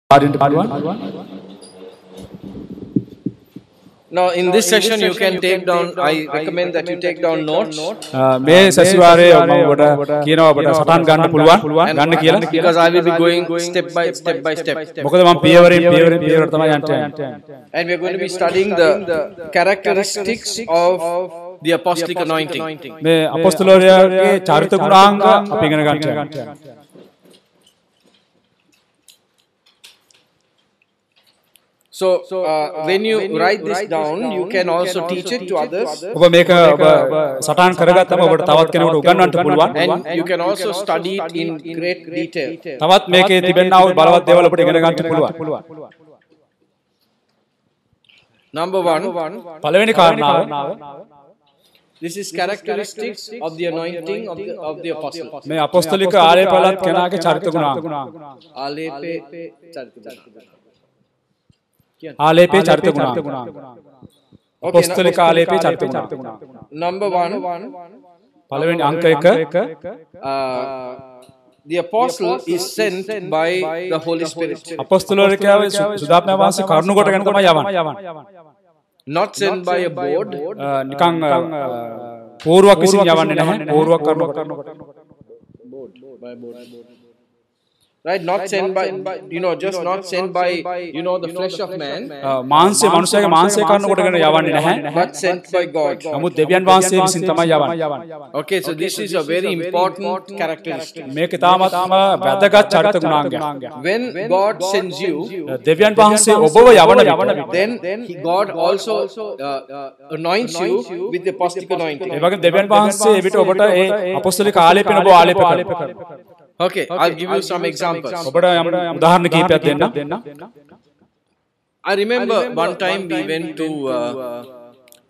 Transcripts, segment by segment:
Now, in this session, you can take down. I recommend that you take down notes. මේ සැසිවාරේ මම ඔබට කියනවා ඔබට සටහන් ගන්න පුළුවන් ගන්න කියලා. Because I will be going step by step. මොකද මම පියවරෙන් තමයි යන්නේ. And we are going to be studying the characteristics of the apostolic anointing. මේ අපොස්තලෝරයාගේ චරිත ගුණාංග අපි ඉගෙන ගන්නවා. So, when you write this down, you can also teach it to others. ඔබ මේක ඔබ සටහන් කරගත්තම ඔබට තවත් කෙනෙකුට උගන්වන්න පුළුවන්. And you can also study it in great detail. තවත් මේකේ තිබෙනා වූ බලවත් දේවල් ඔබට ඉගෙන ගන්න පුළුවන්. Number 1. පළවෙනි කාරණාව. This is characteristics of the anointing of the apostle. මේ අපොස්තලික ආලේපලත් කෙනාගේ චරිත ගුණාංග. ආලේපේ චරිත ගුණාංග. ආලේපේ චරිත ගුණාංග. අපොස්තලික ආලේපේ චරිත ගුණාංග. Number 1. පළවෙනි අංක 1. The apostle is sent by the Holy Spirit. අපොස්තලෝරයාගේ සුදාත්ම වාසී කරුණු කොටගෙන තමයි යවන්නේ. Not sent by a board. නිකන් පෝරුවක් විසින් යවන්නේ නැහැ. පෝරුවක් කරුණු board. Right, not sent by, just not sent by, the flesh of man. මාංශය මනුෂ්‍යයාගේ මාංශය කරුණු කොටගෙන යවන්නේ නැහැ. But sent by God. නමුත් දෙවියන් වහන්සේ විසින් තමයි යවන්නේ. Okay, so this is a very important characteristic. මේක තාමත්ම වැදගත් චරිත ගුණාංගයක්. When God sends you, දෙවියන් වහන්සේ ඔබව යවන විට then God also anoints you with the apostolic anointing. ඒ වගේ දෙවියන් වහන්සේ එවිට ඔබට ඒ අපොස්තලික ආලේපන ඔබ ආලේප කරනවා. Okay, I'll give you some examples. ඔබට උදාහරණ කිහිපයක් දෙන්න. I remember one time we went to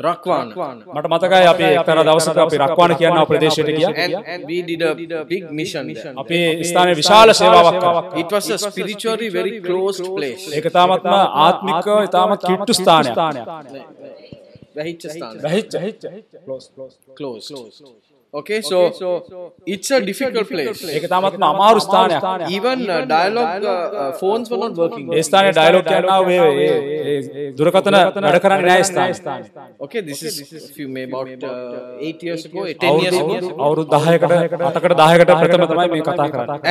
Rakwana. මට මතකයි අපි එක්තරා දවසක අපි රක්වාන කියන ප්‍රදේශයට ගියා. And we did a big mission there. අපි ස්ථානයේ විශාල සේවාවක් කළා. It was a spiritually very closed place. ඒක තාමත්ම ආත්මිකව තාමත් කිට්ටු ස්ථානයක්. වැහිච්ච ස්ථාන. Close. Okay, so it's a difficult place. ඒක තාමත්ම අමාරු ස්ථානයක්. Even dialogue phones were not working. ඒ ස්ථානයේ ඩයලොග් කරනවා ඒ දුරකථන වැඩ කරන්නේ නැහැ ස්ථානය. Okay, this is about 8 years ago, 10 years ago. අවුරුදු 10කට 8කට 10කට ප්‍රථම තමයි මේ කතා කරන්නේ.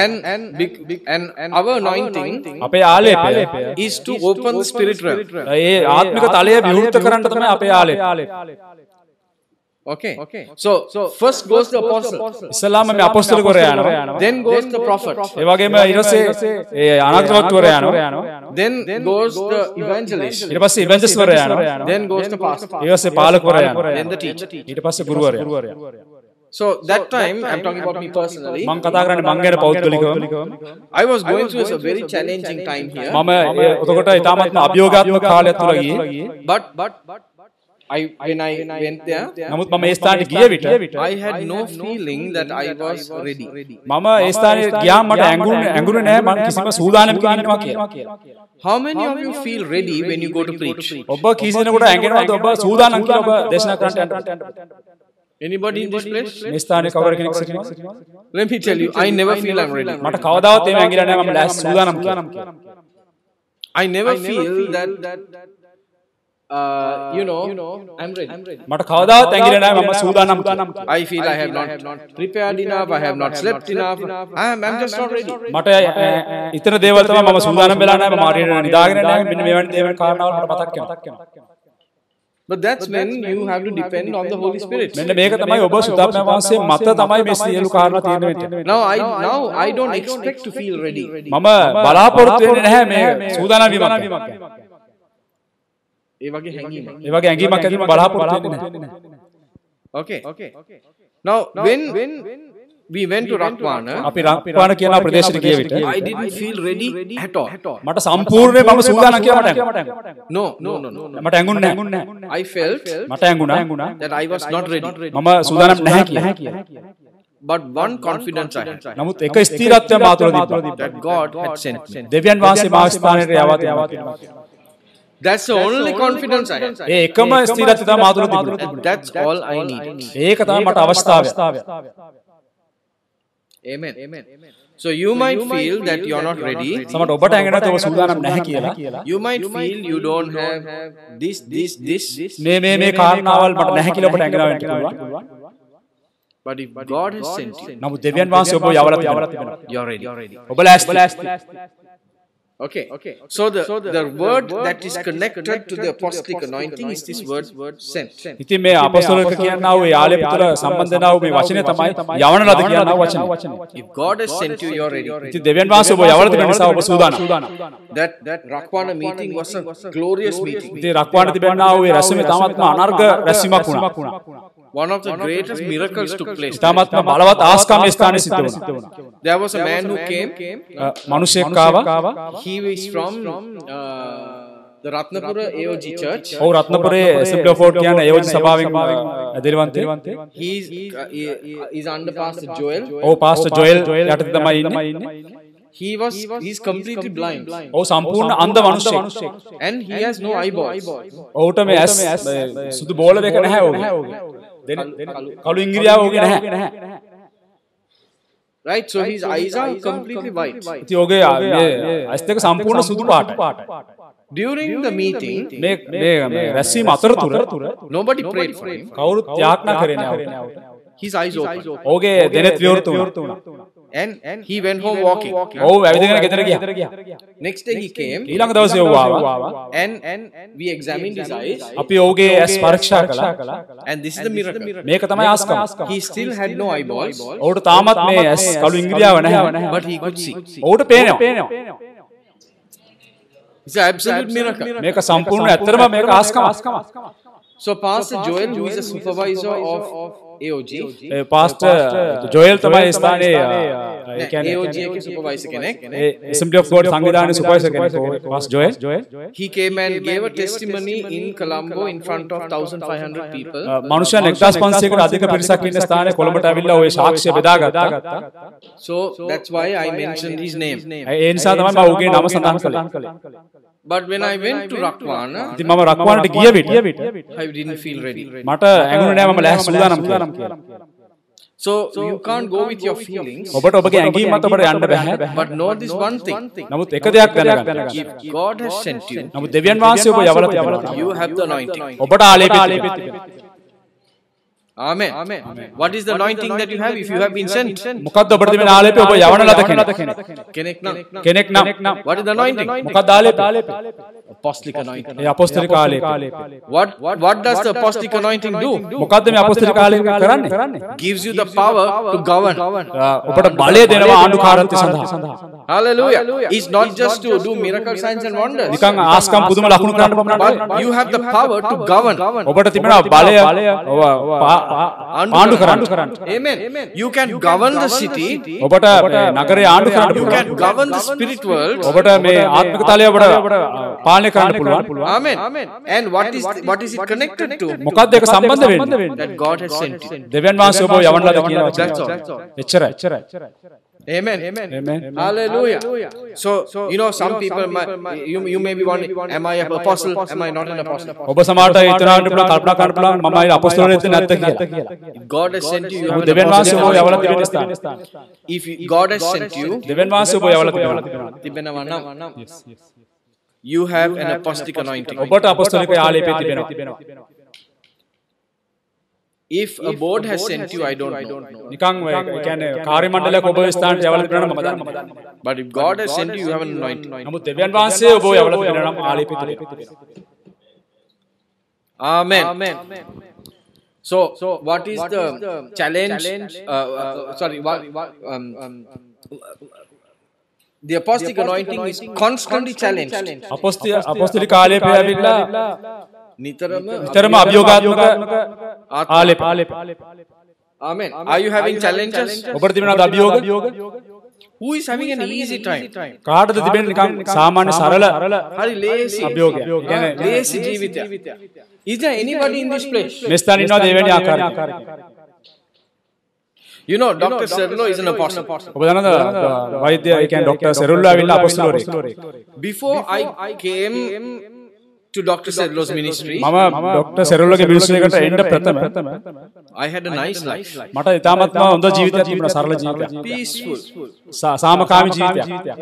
And our anointing අපේ ආලේපය is to open the spirit realm. ඒ ආත්මික තලය විවෘත කරන්න තමයි අපේ ආලේපය. Okay. So first goes the apostle. ඉස්ලාම මේ අපොස්තලකවරයා යනවා. Then goes the prophet. ඒ වගේම ඊට පස්සේ ඒ අනාගතවරයා යනවා. Then goes the evangelist. ඊට පස්සේ ඉවැන්ජලිස්ට්වරයා යනවා. Then goes the pastor. ඊට පස්සේ පාලකවරයා යනවා. Then the teacher. ඊට පස්සේ ගුරුවරයා. So that time I'm talking about me personally. මම කතා කරන්නේ මං ගැන පෞද්ගලිකව. I was going through a very challenging time here. මම එතකොට ඊටාත්ම අභියෝගාත්මක කාලයක් තුල ගියේ. But when I went there, නමුත් මම ඒ ස්ථානට ගිය විට I had no feeling that I was ready. මම ඒ ස්ථානයේ ගියාම මට ඇඟුනේ නැහැ මම කිසිම සූදානමකින් ඉන්නවා කියලා. How many of you feel ready when you go to preach? ඔබ කී දෙනෙකුට ඇඟෙනවද ඔබ සූදානම් කියලා ඔබ දේශනා කරන්නට යන්න? Anybody in this place? මේ ස්ථානයේ කවුරු කෙනෙක් සිටිනවද? Let me tell you, I never feel I'm ready. මට කවදාවත් එහෙම ඇඟිලා නැහැ මම සූදානම් කියලා. I never feel that I'm ready. මට කවදාවත් ඇඟිලා නැහැ මම සූදානම් කියලා. I feel I have not prepared enough, I have not slept enough. I'm just not ready. මට ඊතර දේවල් තමයි මම සූදානම් වෙලා නැහැ මම හරියට නිදාගෙන නැහැ මෙන්න මෙවැනි දේවල් කාරණාවල් මට මතක් වෙනවා. But that's when you have to depend on the Holy Spirit. මෙන්න මේක තමයි ඔබ සුද්ධාත්ම වහන්සේ මත තමයි මේ සියලු කාරණා තියෙන්න වෙන්නේ. Now I don't expect to feel ready. මම බලාපොරොත්තු වෙන්නේ නැහැ මේ සූදානම් වීමක්. ඒ වගේ හැඟීමක්. ඒ වගේ ඇඟීමක් ඇතිව බලාපොරොත්තු වෙන්නේ නැහැ. Okay. Now when we went to Rakwana, අපි රක්වාන කියන ප්‍රදේශයට ගිය විට I didn't feel ready at all. මට සම්පූර්ණයෙන් මම සූදානම් කියලා මට ඇඟුණා. No. මට ඇඟුන්නේ නැහැ. I felt මට ඇඟුණා that I was not ready. මම සූදානම් නැහැ කියලා. But one confidence I had. නමුත් එක ස්ථිරත්වයක් මා තුළ තිබ්බා. That God had sent me. දෙවියන් වහන්සේ මා ස්ථානයට යවා තිබෙනවා. That's the only confidence I had. ඒ එකම ස්ථිරත්වය තමයි මා තුළ තිබුණේ. That's all I needed. ඒක තමයි මට අවශ්‍යතාවය. Amen. So you might feel that you are not ready. සමහරට ඔබට ඇඟෙන්නේ නැත ඔබ සූදානම් නැහැ කියලා. You might feel you don't have this. මේ කාරණාවල් මට නැහැ කියලා ඔබට ඇඟෙනවා වෙන්න පුළුවන්. But if God has sent you, නමුත් දෙවියන් වහන්සේ ඔබව යවලා තිබෙනවා. you are ready. ඔබ ලෑස්ති. Okay. So the word that is connected to the apostolic anointing is this word sent. ඉතින් මේ අපොස්තලික කියනවා ඒ ආලේප තුළ සම්බන්ධ වෙනා වූ මේ වචනේ තමයි යවන ලද කියනවා වචනේ. If God has sent you, you are ready. ඉතින් දෙවියන් වහන්සේ ඔබ යවලා තිබෙන නිසා ඔබ සූදානම්. That Rakwana meeting was a glorious meeting. ඉතින් රක්වාන තිබෙනා වූ ඒ රැස්වීම තාමත්ම අනර්ග රැස්වීමක් වුණා. One of the greatest miracles took place. තාමත්ම බලවත් ආස්කාම ස්ථානයේ සිද්ධ වුණා. There was a man who came. මිනිසෙක් ආවා. He is from the Ratnapura AOG church. ඔව් රත්නපුරේ Assembly of God කියන AOG සභාවෙන් ඇදෙලවන්තේ. He is under Pastor Joel. ඔව් පාස්ටර් ජොයල් යටතේ තමයි ඉන්නේ. He's completely blind. ඔව් සම්පූර්ණ අන්ධ මිනිසෙක්. And he has no eyeballs. ඔව්ට මේ ඇස් සුදු බෝල දෙක නැහැ ඔහුගේ. කළු ඉංග්‍රීසියාව ඔහුගේ නැහැ. Right, so his eyes are completely white. ඉතින් ඔහුගේ මේ ඇස් දෙක සම්පූර්ණ සුදු පාටයි. During the meeting, මේ රැස්වීම අතරතුර nobody prayed for him. කවුරුත් යාඥා කරේ නැහැ. His eyes open. ඔහුගේ දෙනෙත් විවෘත වුණා. And he went home walking. ඔව් ඇවිදගෙන ගෙදර ගියා. Next day he came. ඊළඟ දවසේ ඔහු ආවා. And we examined his eyes. අපි ඔහුගේ ඇස් පරීක්ෂා කළා. And this is the miracle. මේක තමයි ආස්කම. He still had no eyeballs. ඔහුට තාමත් මේ ඇස් කළු ඉංග්‍රීසියාව නැහැ. But he could see. ඔහුට පේනවා. It's an absolute miracle. මේක සම්පූර්ණ ඇත්තටම මේක ආස්කම. So Pastor Joel, who is a supervisor of AOG, pastor Joel තමයි ස්ථානයේ ඒ කියන්නේ AOG එකේ supervisor කෙනෙක්. Assembly of God සංවිධානයේ supervisor කෙනෙක් pastor Joel. He came and gave a testimony in Colombo in front of 1,500 people. මනුෂ්‍යයන් 1500කට අධික පිරිසක් ඉන්න ස්ථානයේ කොළඹට ඇවිල්ලා ওই සාක්ෂිය බෙදාගත්තා. So that's why I mentioned his name. ඒ නිසා තමයි මම ඔහුගේ නම සඳහන් කළේ. But when I went to Rakwana, ඉතින් මම රක්වානට ගිය විට I didn't feel ready. මට ඇඟුනේ නෑ මම ලෑස්ති සූදානම් කියලා. So you can't go with your feelings. ඔබට ඔබගේ ඇඟීම් මත ඔබට යන්න බෑ. But know this one thing. නමුත් එක දෙයක් දැනගන්න. If God has sent you, නමුත් දෙවියන් වහන්සේ ඔබ යවලා තිබෙනවා. you have the anointing. ඔබට ආලේප තිබෙනවා. Amen. What is the anointing that you have if you have been sent? මොකද්ද ඔබට තිබෙන ආලේපය ඔබ යවන ලද කෙනෙක් නම්. What is the anointing? මොකද්ද ආලේපය? Apostolic anointing. A අපොස්තලික ආලේපය. What does the apostolic anointing do? මොකද්ද මේ අපොස්තලික ආලේපය කරන්නේ? Gives you the power to govern. ඔබට බලය දෙනවා ආණ්ඩුකාරත්වය සඳහා. Hallelujah. It's not just to do miracle signs and wonders. නිකන් ආස්කම් පුදුම ලකුණු කරන්න පමණක් But you have the power to govern. ඔබට තිබෙනවා බලය ආණ්ඩු කරන්න. Amen. You can govern the city. ඔබට නගරය ආණ්ඩු කරන්න You පුළුවන්. can govern the spirit world. ඔබට මේ ආත්මික තලය ඔබට පාලනය කරන්න පුළුවන්. Amen. And what is it connected to? මොකක්ද ඒක සම්බන්ධ වෙන්නේ? That God has sent you. දෙවියන් වහන්සේ ඔබව යවන්න ලද කියන That's වචනය. all. එච්චරයි. Amen. Amen. Hallelujah. So you know some people you may be wondering, am I an apostle? Am I not an apostle? ඔබ සමහරට හිතනවාට පුළුවන් කල්පනා කරන්න පුළුවන් මම අයි අපොස්තලෙත් නැත්ද කියලා. If God has sent you, you have an දෙවියන් වහන්සේ ඔබව යවලා apostle. තිබෙන ස්ථාන. If God has sent you, දෙවියන් වහන්සේ ඔබව යවලා තිබෙනවා. තිබෙනවා නම් you have an apostolic anointing. ඔබට අපොස්තලික ආලේපය තිබෙනවා. If a board has sent you, I don't know. නිකන් ඒ කියන්නේ කාර්ය මණ්ඩලයක් ඔබ ස්ථානට යවලා තිබෙනවා මම දන්නවා. But if God has sent you, you have an anointing. නමුත් දෙවියන් වහන්සේ ඔබව යවලා තිබෙනවා නම් ආලේපය තිබෙනවා. Amen. So what is the challenge? The apostolic anointing is constantly challenged. අපොස්තලික ආලේපය ඇවිල්ලා නිතරම අභියෝගාත්මක ආලේප. Amen. Are you having challenges? ඔබට තිබෙනවද අභියෝග? Who is having an easy time? කාටද තිබෙන්නේ නිකන් සාමාන්‍ය සරල හරි ලේසි අභියෝගයක්. කියන්නේ ලේසි ජීවිතයක්. Is there anybody in this place? මේ ස්ථානේ ඉන්නවද එවැනි ආකාරයක? You know, Dr. Serlo is an apostle. ඔබ දන්නවද වෛද්‍ය ඒ කියන්නේ ડોක්ටර් සෙරුල්ලා ඇවිල්ලා අපොස්තලවරයෙක්. Before I came to Dr. Serlo's ministry. මම ડોક્ટર සෙරොල්ලගේ මිනිස්සු එකට එන්න ප්‍රථම I had a nice life. මට ඉතාමත්ම හොඳ ජීවිතයක් තිබුණා සරල ජීවිතයක්. Peaceful. සාමකාමී ජීවිතයක්.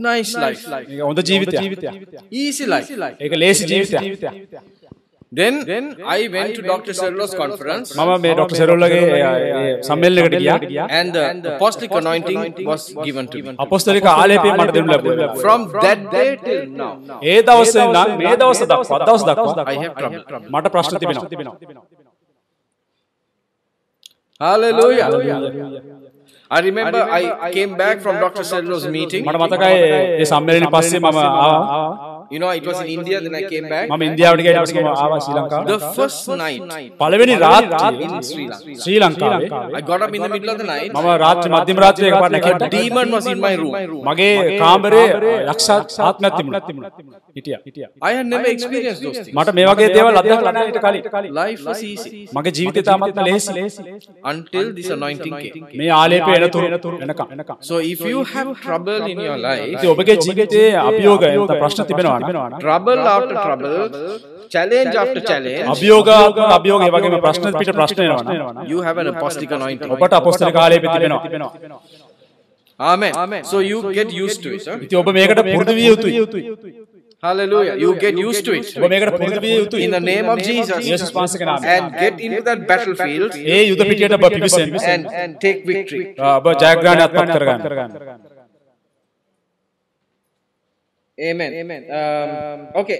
Nice life. ඒක හොඳ ජීවිතයක්. Easy life. ඒක ලේසි ජීවිතයක්. Then I went to Dr. Serlo's conference. මම මේ ડોક્ટર සෙරොල්ලගේ සම්මේලනයකට ගියා. And the apostolic anointing was given to me. අපොස්තලික ආලේපය මට දෙන්න ලැබුණා. From that day till now, ඒ දවසේ ඉඳන් මේ දවස් දක්වා I have trouble. මට ප්‍රශ්න තිබෙනවා. Hallelujah. I remember I came back from Dr. Serlo's meeting. මට මතකයි ඒ සම්මේලනේ පස්සේ මම ආවා. You know, it was in India, then I came back. මම ඉන්දියාවට ගියා ඊට පස්සේ මම ආවා ශ්‍රී ලංකාවට. The first night පළවෙනි රාත්‍රියේ in Sri Lanka. ශ්‍රී ලංකාවේ I got up in the middle of the night. මම රාත්‍රී මධ්‍යම රාත්‍රියේ එකපාරට A නැගිට්ටා. demon was in my room. මගේ කාමරේ යක්ෂ ආත්මයක් තිබුණා. හිටියා. I had never experienced those things. මට මේ වගේ දේවල් අත්දැකලා නැහැ ඊට කලින්. Life was easy මගේ ජීවිතය තාමත් ලේසි. until this anointing came. මේ ආලේපය එනතුරු එනකම්. So if you have trouble in your life, ඉතින් ඔබගේ ජීවිතයේ අභියෝග නැත්නම් ප්‍රශ්න තිබෙනවා නම් trouble after trouble, challenge after challenge, අභියෝග ඒ වගේම ප්‍රශ්න පිට ප්‍රශ්න එනවා නම් you have an apostolic anointing. ඔබට අපොස්තලික ආලේපය තිබෙනවා. Amen. So you get used to it. Huh? ඉතින් ඔබ මේකට පුරුදු විය යුතුයි. Hallelujah. You get used to it. ඔබ මේකට පුරුදු විය යුතුයි. In the name of Jesus. යේසුස් වහන්සේගේ නාමයෙන්. And get into that battlefield ඒ යුද පිටියට ඔබ පිවිසෙන්න. and take victory. ඔබ ජයග්‍රහණය අත්පත් කරගන්න. Amen. Okay.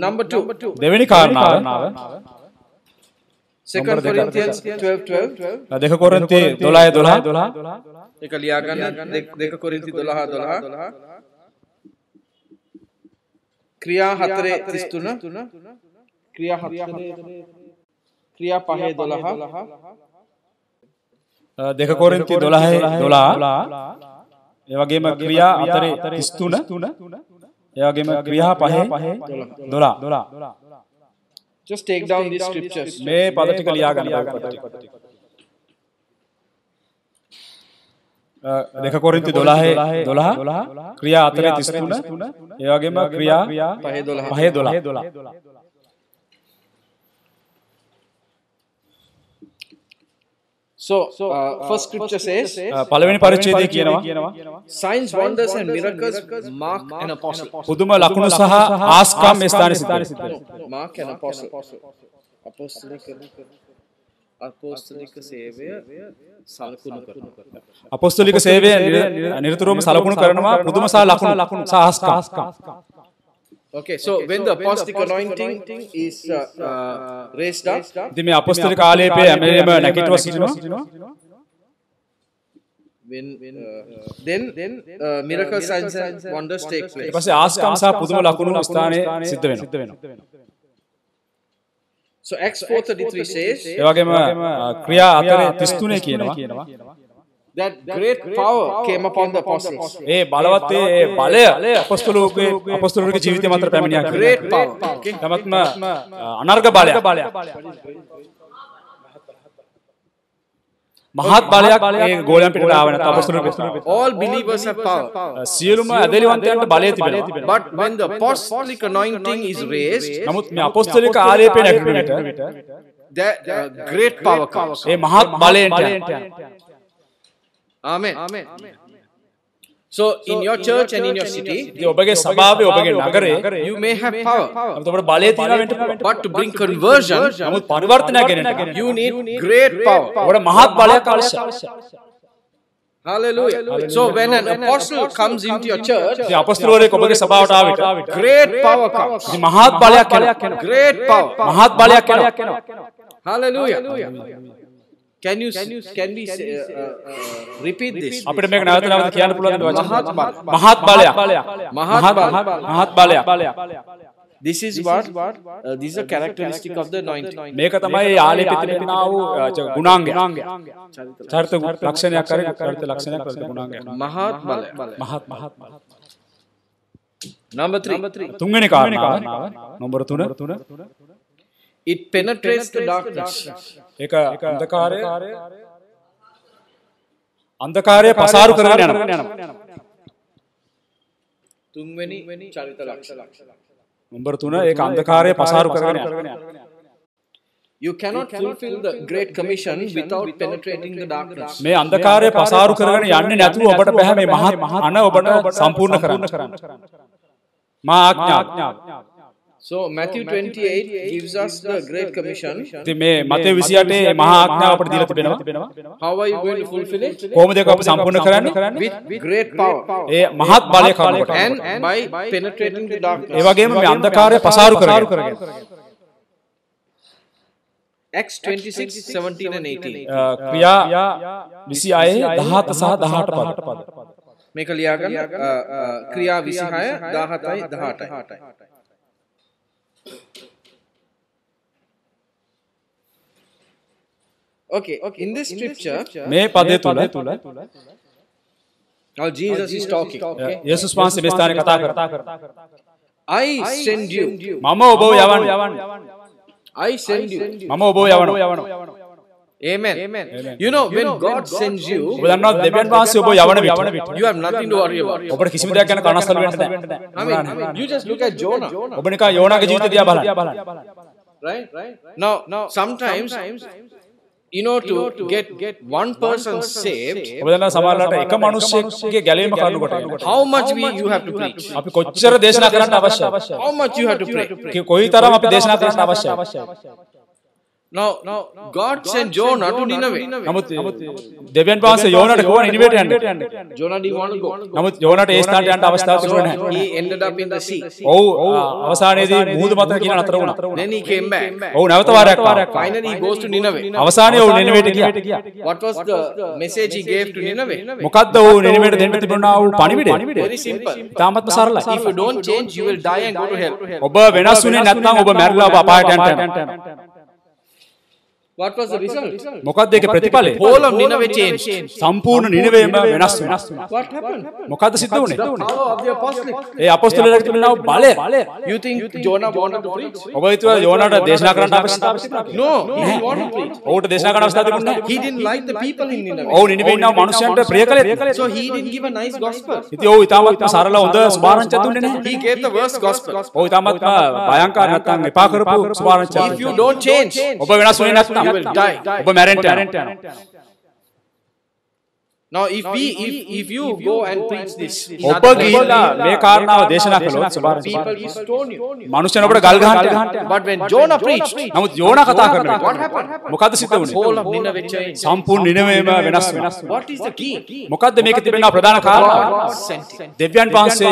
Number 2. දෙවෙනි කාරණාව Second Corinthians 12:12. දෙක කොරින්ති 12:12 ඒක ලියා ගන්න. දෙක කොරින්ති 12:12. ක්‍රියා 4:33. ක්‍රියා 5:12. දෙක කොරින්ති 12:12 ඒ වගේම ක්‍රියා 4:33 ඒ වගේම ක්‍රියා 5:12 Just take down these scriptures. මේ පද ටික ලියා ගන්න. දෙක කොරින්ති 12:12 ක්‍රියා 4:33 ඒ වගේම ක්‍රියා 5:12 So, first scripture says, පළවෙනි පරිච්ඡේදයේ කියනවා signs, wonders and miracles mark an apostle. පුදුම ලකුණු සහ ආස්කම් මේ ස්ථානයේ සිද්ධ වෙනවා. Mark an apostle. අපොස්තලික සේවය සලකුණු කරනවා. අපොස්තලික සේවය නිරතුරුවම සලකුණු කරනවා පුදුම සහ ලකුණු සහ ආස්කම්. Okay, so when the apostolic anointing is raised up, ඉතින් මේ අපොස්තලික ආලේපය හැමදේම නැගිටව සිටිනවා. Then miracle signs and wonders take place. ඊට පස්සේ ආස්කම් සහ පුදුම ලකුණු ස්ථානයේ සිද්ධ වෙනවා. So Acts 4:33 says, ඒ වගේම ක්‍රියා 4:33 කියනවා that great power came upon the apostles. ඒ බලවත් ඒ බලය අපොස්තලුන්ගේ ජීවිතය මත පැමිණියා. Great power. තමත්ම අනර්ග බලයක්. මහත් බලයක් ඒ ගෝලයන් පිටට ආව නැත්නම් අපොස්තලුන් පිටට. All believers have power. සියලුම ඇදලිවන්තයන්ට බලය තිබෙනවා. But when the apostolic anointing is raised, නමුත් මේ අපොස්තලික ආලේපය නැගිටින විට that great power comes. ඒ මහත් බලයෙන් Amen. So in your church and in your city, ඔබගේ සභාවේ ඔබගේ නගරේ you may have power. ඔබට බලය තියෙනවා වෙන්න පුළුවන්. But to bring conversion, නමුත් පරිවර්තනය ගෙනෙන්න you need great power. ඔබට මහත් බලයක් අවශ්‍යයි. Hallelujah. So when an apostle comes into your church, ඉතින් අපොස්තලවරයෙක් ඔබගේ සභාවට ආවිත great power comes. ඉතින් මහත් බලයක් එනවා. Great power. මහත් බලයක් එනවා. Hallelujah. Can we repeat this? අපිට මේක නැවත නැවත කියන්න පුළුවන් නේද වචන? මහත් බලයක්. මහත් බලයක්. This is what these are characteristic of the anointing. මේක තමයි ආලේපෙ තිබෙනා වූ ගුණාංගය. චරිත ලක්ෂණයක් කරේ චරිත ලක්ෂණයක් කරේ ගුණාංගය. මහත් බලයක්. මහත්. Number 3. තුන්වෙනි කාරණාව number 3 It penetrates the darkness. ඒක අන්ධකාරය පසාරු කරගෙන යනවා. තුන්වෙනි චරිත ලක්ෂණ. නම්බර් 3 ඒක අන්ධකාරය පසාරු කරගෙන යනවා. You cannot fulfill the Great Commission without penetrating the darkness. මේ අන්ධකාරය පසාරු කරගෙන යන්නේ නැතුව ඔබට බෑ මේ මහත් අන ඔබට සම්පූර්ණ කරන්න. මා ආඥාව. So Matthew 28 gives us the Great Commission. ඉතින් මේ මතේ 28 මහා ආඥාව අපට දීලා තිබෙනවා. How are you going to fulfill it? කොහොමද ඒක ඔබ සම්පූර්ණ කරන්නේ? With great power. ඒ මහත් බලය කරනකොට. And by penetrating the darkness. ඒ වගේම මේ අන්ධකාරය පසාරු කරගෙන. Acts 26, 17 and 18. ක්‍රියා 26 17 සහ 18 පද. මේක ලියාගන්න. ක්‍රියා 26 17යි 18යි. Okay, in this scripture, මේ පදේ තුල now Jesus is talking. යේසුස් වහන්සේ මේ ස්ථානේ කතා කරා. I send you. මම ඔබව යවන්නේ. I send you. මම ඔබව යවනවා. Amen. You know, when God sends you, ඔබ දන්නවා දෙවියන් වහන්සේ ඔබ යවන විට you have nothing to worry about. ඔබට කිසිම දෙයක් ගැන කනස්සල් වෙන්න නැහැ. I mean, you just look at Jonah. ඔබ නිකන් යෝනාගේ ජීවිතය දිහා බලන්න. Right? Now, sometimes, you know, to get one person saved, ඔබ දන්නවා සමහරවිට එක මිනිස්සෙක්ගේ ගැලවීම කරනකොට how much you have to preach. අපි කොච්චර දේශනා කරන්න අවශ්‍යයි. How much you have to pray. කොයිතරම් අපි දේශනා කරන්න අවශ්‍යයි. Now, God sent Jonah to Nineveh. නමුත් දෙවියන් වහන්සේ යෝනාට ගෝවා නිනිවේට යන්න. Jonah didn't want to go. නමුත් යෝනාට ඒ ස්ථානට යන්න අවස්ථාවක් තිබුණේ නැහැ. He ended up in the sea. ඔව් අවසානයේදී මුහුද මත කියලා නතර වුණා. Then he came back. ඔව් නැවත වාරයක් ආවා. Finally he goes to Nineveh. අවසානයේ ඔව් නිනිවේට ගියා. What was the message he gave to Nineveh? මොකද්ද ඔව් නිනිවේට දෙන්න තිබුණා වූ පණිවිඩය? Very simple. තාමත්ම සරලයි. If you don't change, you will die and go to hell. ඔබ වෙනස් වෙන්නේ නැත්නම් ඔබ මැරිලා ඔබ අපායට යන්න. What was the result? මොකද්ද ඒකේ ප්‍රතිඵලය? Whole of Nineveh changed. සම්පූර්ණ නිනිවේම වෙනස් වුණා. What happened? මොකද්ද සිද්ධ වුනේ? Power of the apostolic. ඒ අපොස්තලයන්ට තිබෙනා බලය. You think Jonah wanted to preach? ඔබ හිතුවා යෝනාට දේශනා කරන්න අවශ්‍යතාවය තිබුණා? No, he didn't want to preach. ඔහුට දේශනා කරන්න අවස්ථාවක් තිබුණේ නැහැ. He didn't like the people in Nineveh. ඔව් නිනිවේ ඉන්න මිනිස්සුන්ට ප්‍රිය කළේ. So he didn't give a nice gospel. ඉතින් ඔව් ඊටමත් සරල හොඳ සුභාරංචියක් දුන්නේ නැහැ. He gave the worst gospel. ඔව් ඊටමත් භයංකාර නැත්නම් එපා කරපු සුභාරංචියක්. If you don't change, ඔබ වෙනස් වෙන්නේ නැත්නම් you will die. ඔබ මැරෙන්න යනවා. Now if you go and preach this, ඔබ ගිහිල්ලා මේ කාරණාව දේශනා කළොත් people will stone you. මනුෂ්‍යයන් ඔබට ගල් ගහන්න. But when Jonah preached, නමුත් යෝනා කතා කරනකොට what happened? මොකද්ද සිද්ධ වුනේ? Whole of Nineveh changed. සම්පූර්ණ නිනවේම වෙනස් වුණා. What is the key? මොකද්ද මේකේ තිබෙන ප්‍රධාන කාරණාව? God sent him. දෙවියන් වහන්සේ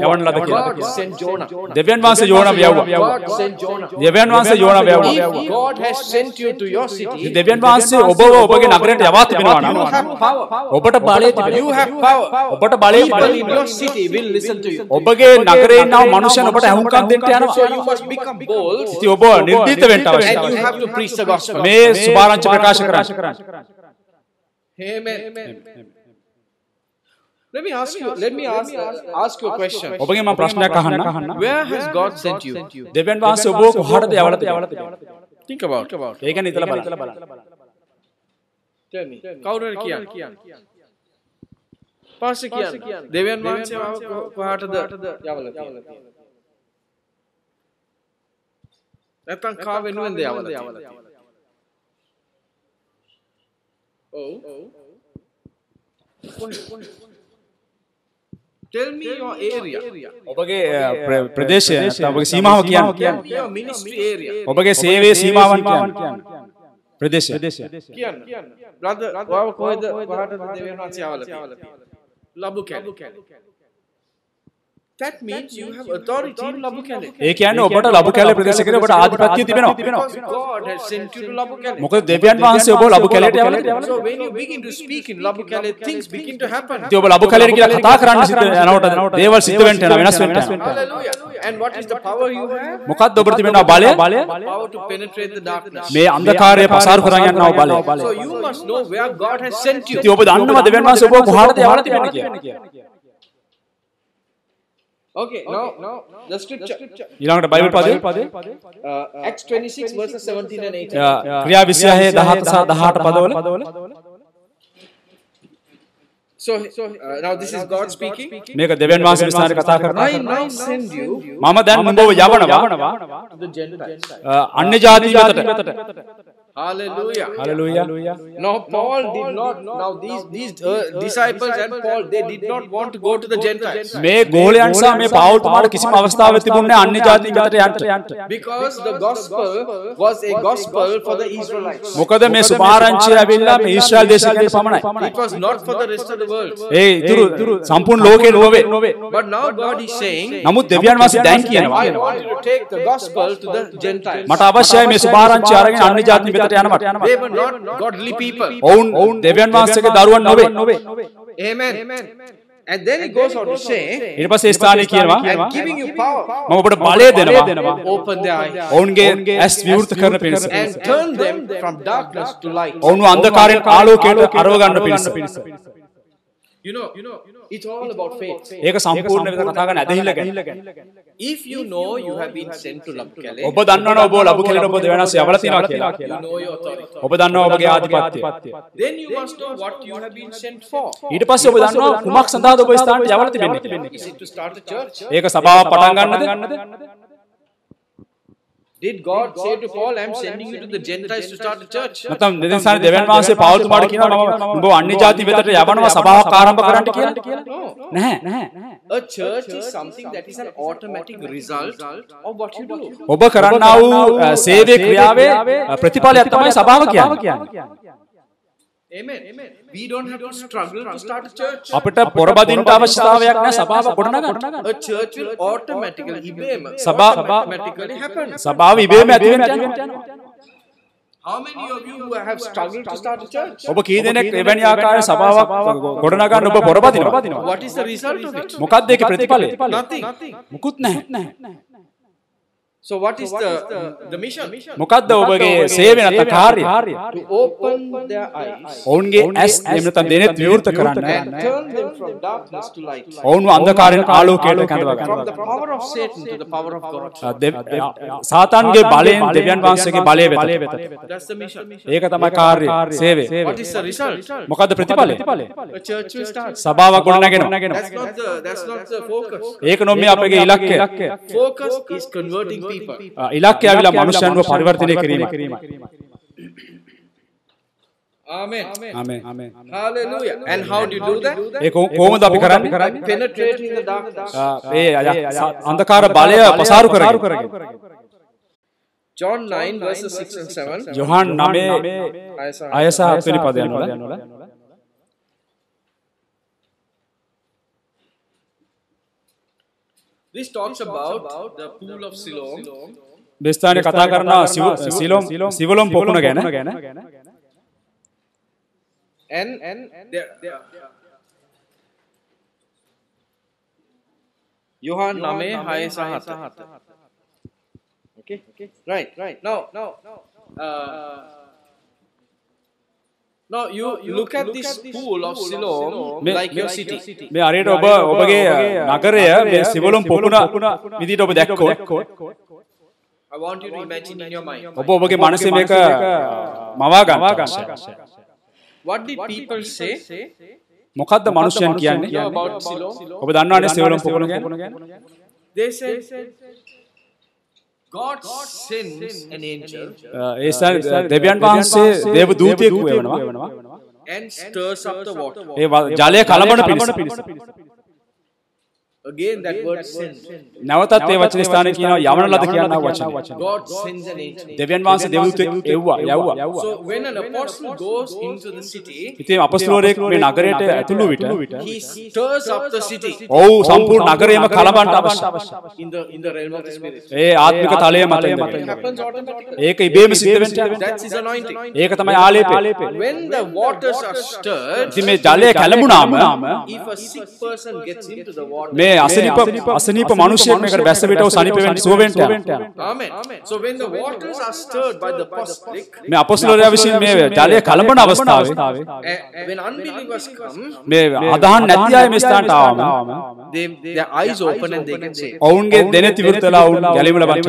යවන ලද කියලා. God sent Jonah. දෙවියන් වහන්සේ යෝනා යවුවා. God sent Jonah. දෙවියන් වහන්සේ Jonah යවුවා. If God has sent you to your city, දෙවියන් වහන්සේ ඔබව ඔබගේ නගරයට යවා තිබෙනවා නම් you have power. ඔබට බලය තිබෙනවා. You have power. ඔබට බලය People in your city will listen to you. ඔබගේ නගරේ ඉන්නව මිනිස්සුන් ඔබට අහුම්කම් දෙන්න යනවා. So you must become bold. ඉතින් ඔබ නිර්භීත වෙන්න And අවශ්‍යයි. you have to preach the gospel. මේ සුභාරංචි ප්‍රකාශ කරන්න. Amen. Let me ask you a question. ඔබගේ මම ප්‍රශ්නයක් අහන්න. Where has God sent you? දෙවියන් වහන්සේ ඔබව කොහාටද යවලා තියෙන්නේ? Think about. ඒක ගැන හිතලා බලන්න. Tell me. කවුරුද කියන්නේ? පාස්ටර් කියන්නේ. දෙවියන් වහන්සේ කොහාටද යවලා තියෙන්නේ? නැත්නම් කා වෙනුවෙන්ද යවලා තියෙන්නේ? ඔව්. Tell me your area. ඔබගේ ප්‍රදේශය නැත්නම් ඔබගේ සීමාව කියන්නේ. Your ministry area. ඔබගේ සේවයේ සීමාවන් කියන්නේ. ප්‍රදේශය. කියන්න. brother ඔයාව කොහෙද කොහාටද දෙවියන් වහන්සේ යවලා තියෙන්නේ? Labukele. That means you have authority in Labukele. ඒ කියන්නේ ඔබට ලබුකැලේ ප්‍රදේශයකට ඔබට ආධිපත්‍යය තිබෙනවා. God has sent you to Labukele. මොකද දෙවියන් වහන්සේ ඔබව ලබුකැලේට යවලා තියෙනවා. So when you begin to speak in Labukele, things begin to happen. ඉතින් ඔබ ලබුකැලේට කියලා කතා කරන්න සිද්ධ යනකොට දේවල් සිද්ධ වෙන්න යනවා වෙනස් වෙන්න යනවා. Hallelujah. And what is the power you have? මොකක්ද ඔබට තිබෙනවා බලය? Power to penetrate the darkness. මේ අන්ධකාරය පසාරු කරන් යනවා බලය. So you must know where God has sent you. ඉතින් ඔබ දන්නවා දෙවියන් වහන්සේ ඔබව කොහාටද යවලා තිබෙන්නේ කියලා. Okay, now the scripture. ඊළඟට බයිබල් පදේ Acts 26 verses 17 and 18. ක්‍රියා 26 17 සහ 18 පදවල. So now this is God speaking. මේක දෙවියන් වහන්සේ විසින් කතා කරනවා. I now send you මම දැන් නුඹව යවනවා to the Gentiles. අන්‍ය ජාති වෙතට. Hallelujah. Hallelujah. Now Paul did not. Now these disciples and Paul, they did not want to go to the Gentiles. මේ ගෝලයන් සහ මේ පාවුල් තුමාට කිසිම අවස්ථාවක් තිබුණේ නැහැ අන්‍ය ජාති වෙතට යන්න. Because the gospel was a gospel for the Israelites. මොකද මේ සුභාරංචිය ඇවිල්ලා මේ ඊශ්‍රායල් දේශයට පමණයි. It was not for the rest of the world. ඒ ඉතුරු සම්පූර්ණ ලෝකේ නොවේ. But now God is saying, නමුත් දෙවියන් වහන්සේ දැන් කියනවා I want you to take the gospel to the Gentiles. මට අවශ්‍යයි මේ සුභාරංචිය අරගෙන අන්‍ය ජාති වෙතට යන්නට. They were not godly people. ඔවුන් දෙවියන් වහන්සේගේ දරුවන් නොවේ. Amen. And then he goes on to say, ඊට පස්සේ ස්ථානයේ කියනවා I'm giving you power. මම ඔබට බලය දෙනවා. Open their eyes. ඔවුන්ගේ ඇස් විවෘත කරන පිණිස. And turn them from darkness to light. ඔවුන්ව අන්ධකාරයෙන් ආලෝකයට අරව ගන්න පිණිස. You know, it's all about faith. ඒක සම්පූර්ණ විදිහට කතා කරන ඇදහිල්ල ගැන. If you know you have been sent to Labukele, ඔබ දන්නවනේ ඔබ ලබුකෙලට ඔබ දෙවියන් වහන්සේ යවලා තියනවා කියලා. you know your authority. ඔබ දන්නවා ඔබගේ ආධිපත්‍යය. Then you must know what you have been sent for. ඊට පස්සේ ඔබ දන්නවා කුමක් සඳහාද ඔබ ස්ථානට යවලා තිබෙන්නේ. Is it to start a church? ඒක සභාවක් පටන් ගන්නද? Did God say to Paul, I'm sending you to the Gentiles to start a church? නැත්නම් දෙදෙනාට දෙවියන් වහන්සේ පාවුල් තුමාට කියනවා මම උඹ අන්‍ය ජාති වෙතට යවනවා සභාවක් ආරම්භ කරන්න කියලා. නැහැ. A church is something that is an automatic result of what you do. ඔබ කරන්නා වූ සේවයේ ක්‍රියාවේ ප්‍රතිඵලයක් තමයි සභාව කියන්නේ. Amen. We don't have to struggle to start a church. අපිට පොරබදින්න අවශ්‍යතාවයක් නැහැ සභාව ගොඩනගන්න. A church will automatically happen. සභාව ඉබේම ඇති වෙන්න යනවා. How many of you have struggled to start a church? ඔබ කී දෙනෙක් එවැනි ආකාරයේ සභාවක් ගොඩනගන්න ඔබ පොරබදිනවා? What is the result of it? මොකක්ද ඒකේ ප්‍රතිඵලය? Nothing. මුකුත් නැහැ. So what is the mission? මොකක්ද ඔබගේ සේවය නැත්නම් කාර්යය? To open their eyes. ඔවුන්ගේ ඇස් එන්නතන් දෙනෙත් විවෘත කරන්න. And turn them from darkness to light. ඔවුන්ව අන්ධකාරයෙන් ආලෝකයට කැඳවා ගන්න. From the power of Satan to the power of God. සාතාන්ගේ බලයෙන් දෙවියන් වහන්සේගේ බලය වෙතට. That's the mission. ඒක තමයි කාර්යය, සේවය. What is the result? මොකද්ද ප්‍රතිඵලය? A church will start. සභාවක් ගොඩනගෙනවා. That's not the focus. ඒක නොමේ අපගේ ඉලක්කය. Focus is converting people. ඉලක්කය ඇවිල්ලා මනුෂ්‍යයන්ව පරිවර්තනය කිරීමයි. Amen. ආමේන්. Hallelujah. And how do you do that? ඒක කොහොමද අපි කරන්නේ? Penetrating the darkness. ඒ අන්ධකාර බලය පසාරු කරගෙන. John 9 verses 6 and 7. යොහන් 9 6 වෙනි පදයන් වල This talks about the pool of Siloam. දෙස්ථානේ කතා කරනවා සිවලොම් පොකුණ ගැන. And Yohan 9:6. Okay. Right. Now you look at this pool of Siloam like your city. මේ හරියට ඔබගේ නගරය මේ සිවලොම් පොකුණ විදිහට ඔබ දැක්කොත් I want you to imagine in your mind. ඔබ ඔබගේ මනසේ මේක මවා ගන්න. What did people say? මොකද්ද මිනිසයන් කියන්නේ? About Siloam? ඔබ දන්නවනේ සිවලොම් පොකුණ ගැන? They said God sends an angel දෙවියන් වහන්සේ දේව දූතයෙකු වෙනවා and stirs up the water. ඒ ජලය කලබන පිණිස. Again that word send. නැවතත් ඒ වචනේ ස්ථානයේ කියනවා යවන ලද කියනා වචනය. God sends an angel. දෙවියන් වහන්සේ දේව දූතයෙක් යවුවා. So when an apostle goes into the city, ඉතින් අපොස්තලවරයෙක් මේ නගරයට ඇතුළු විට he stirs up the city. ඔව් සම්පූර්ණ නගරයම කලබන්ට අවශ්‍යයි. In the realm of the spirit. ඒ ආත්මික තලයේ මත It happens automatically. ඒක ඉබේම සිද්ධ වෙනවා. That's his anointing. ඒක තමයි ආලේපය. When the waters are stirred, ඉතින් මේ ජලය කැළඹුණාම if a sick person gets into the water, මේ අසනීප මිනිසෙක් මේකට බැස්ස විට ඔහු සනීප වෙන්න සුව වෙන්න යනවා. Amen. So when the waters are stirred by the apostolic, මේ අපොස්තලවරයා විසින් මේ ජලය කලබන අවස්ථාවේ when unbelievers come, මේ අදහන් නැති අය මේ ස්ථානට ආවම their eyes open and they can say, ඔවුන්ගේ දෙනෙත් විවෘතලා ඔවුන් ගැලීම ලබන්න.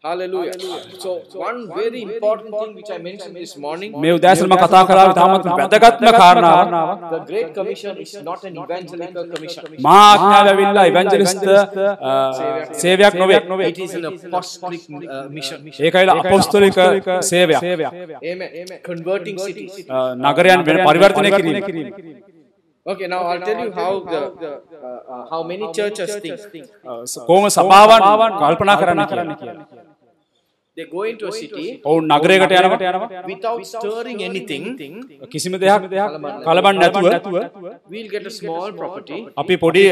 Hallelujah. So one very important thing which I mentioned this morning. මේ උදෑසන මම කතා කරා තාමත් වැදගත්ම කාරණාව. The Great Commission is not an evangelical commission. මහා ආඥාව ඇවිල්ලා ඉවැන්ජලිස්ට් සේවයක් නොවේ. It is an apostolic mission. ඒකයිලා අපොස්තලික සේවයක්. Amen. Converting cities. නගරයන් පරිවර්තනය කිරීම. Okay, now I'll tell you how many churches think. කොහොම සභාවන් කල්පනා කරන්න කියලා. They go into a city. ඔවුන් නගරයකට යනවා without stirring anything. කිසිම දෙයක් කලබන් නැතුව we'll get a small property. අපි පොඩි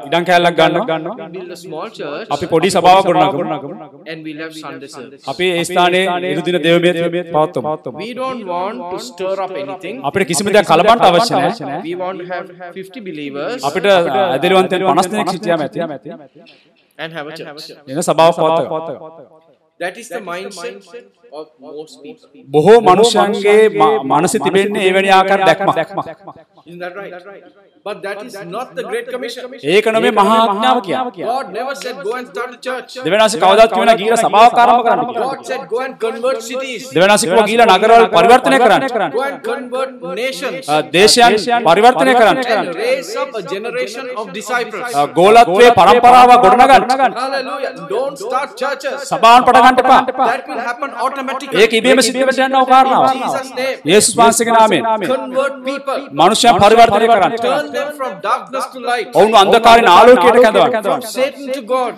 ඉඩම් කෑල්ලක් ගන්නවා. Build a small church. අපි පොඩි සභාවක් ගොඩනගමු. And we'll have Sunday service. අපි ඒ ස්ථානයේ ඉරුදින දේවමෙත් පවත්වමු. We don't want to stir up anything. අපිට කිසිම දෙයක් කලබන්ට අවශ්‍ය නැහැ. We want to have 50 believers. අපිට ඇදහිලිවන්තයන් 50 දෙනෙක් සිටියාම ඇති. And have a church. එන සභාවක් පවත්වමු. That is the mindset of most people. බොහෝ මනුෂ්‍යයන්ගේ මනසේ තිබෙන්නේ එවැනි ආකාර දැක්මක්. Isn't that right? But that is not the Great Commission. ඒක නෙමෙයි මහා ආඥාව කියන්නේ. God never said go and start a church. දෙවියන්වහන්සේ කවදාවත් කිව්වේ නැහැ ගිහිලා සභාවක් ආරම්භ කරන්න කියලා. God said go and convert cities. දෙවියන්වහන්සේ කිව්වා ගිහිලා නගරවල පරිවර්තනය කරන්න. Go and convert nations. දේශයන් පරිවර්තනය කරන්න. And raise up a generation of disciples. ගෝලත්වයේ පරම්පරාවක් ගොඩනගන්න. Hallelujah. Don't start churches. සභාවන් පටන් ගන්න එපා. That will happen automatically. ඒක ඉබේම සිද්ධ වෙන්න යනවා කාරණාව. In Jesus' name. යේසුස් වහන්සේගේ නාමයෙන්. Convert people. මනුෂ්‍යයන් පරිවර්තනය කරන්න. Turn them from darkness to light. ඔවුන් අන්ධකාරයෙන් ආලෝකයට කැඳවන්න. From Satan to God.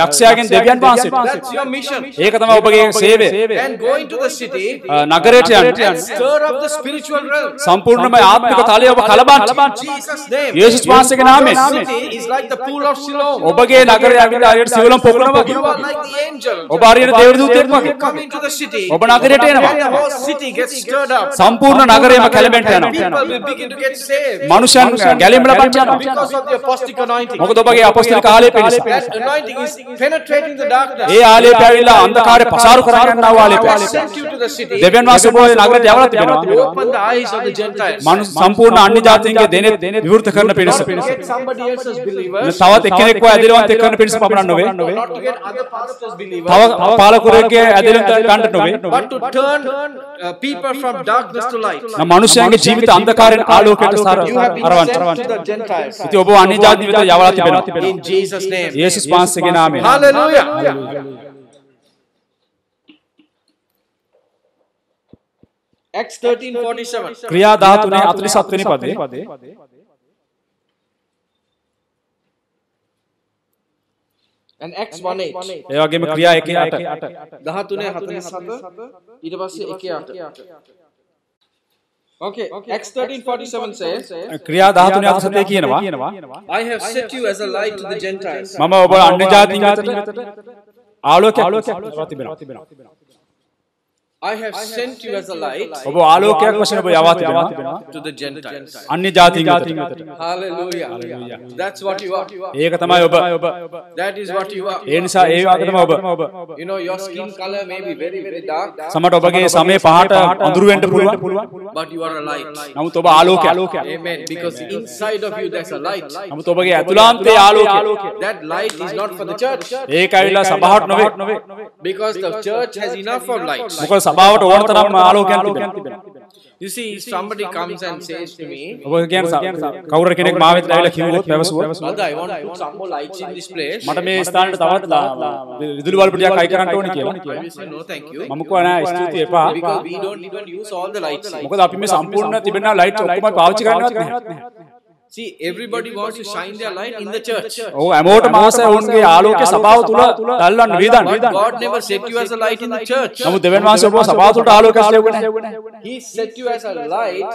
යක්ෂයාගෙන් දෙවියන් වහන්සේට. That's your mission. ඒක තමයි ඔබගේ සේවය. And go into the city. නගරයට යන්න. And stir up the spiritual realm. සම්පූර්ණම ආත්මික තලය ඔබ කලබන්. In Jesus' name. යේසුස් වහන්සේගේ නාමයෙන්. The city is like the pool of Siloam. ඔබගේ නගරය ඇවිල්ලා හරියට සිවුලම් පොකුණ වගේ. You are like the angel. ඔබ හරියට දේවදූතයෙක් වගේ. Come into the city. ඔබ නගරයට එනවා. And the whole city gets stirred up. සම්පූර්ණ නගරයම කැළඹෙන්න යනවා. People will begin to get saved. මනුෂ්‍යයන් ගැලීම ලබන්න යනවා. Because of the apostolic anointing. මොකද ඔබගේ අපොස්තලික ආලේපය නිසා. That anointing is penetrating the darkness. ඒ ආලේපය ඇවිල්ලා අන්ධකාරය පසාරු කරගෙන යනවා ආලේපය. God sent you to the city. දෙවියන් වහන්සේ ඔබ නගරයට යවලා තිබෙනවා. Open the eyes of the Gentiles. සම්පූර්ණ අන්‍ය ජාතීන්ගේ දෙනෙත් විවෘත කරන පිණිස. Not to get somebody else's believers. තවත් එක්කෙනෙක්ව ඇදහිලිවන්ත කරන පිණිස පමණක් නොවේ. Not to get other pastors' believers. තව පාලකුරෙක්ගේ ඇදහිලිවන්ත ගන්නට නොවේ. But to turn people from darkness to light. මනුෂ්‍යයන්ගේ ජීවිත අන්ධකාරයෙන් ආලෝකයට You have been අරවන්න. sent to the Gentiles. ඉතින් ඔබ අන්‍ය ජාති විතර යවලා තිබෙනවා. In Jesus' name. යේසුස් වහන්සේගේ නාමයෙන්. Hallelujah. Acts 13:47. ක්‍රියා 13:47 වෙනි පදේ. And Acts 1:8. ඒ වගේම ක්‍රියා 1:8. 13:47 ඊට පස්සේ 1:8. Okay, Acts 13:47 says, ක්‍රියා 13:47 කියනවා I have set you as a light to the Gentiles. මම ඔබ අන්‍ය ජාතීන් වෙතට ආලෝකයක් තිබෙනවා. I have sent you as a light ඔබ ආලෝකයක් වශයෙන් ඔබ යවා තිබෙනවා to the Gentiles. අන්‍ය ජාතීන් වෙතට. Hallelujah. That's what you are. ඒක තමයි ඔබ. That is what you are. ඒ නිසා ඒ වගේ තමයි ඔබ. You know, your skin color may be very, very dark, සමහරට ඔබගේ සමේ පහට අඳුරු වෙන්න පුළුවන්. but you are a light. නමුත් ඔබ ආලෝකයක්. Amen. Because inside of you there's a light. නමුත් ඔබගේ ඇතුළාන්තයේ ආලෝකය. That light is not for the church. ඒක ඇවිල්ලා සභාවට නොවේ. Because the church has enough of light. මොකද සභාවට ඕන තරම් ආලෝකයක් තිබෙනවා. You see, if somebody comes and says to me, ඔබ කියන්නේ කවුරු කෙනෙක් මාව වෙත ඇවිල්ලා කිව්වොත් පැවසුවොත් Brother, I want to put some more lights in this place. මට මේ ස්ථානෙට තවත් විදුලි බල්බ් ටිකක් අයි කරන්න ඕනේ කියලා. I will say no thank you. මම කිව්වා නෑ ස්තුතියි එපා. Because we don't even use all the lights. මොකද අපි මේ සම්පූර්ණ තිබෙන ලයිට් ඔක්කොම පාවිච්චි කරන්නවත් නැහැ. See, everybody wants to shine their light in the church. ඔව් හැමෝටම ආසයි වුන්ගේ ආලෝකය සභාව තුල දැල්වන්න වේදන්. God never set you as a light in the church. නමුත් දෙවියන් වහන්සේ ඔබව සභාව තුලට ආලෝකයක් ලැබුවේ නැහැ. He set you as a light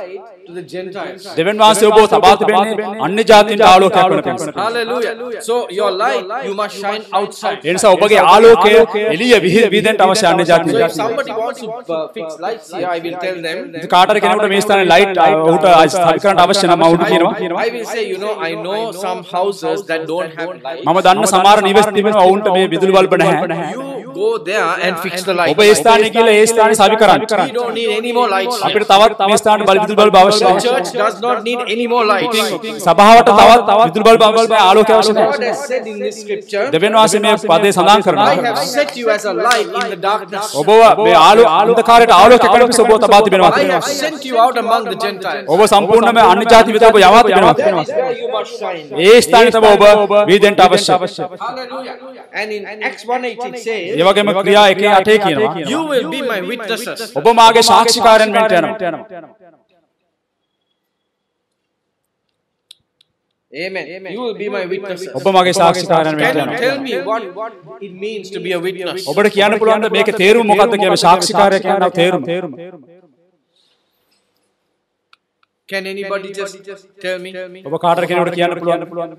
to the Gentiles. දෙවියන් වහන්සේ ඔබව සභාව තිබෙන්නේ අන්‍ය ජාතීන්ට ආලෝකයක් වෙන පිණිස. Hallelujah. So your light, you must shine outside. ඒ නිසා ඔබගේ ආලෝකය එළිය විහිදෙන්න අවශ්‍ය අන්‍ය So ජාතීන්ට. if somebody wants to fix lights here, I will tell them. කාටර කෙනෙකුට මේ ස්ථානේ ලයිට් ඔහුට ස්ථාපිත කරන්න අවශ්‍ය නම් මම උඩ කියනවා. I will say, you know, I know some houses that don't have lights. මම දන්න සමහර නිවෙස් තිබෙනවා ඔවුන්ට මේ විදුලි බල්බ නැහැ. You go there and fix the light. ඔබ ඒ ස්ථානයේ කියලා ඒ ස්ථානයේ සවි කරන්න. We don't need any more lights. අපිට තවත් මේ ස්ථාන විදුලි බල්බ අවශ්‍යයි. The church does not need any more lights. සභාවට තවත් විදුලි බල්බ ආලෝකය අවශ්‍ය God නැහැ. has said in this scripture, දෙවියන් වහන්සේ මේ පදේ සඳහන් I කරනවා. have set you as a light in the darkness. ඔබ මේ අන්ධකාරයට ආලෝකයක් කරන පිස ඔබ තබා තිබෙනවා. I have sent you out among the Gentiles. ඔබ සම්පූර්ණයෙන්ම අන්‍ය ජාති වෙත ඔබ යවා තිබෙනවා. That is where you must shine. ඒ ස්ථානයේ තමයි ඔබ වීදෙන්ට අවශ්‍යයි. Hallelujah. And in Acts 1:8 it says, ඒ වගේම ක්‍රියා 1:8 කියනවා. you will be my witnesses. ඔබ මාගේ සාක්ෂිකාරයන් වෙන්න යනවා. Amen. You will be my witnesses. ඔබ මාගේ සාක්ෂිකාරයන් වෙන්න Can you යනවා. tell me what it means to be a witness? ඔබට කියන්න පුළුවන්ද මේකේ තේරුම මොකක්ද කියලා? සාක්ෂිකාරය කියනවා තේරුම. Can anybody just tell me? ඔබ කාටද කෙනෙකුට කියන්න පුළුවන්ද?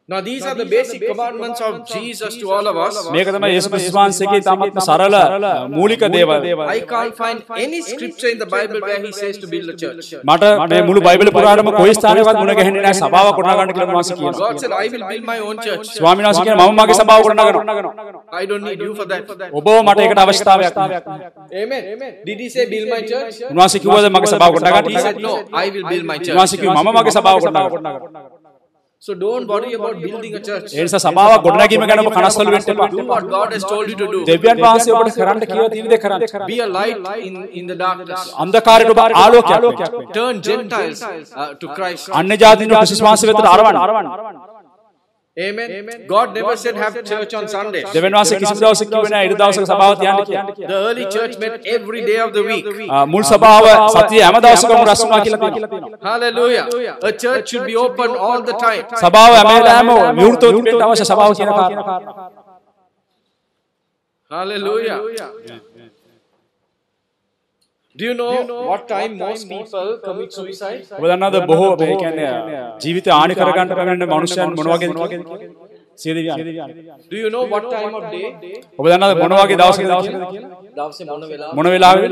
Now these are the basic commandments of Jesus to all of us. මේක තමයි යේසුස් ක්‍රිස්තුස් වහන්සේගේ තාමත්ම සරල මූලික දේවල්. I can't find any scripture in the Bible where he says to build a church. මට මේ මුළු බයිබල් පුරාණම කොයි ස්ථානයකවත් මුණ ගැහෙන්නේ නැහැ සභාවක් ගොඩනගා ගන්න කියලා උන්වහන්සේ කියනවා. God said, I will build my own church. ස්වාමීන් වහන්සේ කියනවා මම මාගේ සභාව ගොඩනගනවා. I don't need you for that. ඔබ මට ඒකට අවශ්‍යතාවයක් නැහැ. Amen. Did he say build my church? උන්වහන්සේ කිව්වද මගේ සභාව ගොඩනගා He said, no, I will build my church. උන්වහන්සේ කිව්වා මම මාගේ සභාව ගොඩනගනවා. So don't worry about building a church. ඒ නිසා සභාවක් ගොඩනැගීම ගැන ඔබ කනස්සලු වෙන්න එපා. Do what God has told you to do. දෙවියන් වහන්සේ ඔබට කරන්න කියලා තියෙන දේ කරන්න. Be a light in the darkness. අන්ධකාරයට ඔබ ආලෝකයක් වෙන්න. Turn Gentiles to Christ. අන්‍ය ජාතීන් ක්‍රිස්තුස් වහන්සේ වෙතට අරවන්න. Amen. God never said have church on Sundays. දෙවියන් වහන්සේ කිසිම දවසක කිව්වේ නැහැ ඊට දවසක සභාව තියන්න කියලා. The early church met every day of the week. මුල් සභාව සතියේ හැම දවසකම රැස් වුණා කියලා තියෙනවා. Hallelujah. A church should be open all the time. සභාව හැම වෙලාවෙම විවෘතව තිබෙන්න අවශ්‍ය සභාව කියන කාරණා. Hallelujah. Do you know what time most people commit suicide? ඔබ දන්නවද බොහෝ මේ කියන්නේ ජීවිතය ආනි කරගන්න පැමිණෙන මනුෂ්‍යයන් මොන වගේද කියලා? සියදිවියන්. Do you know what time of day? ඔබ දන්නවද මොන වගේ දවසකද කියලා? දවසේ මොන වෙලාවෙ?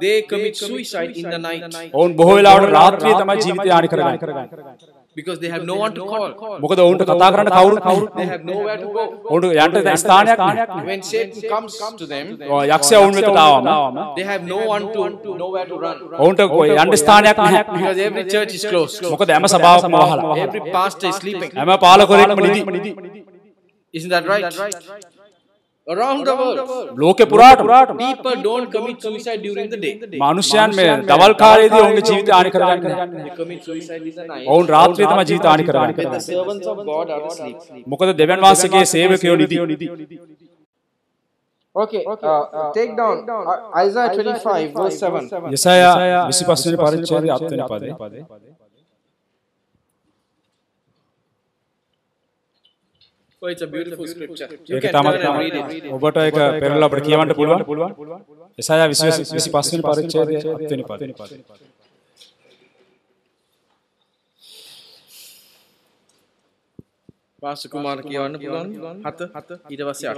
They commit suicide in the night. ඔවුන් බොහෝ වෙලාවට රාත්‍රියේ තමයි ජීවිතය ආනි කරගන්නේ. Because they have no one to call. මොකද ඔවුන්ට කතා කරන්න කවුරුත් නැහැ. They have nowhere to go. ඔවුන්ට යන්න ස්ථානයක් නැහැ. When Satan comes to them, යක්ෂයා ඔවුන් වෙතට ආවම they have no one to nowhere to run. ඔවුන්ට යන්න ස්ථානයක් නැහැ. Because every church is closed. මොකද හැම සභාවකම වහලා. Every pastor is sleeping. හැම පාලකවරයෙක්ම නිදි. Isn't that right? Around the world, ලෝකේ පුරාට people don't commit suicide during the day. මනුෂ්‍යයන් මේ දවල් කාලයේදී ඔවුන්ගේ ජීවිතය ආනි කරගන්නේ. They commit suicide in the night. ඔවුන් රාත්‍රියේ තමයි ජීවිත ආනි When the කරගන්නේ. servants of God are asleep. මොකද දෙවියන් වහන්සේගේ සේවකයෝ නිදි. Okay, take down Isaiah 25 verse 7. යසායා 25 වෙනි පරිච්ඡේදයේ 7 වෙනි පදේ. Oh, it's a beautiful scripture. You ඒක can තමයි turn and read it. ඔබට ඒක පෙරලා අපිට කියවන්න පුළුවන්. යසායා 25 වෙනි පරිච්ඡේදයේ 7 වෙනි පදේ. පාස්ටර් කුමාර කියවන්න පුළුවන් 7 ඊට පස්සේ 8.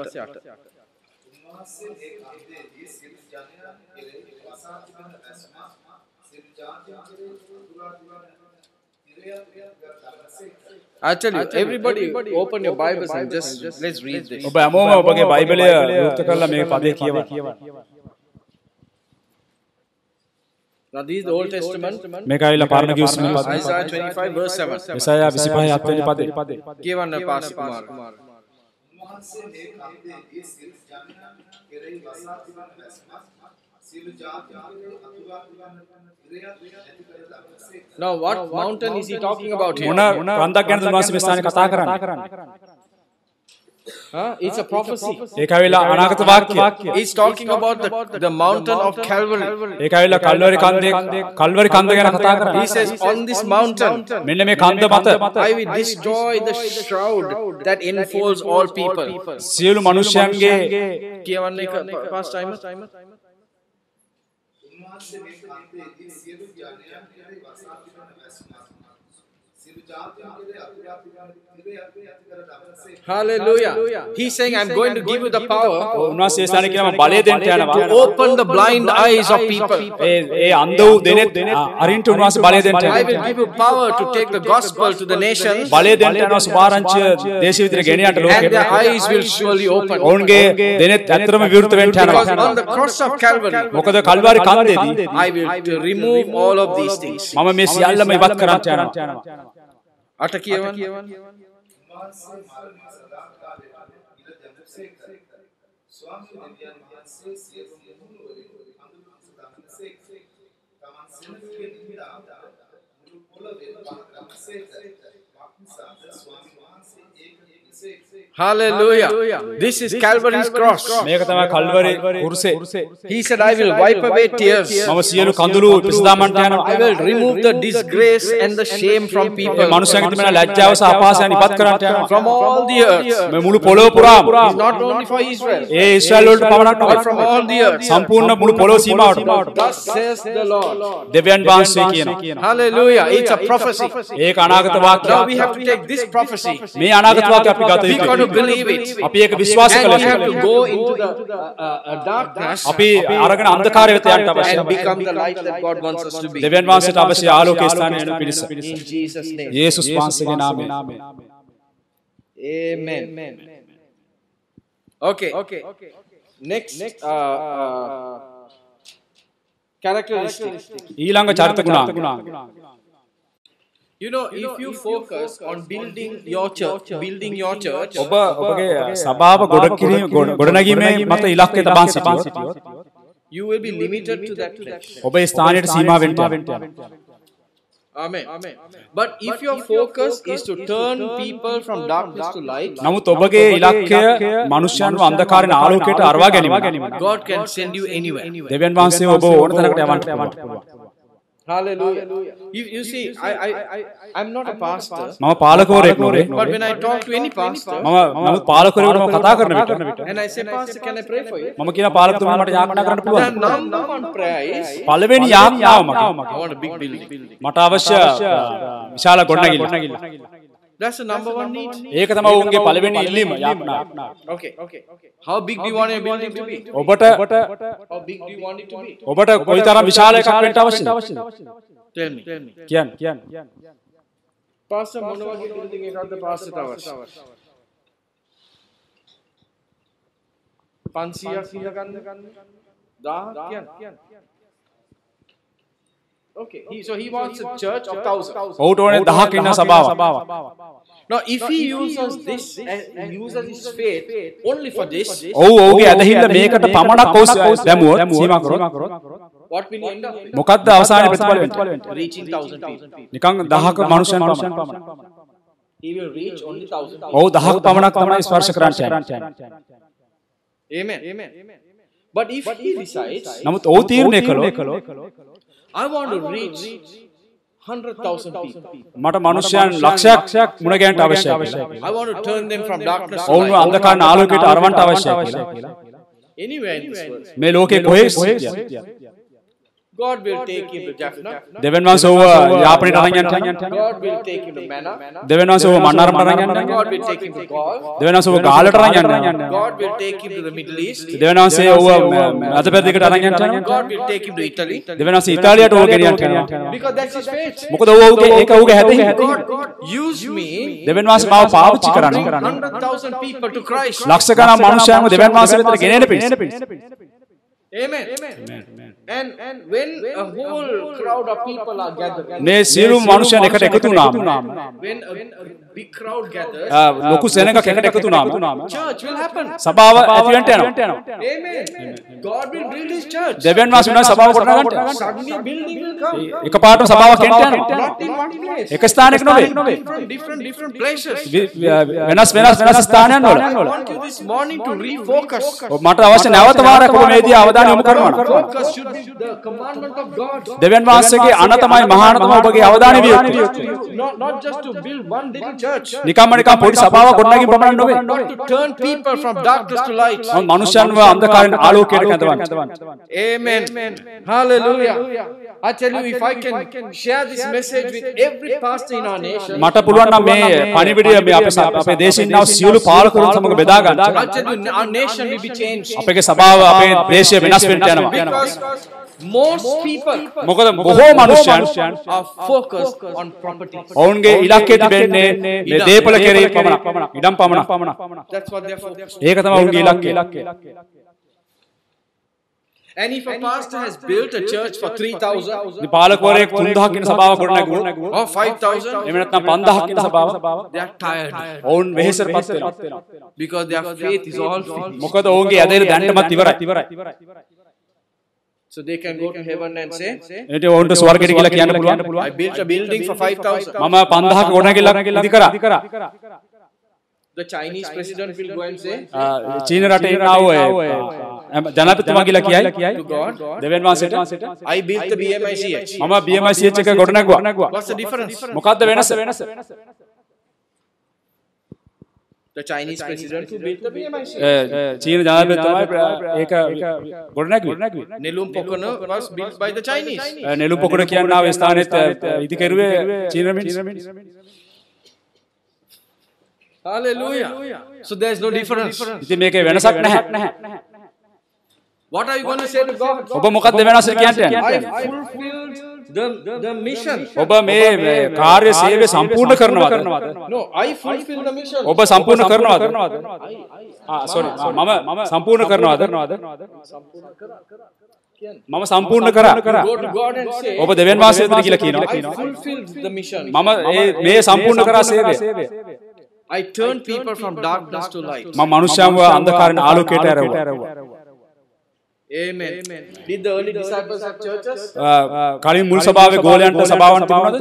I tell you, everybody open your Bibles and just let's read this. ඔබ හැමෝම ඔබගේ බයිබලය විවෘත කරලා මේ පදේ කියවන්න. Now this is the Old Testament. මේක ඇවිල්ලා පරණ කිව්ස්මේ පදේ. Isaiah 25 verse 7. යසායා 25 7 වෙනි පදේ. කියවන්න pastor Kumara. Now what mountain is he talking about here? මොන වන්දක් ගැනද උන්වහන්සේ මේ ස්ථානේ කතා කරන්නේ? It's a prophecy. ඒක ඇවිල්ලා අනාගත වාක්‍යය. He's talking about the mountain of Calvary. ඒක ඇවිල්ලා කල්වරි කන්ද ගැන කතා කරන්නේ. He says on this mountain මෙන්න මේ කන්ද මත I will destroy the shroud that enfolds all people. සියලු මනුෂ්‍යයන්ගේ කියවන්න එක past time. Hallelujah. He's saying, I'm going to give you the power උන්වහන්සේ ඒ ස්ථානේ කියනවා බලය දෙන්න to යනවා. open the blind eyes of people. ඒ අන්ධ වූ දෙනෙත් අරින්ට උන්වහන්සේ බලය දෙන්න I will යනවා. give you power to take the gospel to the nations, බලය දෙන්න යනවා සුභාරංචිය දේශ විතර ගෙන යන්න and ලෝකෙට. their eyes will surely open. ඔවුන්ගේ දෙනෙත් ඇත්තටම විවෘත වෙන්න Because යනවා. on the cross of Calvary, මොකද Kalvari කන්දේදී I will to remove all of these things. මම මේ සියල්ලම ඉවත් කරන්න යනවා. අට කියවන්න. Hallelujah. This is Calvary's cross. මේක තමයි Kalvari කුරුසේ. He said, I will wipe away tears. මම සියලු කඳුළු පිසදාමන්ට යනවා. I will remove the disgrace and the shame from people. මේ මනුස්සයන්ගේ තිබෙන ලැජ්ජාව සහ අපහාසයන් ඉවත් කරන්නට යනවා. From all the earth. මේ මුළු පොළොව පුරාම. It's not only for Israel, ඒ ඊශ්‍රායල් වලට පමණක් but from නෙවෙයි. all the earth. සම්පූර්ණ මුළු පොළොව සීමාවට. Thus says the Lord. දෙවියන් වහන්සේ කියනවා. Hallelujah. It's a prophecy. ඒක අනාගත වාක්‍යයක්. Now we have to take this prophecy. මේ අනාගත වාක්‍ය අපි ගත We got to යුතුයි. believe it. අපි ඒක විශ්වාස And කළ we have to යුතුයි. go into the darkness අපි අරගෙන අන්ධකාරය වෙත යන්න අවශ්‍යයි. and become the light that God wants us to be. දෙවියන් වහන්සේට අවශ්‍ය ආලෝකයේ ස්ථානය වෙන පිණිස. In Jesus' name. යේසුස් වහන්සේගේ නාමයෙන්. Amen. Okay. Next characteristic. ඊළඟ චරිත ගුණාංග. You know, if you focus on building your church, ඔබ ඔබගේ සභාව ගොඩනැගීමේ මත ඉලක්කය තබා සිටියොත් you will be limited to that place. ඔබ ඒ ස්ථානයට සීමා වෙන්න යනවා. Amen. But if your focus is to turn people from darkness to light, නමුත් ඔබගේ ඉලක්කය මනුෂ්‍යයන්ව අන්ධකාරයෙන් ආලෝකයට අරවා ගැනීම. God can send you anywhere. දෙවියන් වහන්සේ ඔබ ඕන තැනකට යවන්න පුළුවන්. Hallelujah. You see, I'm not a pastor. මම පාලකවරයෙක් නෙවෙයි. But when I talk to any pastor, නමුත් පාලකවරයෙකුට මම කතා කරන විට and I say, Pastor, can I pray for you? මම කියන පාලකතුමා මට යාඥා කරන්න The පුළුවන්. number one prayer is, පළවෙනි යාඥාව I want a big building. මට අවශ්‍ය විශාල ගොඩනැගිල්ල. That's the number one need. ඒක තමයි ඔවුන්ගේ පළවෙනි ඉල්ලීම යාඥාව. Okay. How big do you want your building to be? ඔබට How big do you want it to be? ඔබට කොයිතරම් විශාල එකක් වෙන්න අවශ්‍යද? Tell me. කියන්න. Pastor, මොන වගේ building එකක්ද pastor towers? 500ක් කියලා ගන්න. 1000ක් කියන්න. Okay. So he wants a church of 1000. ඔහුට ඕනේ 1000ක් ඉන්න සභාවක්. Now, if he uses this and uses his faith only for this, ඔහුගේ ඇදහිල්ල මේකට පමණක් දැමුවොත් සීමා කරොත් what will he end up? මොකක්ද අවසානයේ ප්‍රතිඵල වෙන්නේ? Reaching 1000 people. නිකන් 1000ක මනුෂ්‍යයන් පමණක්. He will reach only 1000. ඔහු 1000ක පමණක් තමයි ස්පර්ශ කරන්න යන්නේ. Amen. But if he decides, නමුත් ඔහු තීරණය කළොත් I want to reach 100,000 people. මට මනුෂ්‍යයන් ලක්ෂයක් මුණ ගැහෙන්න අවශ්‍යයි කියලා. I want to turn them from darkness to ඔවුන්ව light. අන්ධකාරයෙන් ආලෝකයට අරවන්න අවශ්‍යයි කියලා. Anywhere in this world. මේ ලෝකේ කොහේ සිටියත් God will take him to Jaffna. දෙවියන් වහන්සේ ඔව යාපනයට අරන් යන්න. God will take him to Manna. දෙවියන් වහන්සේ ඔව මන්නාරමට අරන් යන්න. God will take him to Gaul. දෙවියන් වහන්සේ ඔව ගාලට අරන් යන්න. God will take him to the Middle East. දෙවියන් වහන්සේ ඔව අතපැත්තකට අරන් යන්න. God will take him to Italy. දෙවියන් වහන්සේ ඉතාලියට ඔව ගෙනියන්න යනවා. Because that's his faith. මොකද ඒක ඔහුගේ හැදෙහිල්ල. God use me. දෙවියන් වහන්සේ මාව පාවිච්චි කරන්නේ 100,000 people to Christ. ලක්ෂ ගණන් මනුෂ්‍යයන්ව දෙවියන් වහන්සේ වෙතට ගෙනෙන්න පිණිස. Amen. And when a whole crowd of people are gathered, මේ සියලු මනුෂ්‍යයන් එකට එකතු වුණාම when a big crowd gathers, ලොකු සෙනඟක් එකට එකතු වුණාම church will happen. සභාව ඇති වෙන්න යනවා. Amen. God will build his church. දෙවියන් වහන්සේ උනා සභාව ගොඩනගන්න. Suddenly a building will come. එකපාරටම සභාවක් එන්න යනවා. Not in one place. එක ස්ථානයක නෙවෙයි. Different places. වෙනස් ස්ථානයන් වල. I want you this morning to refocus. මට අවශ්‍ය නැවත වාරයක් ඔබ මේ දී අවධානය යොමු කරනවා. Focus should be the commandment of God. දෙවියන් වහන්සේගේ අණ තමයි මහාන තමයි ඔබගේ අවධානය විය යුත්තේ. Not just to build one little church. නිකම්ම පොඩි සභාවක් ගොඩනගීම පමණක් නෙවෙයි. Not to turn people from darkness to light. මනුෂ්‍යයන්ව අන්ධකාරයෙන් ආලෝකයට Amen. Hallelujah. I tell you, if I can share this message with every pastor in our nation, මට පුළුවන් නම් මේ පණිවිඩය මේ අපේ දේශයේ ඉන්න සියලු පාලකවරුන් සමග බෙදා ගන්න. I tell you, our nation will be changed. අපේ සභාව අපේ දේශය වෙනස් වෙන්න යනවා. Because most people මොකද බොහෝ මිනිසයන් are focused on property. ඔවුන්ගේ ඉලක්කය තිබෙන්නේ මේ දේපල කෙරෙහි පමණක්. ඉඩම් පමණක්. That's what they're focused on. ඒක තමයි ඔවුන්ගේ ඉලක්කය. And if a pastor has built a church for 3,000 පාලකවරයෙක් 3000ක් ඉන්න සභාවක් ගොඩනැගුවා or 5,000, එහෙම නැත්නම් 5000ක් ඉන්න සභාව they are tired ඔවුන් වෙහෙසටපත් වෙනවා because their faith is all finished. මොකද ඔවුන්ගේ ඇදහිලි දැන්නමත් ඉවරයි So they can go to heaven and say, එතකොට ඔවුන්ට ස්වර්ගයට ගිහලා කියන්න පුළුවන් I built a building for 5,000. මම 5000ක ගොඩනැගිල්ලක් ඉදි කරා The Chinese president will go and say චීන රටේ ඉන්න ඔය ජනාධිපතිතුමා ගිහලා කියයි to God, දෙවියන් වහන්සේට I built the BMICH. මම BMICH එක ගොඩනැගුවා What's the difference? මොකද්ද වෙනස The Chinese president who built the BMICH. චීන ජනාධිපතිතුමා ඒක ගොඩනැගුවේ Nelum Pocono was built by the Chinese. නෙළුම් පොකුණ කියනවා ඒ ස්ථානෙත් ඉදි කෙරුවේ චීන මිනිස්සු Hallelujah. So there's no difference. ඉතින් මේකේ වෙනසක් නැහැ What are you going to say to God? ඔබ මොකද්ද වෙනස කියන්නේ I fulfilled the mission. ඔබ මේ කාර්ය සේවය සම්පූර්ණ කරනවද No, I fulfilled the mission. ඔබ සම්පූර්ණ කරනවද sorry මම සම්පූර්ණ කරනවද මම සම්පූර්ණ කරා Go to God and say, ඔබ දෙවියන් වහන්සේ වෙතට කියලා කියනවා I fulfilled the mission. මම මේ සම්පූර්ණ කරා සේවය I turned people from darkness to light. මම මනුෂ්‍යයන්ව අන්ධකාරයෙන් ආලෝකයට ඇරවුවා Amen. Did the early disciples have churches? කලින් මුල් සභාවේ ගෝලයන්ට සභාවන් තිබුණාද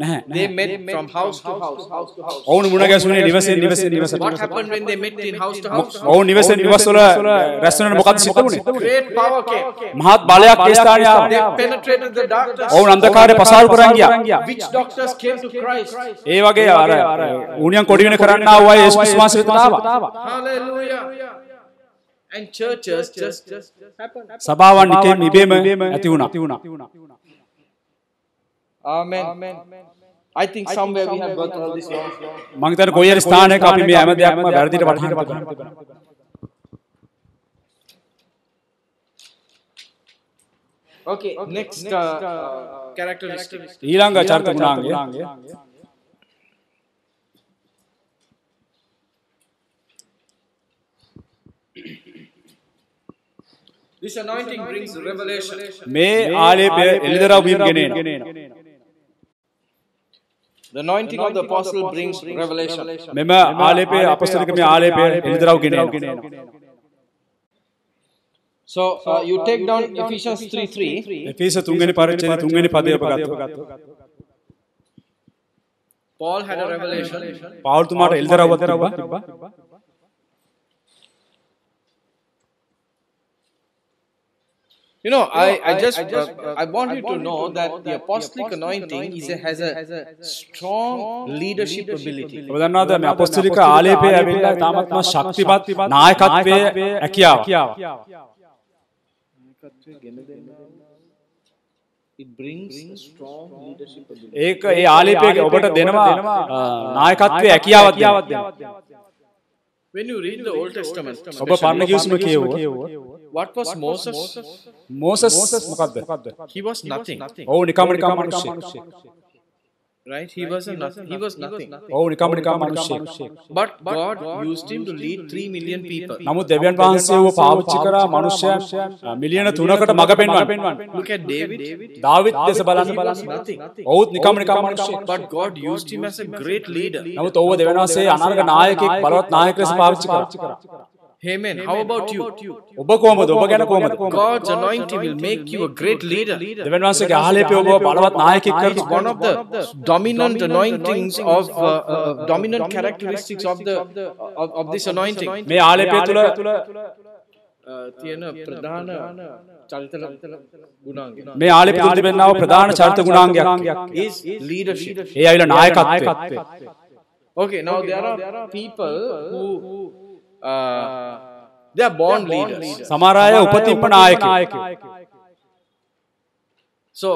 නැහැ They met from house to house. ඔවුන් මුණ ගැසුනේ නිවසෙන් What happened when they met in house to house? ඔවුන් නිවස වල රැස් වෙන මොකක්ද සිද්ධ වුනේ Great power came. මහත් බලයක් ඒ ස්ථානයේ ආවා They penetrated the darkness. ඔවුන් අන්ධකාරය පසාරු කරන් ගියා Witch doctors came to Christ. ඒ වගේ අර ඌණියන් කොඩි වෙන කරන්නා වූ අය යේසුස් ක්‍රිස්තුස් වහන්සේ වෙතට ආවා Hallelujah. And churches just happened. සභාවන් ඉබේම ඇති වුණා Amen. I think somewhere we have got all this wrong. මම හිතන්නේ කොයි හරි ස්ථානයක අපි මේ හැම දෙයක්ම වැරදිට වටහා ගන්නවා Okay, next characteristic. ඊළඟ චරිත ගුණාංගය This anointing brings revelation. මේ ආලේපය එළිදරව් වීම ගෙනෙනවා The anointing of the apostle brings revelation. මෙම ආලේපය අපොස්තලික මේ ආලේපය එළිදරව් ගෙනෙනවා So you take down Ephesians 3:3. එෆේස 3 වෙනි පරිච්ඡේදයේ 3 වෙනි පදය ඔබ ගත්තා Paul had a revelation. පවුල් තුමාට එළිදරව්වක් තිබ්බා You know, I just I want you to know that the apostolic anointing has a strong leadership ability. ඔබ දන්නවද මේ අපොස්තලික ආලේපය ඇවිල්ලා තාමත්ම ශක්තිමත් නායකත්වයේ හැකියාව. It brings strong leadership ability. ඒක ඒ ආලේපය ඔබට දෙනවා නායකත්වයේ හැකියාවක් දෙනවා. When you read the Old Testament, ඔබ පරණ කිවිසුම කියවුවා. what was Moses? මෝසස් මොකද්ද? He was nothing. ඔව් නිකම්ම මිනිස්සෙක්. Right? He was nothing. He was nothing. ඔව් නිකම්ම මිනිස්සෙක්. But God used him to lead 3 million people. නමුත් දෙවියන් වහන්සේ ව පාවිච්චි කරා මිනිසයන් මිලියන 3කට මඟ පෙන්වන්න. Look at David. දාවිද් දෙස බලන්න. Nothing. ඔව් නිකම්ම මිනිස්සෙක්. But God used him as a great leader. නමුත් ඔව් දෙවියන් වහන්සේ අනාර්ග නායකයෙක් බලවත් නායකයෙක් ලෙස පාවිච්චි කරා. Amen. How about you? ඔබ කොහමද? ඔබ ගැන කොහමද? God's anointing will make you a great leader. දෙවියන් වහන්සේගේ ආලේපය ඔබ බලවත් නායකයෙක් කරනවා. One of the dominant anointings of dominant characteristics of this anointing. මේ ආලේපය තුල තියෙන ප්‍රධාන චරිත ගුණාංගය. මේ ආලේපය තුල තිබෙනා වූ ප්‍රධාන චරිත ගුණාංගයක් is leadership. ඒ ඇවිල්ලා නායකත්වය. Okay, now there are people who They are born leaders. සමහර අය උපතින්ම නායකයෝ. So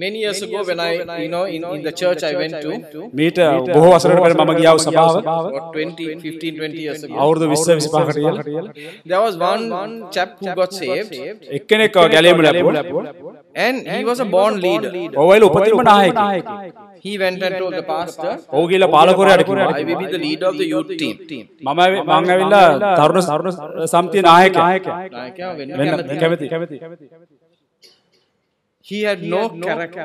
many years ago when I in the church I went to මීට බොහෝ වසරකට පෙර මම ගියා වූ සභාව 15-20 years ago. අවුරුදු 20-25කට ඉහළ. There was one chap who got saved. එක්කෙනෙක් ගැලීම ලැබුවා. And he was a born leader. ඔවයිල උපතින්ම නායකයෙක්. He went and told the pastor, ඔහු ගිහලා පාලකවරයාට කිව්වා I will be the leader of the youth team. මම ඇවිල්ලා තරුණ සමිතියේ නායකයා. නායකයා වෙන්න කැමති. He had no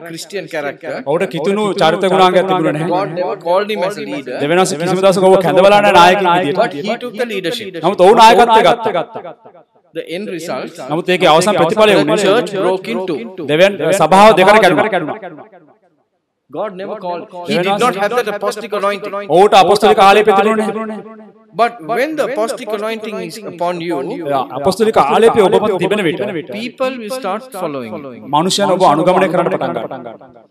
Christian character. ඔහුට කිතුණු චරිත ගුණාංගයක් තිබුණේ නැහැ. God never called him as a leader. දෙවෙනි කිසිම දවසක ඔහු කැඳවලා නැහැ නායකයෙක් විදියට. But he took the leadership. නමුත් ඔහු නායකත්වය ගත්තා. The end result, නමුත් ඒකේ අවසන් ප්‍රතිඵලය the church broke into. දෙවෙනි සභාව දෙකට කැඩුණා. God never called. He did not have that apostolic anointing. ඔහුට අපොස්තලික ආලේපය තිබුණේ නැහැ. But when the apostolic anointing is upon you, අපොස්තලික ආලේපය ඔබ මත තිබෙන විට people will start following you. මනුෂ්‍යයන් ඔබ අනුගමනය කරන්න පටන් ගන්නවා.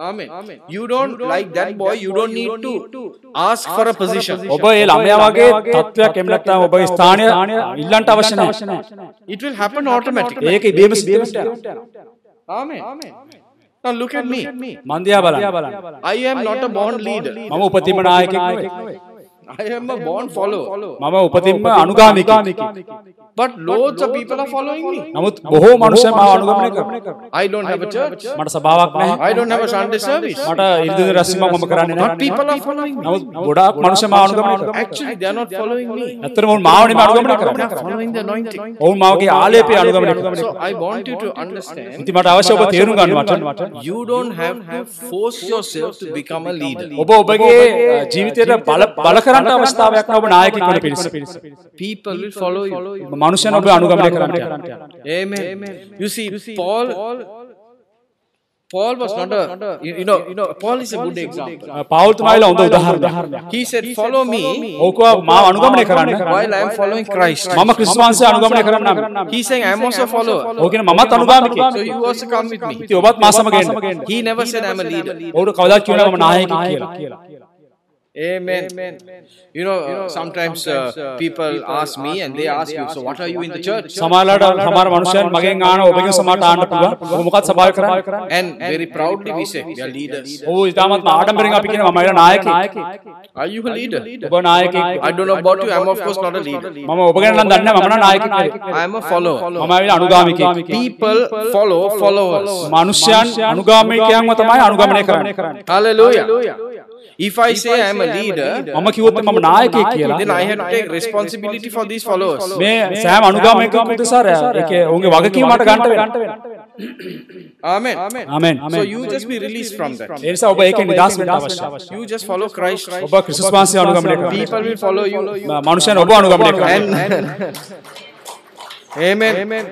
Amen. You don't like that boy, you don't need to ask for a position. ඔබ ඒ ළමයා වගේ තත්වයක් එන්න නැත්නම් ඔබගේ ස්ථානය ඉල්ලන්න අවශ්‍ය නැහැ. It will happen automatically. ඒක ඉබේම සිද්ධ වෙනවා. Amen. Now look at me. මන් දිහා බලන්න. I am not a born leader. මම උපතින්ම නායකයෙක් නෙවෙයි. I am a born follower. මම උපතින්ම අනුගාමිකයෙක්. But loads of people are following me. නමුත් බොහෝ මනුෂ්‍යයන් මාව අනුගමනය කරනවා. I don't have a church. මට සභාවක් නැහැ. I don't have a Sunday service. මට ඉරිදා රැස්වීමක් මම කරන්නේ නැහැ. But people are following me. නමුත් ගොඩාක් මනුෂ්‍යයන් මාව අනුගමනය කරනවා. Actually they are not following me. ඇත්තටම උන් මාව නෙමෙයි අනුගමනය They are කරන්නේ. following the anointing. ඔවුන් මාවගේ ආලේපය අනුගමනය කරනවා. So I want you to understand. ඉතින් මට අවශ්‍ය ඔබ තේරුම් ගන්න මට. You don't have to force yourself to become a leader. ඔබ ඔබගේ ජීවිතයට බල කරන්න අවස්ථාවක් නැහැ ඔබ නායකයෙක් වෙන පිරිස. People will follow you. මනුෂ්‍යයන් ඔබ අනුගමනය කරන්න. Amen. You see, Paul was not a, Paul is a good example. පවුල් තුමායිලා හොඳ උදාහරණයක්. He said, follow me. ඔකව මාව අනුගමනය කරන්න. While I am following Christ. මම ක්‍රිස්තුස් වහන්සේ අනුගමනය කරන්නම්. He saying, I am also a follower. ඔහු කියන මමත් අනුගාමිකයෙක්. So you also come with me. ඉතින් ඔබත් මා සමග එන්න. He never said I am a leader. ඔහුට කවදාවත් කියුණා මම නායකයෙක් කියලා. Amen. Sometimes people ask me and they ask you, so what are you in the church? සමහරවිට සමහර මනුෂ්‍යයන් මගෙන් ආන ඔබගෙන් සමහරට ආන්න පුළුවන්. ඔබ මොකක්ද සභාවේ කරන්නේ? And very proudly we say, we are leaders. ඔව් ඉතාමත් ආඩම්බරෙන් අපි කියනවා මම නායකයෙක්. Are you a leader? ඔබ නායකයෙක්. I don't know about you, I am of course not a leader. මම ඔබ ගැන නම් දන්නේ නැහැ මම නායකයෙක් නෙවෙයි. I am a follower. මම ආවිල අනුගාමිකයෙක්. People follow followers. මනුෂ්‍යයන් අනුගාමිකයන්ව තමයි අනුගමනය කරන්නේ. Hallelujah. If I say I am a leader, මම කිව්වොත් මම නායකයෙක් කියලා, then I have to take responsibility for these followers. මේ සෑම අනුගාමිකයෙකුට උදෙසා ඒකේ ඔවුන්ගේ වගකීම මට ගන්න වෙනවා. Amen. Amen. So you just be released from that. ඒ නිසා ඔබ ඒකෙන් නිදහස් වෙන්න අවශ්‍යයි. You just follow Christ. ඔබ ක්‍රිස්තුස් වහන්සේ අනුගමනය කරන්න. People will follow you. මනුෂ්‍යයන් ඔබ අනුගමනය කරන්න. Amen.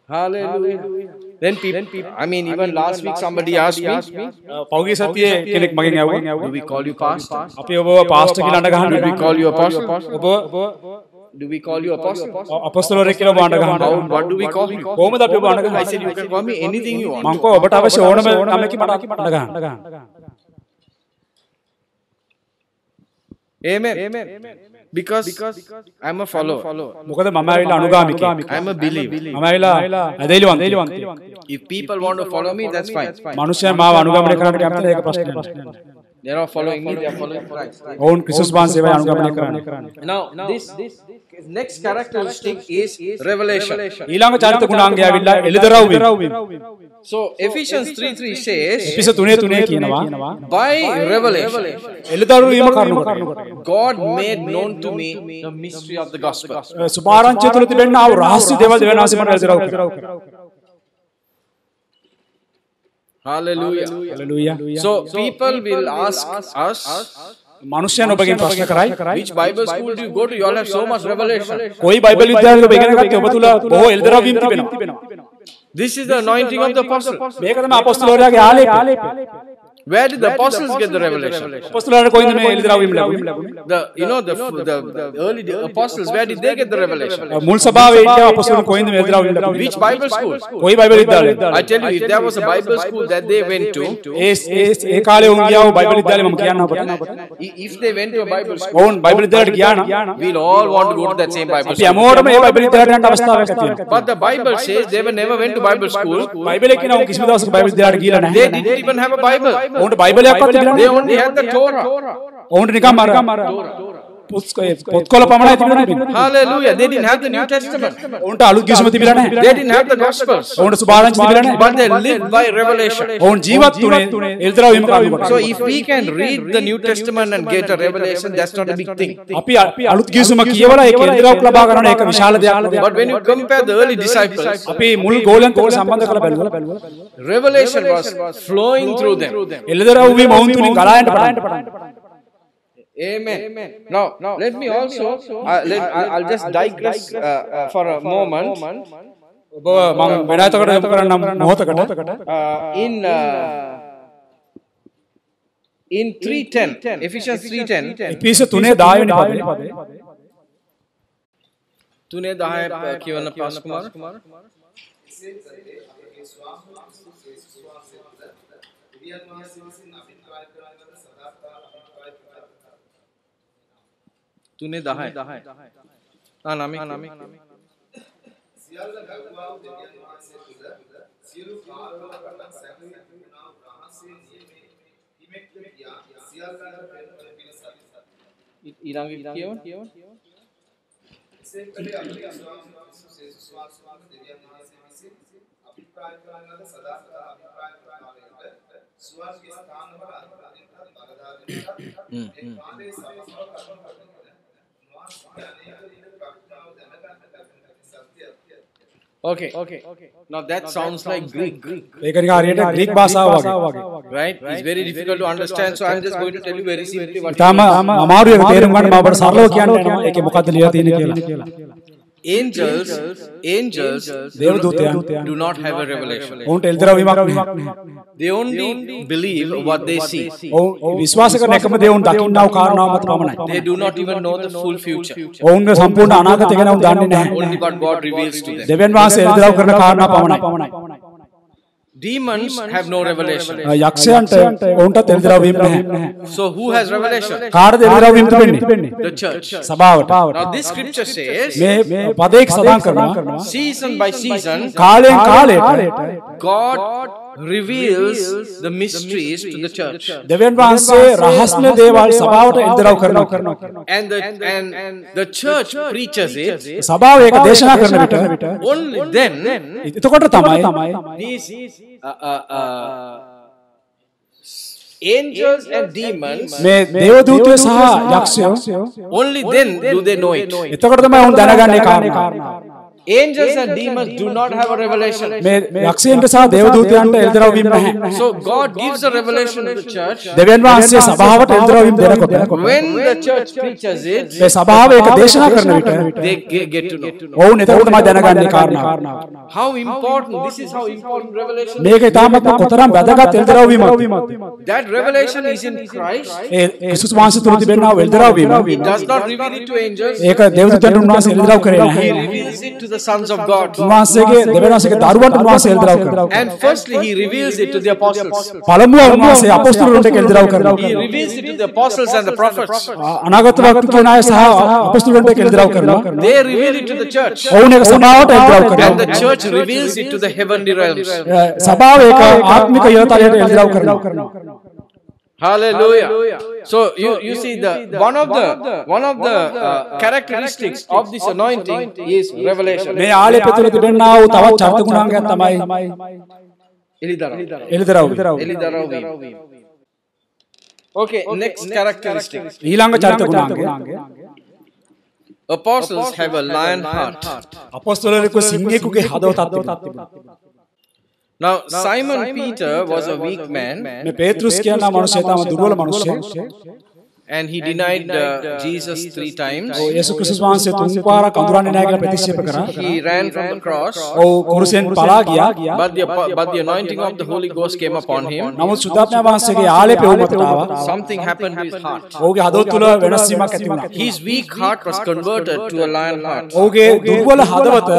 Hallelujah. Then people, I mean, even last week somebody asked me, පෞගී සතියේ කෙනෙක් මගෙන් ඇහුවා, do we call you pastor? අපි ඔබව පාස්ටර් කියලා අඬ ගහනවා. Do we call you apostle? Do we call you apostle? අපොස්තලවරයෙක් කියලා ඔබ අඬ ගහනවා. What do we call you? කොහොමද අපි ඔබ අඬ ගහන්නේ? I said you can call me anything you want. මං කෝ ඔබට අවශ්‍ය ඕනම නමකින් මට අඬ ගහන්න. Amen. Because I am a follower. මොකද මම ඇවිල්ලා අනුගාමිකයෙක්. I am a believer. මම ඇවිල්ලා ඇදහිලිවන්තයෙක්. If people want to follow me, that's fine. මනුෂ්‍යයන් මාව අනුගමනය කරන්න කැමති නැහැ ඒක ප්‍රශ්නයක් නෑ. They are not following me, they are following Christ. ඔවුන් ක්‍රිස්තුස් වහන්සේව අනුගමනය කරන්නේ. Now this next characteristic is revelation. ඊළඟ චරිත ගුණාංගය ඇවිල්ලා එළිදරව් වීම. So Ephesians 3:3 says, එපිස 3:3 කියනවා by revelation එළිදරව් වීම කරුණු කොට God made known to me the mystery of the gospel. සුභාරංචිය තුළ තිබෙන ආ රහස්‍ය දේවල් දෙවියන්වහන්සේ මට එළිදරව් කරා. Hallelujah. Hallelujah. So people will ask us, මනුෂ්‍යයන් ඔබගෙන් ප්‍රශ්න කරයි, which Bible school do you go to? You all have so much revelation. කොයි බයිබල් විද්‍යාලයක ඔබ ඉගෙන ගත්තේ? ඔබ තුල බොහෝ එළිදරව් වීම තිබෙනවා. This is the anointing of the apostle. මේක තමයි අපොස්තලවරයාගේ ආලේපය. Where did the apostles get the revelation? අපොස්තලයන්ට කොයින්ද මේ එළිදරව්වීම ලැබුණේ? The early apostles, where did they get the revelation? මුල් සභාවේ ඉන්න අපොස්තලයන් කොයින්ද මේ එළිදරව්වීම ලැබුණේ? Which Bible school? කොයි Bible විද්‍යාලයද? I tell you, if there was a Bible school that they went to, ඒ කාලේ උන් ගියා වූ බයිබල් විද්‍යාලේ මම කියන්න ඔබට. if they went to a Bible school, ඔවුන් බයිබල් විද්‍යාලයට ගියා නම් we'll all want to go to that same Bible අපි school. හැමෝටම මේ බයිබල් විද්‍යාලයට යන්න අවස්ථාවක් තියෙනවා. But the Bible says they never went to Bible school. බයිබලේ කියනවා උන් කිසිම දවසක බයිබල් විද්‍යාලයට ගිහලා නැහැ. They didn't even have a Bible. ඔවුන්ට බයිබලයක්වත් තිබුණේ They නැහැ. only had the Torah. ඔවුන්ට නිකම් අර පොත්කොළ පමණයි තිබුණේ. Hallelujah. They didn't have the New Testament. ඔවුන්ට අලුත් කිසිම තිබිලා නැහැ. They didn't have the Gospels. ඔවුන්ට සුභාරංචි තිබිලා නැහැ. But they lived by revelation. ඔවුන් ජීවත් වුණේ එළිදරව්වීම කාරණා. So if we can read the New Testament and get a revelation, that's not a big thing. අපි අලුත් කිසිම කියවලා ඒක එළිදරව්වක් ලබා ගන්න එක විශාල දෙයක්. But when you compare the early disciples, අපි මුල් ගෝලයන්ට සම්බන්ධ කරලා බලුවා. revelation was flowing through them. එළිදරව්වීම ඔවුන් තුලින් ගලා යන්න පටන් ගත්තා. Amen. Now, let me also, I'll just digress for a moment. ඔබ මම වෙනතකට යොමු කරන්නම් මොහොතකට. In 3:10, Ephesians 3:10. එපිස 3:10 වෙනි පදේ. 3:10 කියවන පාස් කුමාර. तूने 10 नामी Okay. Now that sounds like Greek. ඒක නිකන් හරියට ග්‍රීක භාෂාව වගේ. Right? It's very difficult to understand, so I'm just going to tell you very simply what. තාම අමාරු එක තේරුම් ගන්න මම ඔබට සරලව කියන්න යනවා. ඒකේ මොකක්ද ලියලා තියෙන්නේ කියලා. Angels දේවදූතයන් do not have a revelation. ඔවුන්ට එළිදරවීමක් නැහැ. They only believe what they see. ඔවුන් විශ්වාස කරන එකම දේ ඔවුන් දකින්නා වූ කාරණාව මත පමණයි. They do not even know the full future. ඔවුන්ගේ සම්පූර්ණ අනාගතය ගැන ඔවුන් දන්නේ නැහැ. Only what God reveals to them. දෙවියන් වහන්සේ එළිදරව් කරන කාරණා පමණයි. Demons have no revelation. යක්ෂයන්ට ඔවුන්ට එළිදරවීම නැහැ. So who has revelation? කාටද එළිදරවීම තිබෙන්නේ? The church. සභාවට. Now this scripture says, මේ පදයක සඳහන් කරනවා season by season, කාලයෙන් කාලයට God reveals the mysteries to the church. දෙවියන් වහන්සේ රහස්‍ය දේවල් සභාවට එළිදරව් කරනවා. And the church preaches it. සභාව ඒක දේශනා කරන විට only then එතකොට තමයි these angels and demons, මේ දේවදූතයෝ සහ යක්ෂයෝ only then do they know it. එතකොට තමයි උන් දැනගන්නේ කාරණා. Angels and demons do not have a revelation. මේ යක්ෂයන්ට සහ දේවදූතයන්ට එළිදරවීම නැහැ. So God gives a revelation to the church. දෙවියන් වහන්සේ සභාවට එළිදරවීම දෙනකොට when the church preaches it, මේ සභාව ඒක දේශනා කරන විට they get to know. ඔවුන් එතකොට තමයි දැනගන්නේ කාරණා. How important, this is how important revelation is. මේක ඊටමත් කොතරම් වැදගත් එළිදරවීමක්ද. That revelation is in Christ. ඒ යේසුස් වහන්සේ තුල තිබෙනා එළිදරවීම It does not reveal it to angels. ඒක දේවදූතයන්ට උන්වහන්සේ එළිදරව් කරේ නැහැ. He reveals it to the sons of God. උන්වහන්සේගේ දෙවියන් වහන්සේගේ දරුවන්ට උන්වහන්සේ එළිදරව් කරනවා. And firstly he reveals it to the apostles. පළමුව උන්වහන්සේ අපොස්තලයන්ට එළිදරව් කරනවා. He reveals it to the apostles and the prophets. අනාගත වක්තිකයන් අය සහ අපොස්තලයන්ට එළිදරව් කරනවා. They reveal it to the church. ඔවුන් ඒක සභාවට එළිදරව් කරනවා. And the church reveals it to the heavenly realms. සභාව ඒක ආත්මික යථාර්ථයට එළිදරව් කරනවා. Hallelujah. So you see one of the characteristics of this anointing is revelation. මේ ආලේ පෙතුල තිබෙනා වූ තවත් චරිත ගුණාංගයක් තමයි එළිදරව්. Okay, next characteristic. ඊළඟ චරිත ගුණාංගය apostles have a lion heart. අපොස්තලයෙකු සිංහෙකුගේ හදවතක් තිබුණා. Now Simon Peter was a weak man. මේ පේත්‍රුස් කියන මනුස්සයා තම දුර්වල මනුස්සයෙක්. And he denied Jesus 3 times. යේසුස් ක්‍රිස්තුස් වහන්සේ තුන් පාරක් අඳුරන්නේ නැහැ කියලා ප්‍රතික්ෂේප කරා. He ran from the cross. කුරුසෙන් පලා ගියා. But the anointing of the Holy Ghost came upon him. නමුත් සුද්ධාත්ම වහන්සේගේ ආලේපය ඔහු මතට ආවා. Something happened to his heart. ඔහුගේ හදවත තුළ වෙනස් වීමක් ඇති වුණා. His weak heart was converted to a lion heart. ඔහුගේ දුර්වල හදවත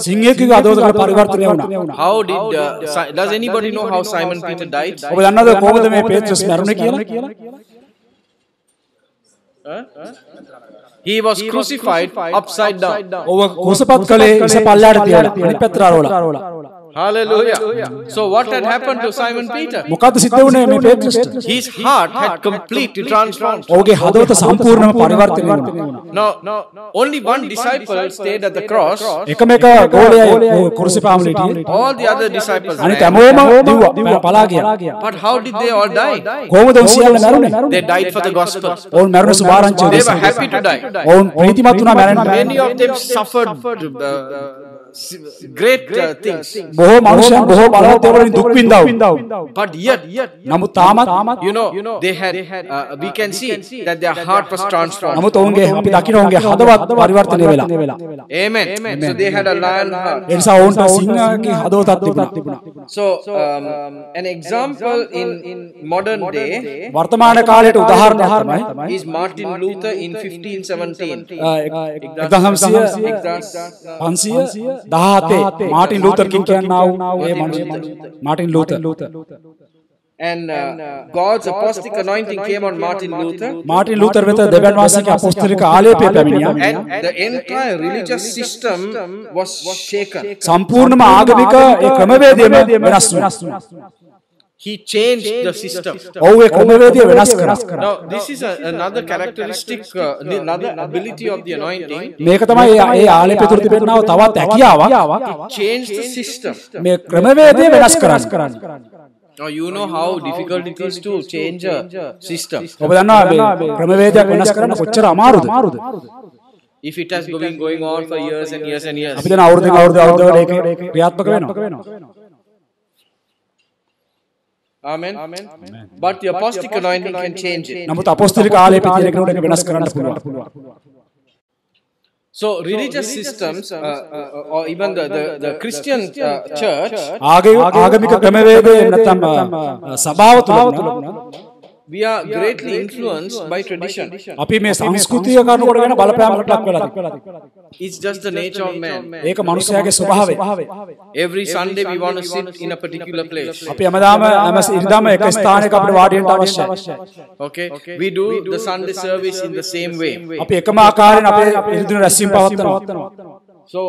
සිංහයෙකුගේ හදවතකට පරිවර්තනය වුණා. How did does anybody know how Simon Peter died? ඔබ දන්නවද කොහොමද මේ පේත්‍රස් මැරුණේ කියලා? He was crucified upside down. ඔහු කුරුසපත් කලේ ඉස පල්ලයට තියලා අනිත් පැත්තට ආරවලා. Hallelujah. So what had happened to Simon Peter? මොකද්ද සිද්ධ වුණේ මේ පේත්‍රස්ට? His heart had completely transformed. ඔහුගේ හදවත සම්පූර්ණයෙන්ම පරිවර්තනය වුණා. Now only one disciple stayed at the cross. එකම එක ගෝලයා කුරුසපාමුල හිටියේ. All the other disciples අනිත් හැමෝම දිව්වා පලා ගියා. But how did they all die? කොහොමද උන් සියල්ල මැරුණේ? They died for the gospel. ඔවුන් මැරුණ සුභාරංචිය They were happy to die. ඔවුන් ප්‍රීතිමත් වුණා මැරෙන්න. Many of them suffered great things. බොහෝ මනුෂ්‍යයන් බොහෝ බලවත් වලින් දුක් විඳව. But yet නමුත් තාමත් you know they had we can see that their heart was transformed. නමුත් ඔවුන්ගේ අපි දකින්න ඔවුන්ගේ හදවත් පරිවර්තනය වෙලා. Amen. So they had a lion heart. ඒ නිසා ඔවුන්ට සිංහගේ හදවතක් තිබුණා. So an example in modern day වර්තමාන කාලයට උදාහරණයක් තමයි is Martin Luther in 1517. 517 Martin Luther කිං කියනවා ඒ මනුස්සයා Martin Luther. And God's apostolic anointing came on Martin Luther. Martin Luther වෙත දෙවියන් වහන්සේගේ අපොස්තලික ආලේපය පැමිණියා. And the entire religious system was shaken. සම්පූර්ණම ආගමික ඒ ක්‍රමවේදයම වෙනස් වුණා. He changed the system. ඔව් ඒ ක්‍රමවේදය වෙනස් කරා. Now this is another characteristic, another ability of the anointing. මේක තමයි ඒ ආලේපය තුර තිබෙනා තවත් හැකියාවක්. Change the system. මේ ක්‍රමවේදය වෙනස් කරන්න. Now you know how difficult it is to change a system. ඔබ දන්නවා මේ ක්‍රමවේදයක් වෙනස් කරන්න කොච්චර අමාරුද? If it has been going on for years and years and years. අපි දැන් අවුරුදු ඒක ක්‍රියාත්මක වෙනවා. Amen. But the apostolic anointing can change it. නමුත් අපොස්තලික ආලේපය තියෙන කෙනෙකුට ඒක වෙනස් කරන්න පුළුවන්. So religious systems or even the Christian church, ආගමික ක්‍රමවේදය නැත්නම් සභාව තුල we are greatly influenced by tradition. අපි මේ සංස්කෘතිය කරනකොට වෙන බලපෑමකට ලක් වෙලා තියෙනවා. It's just the nature of man. ඒක මනුස්සයාගේ ස්වභාවය. Every Sunday we want to sit in a particular place. අපි හැමදාම ඉරිදාම එක ස්ථානයක අපිට වාඩි වෙන්න අවශ්‍යයි. Okay, we do the Sunday service in the same way. අපි එකම ආකාරයෙන් අපේ ඉරිදින රැස්වීම පවත්වනවා. So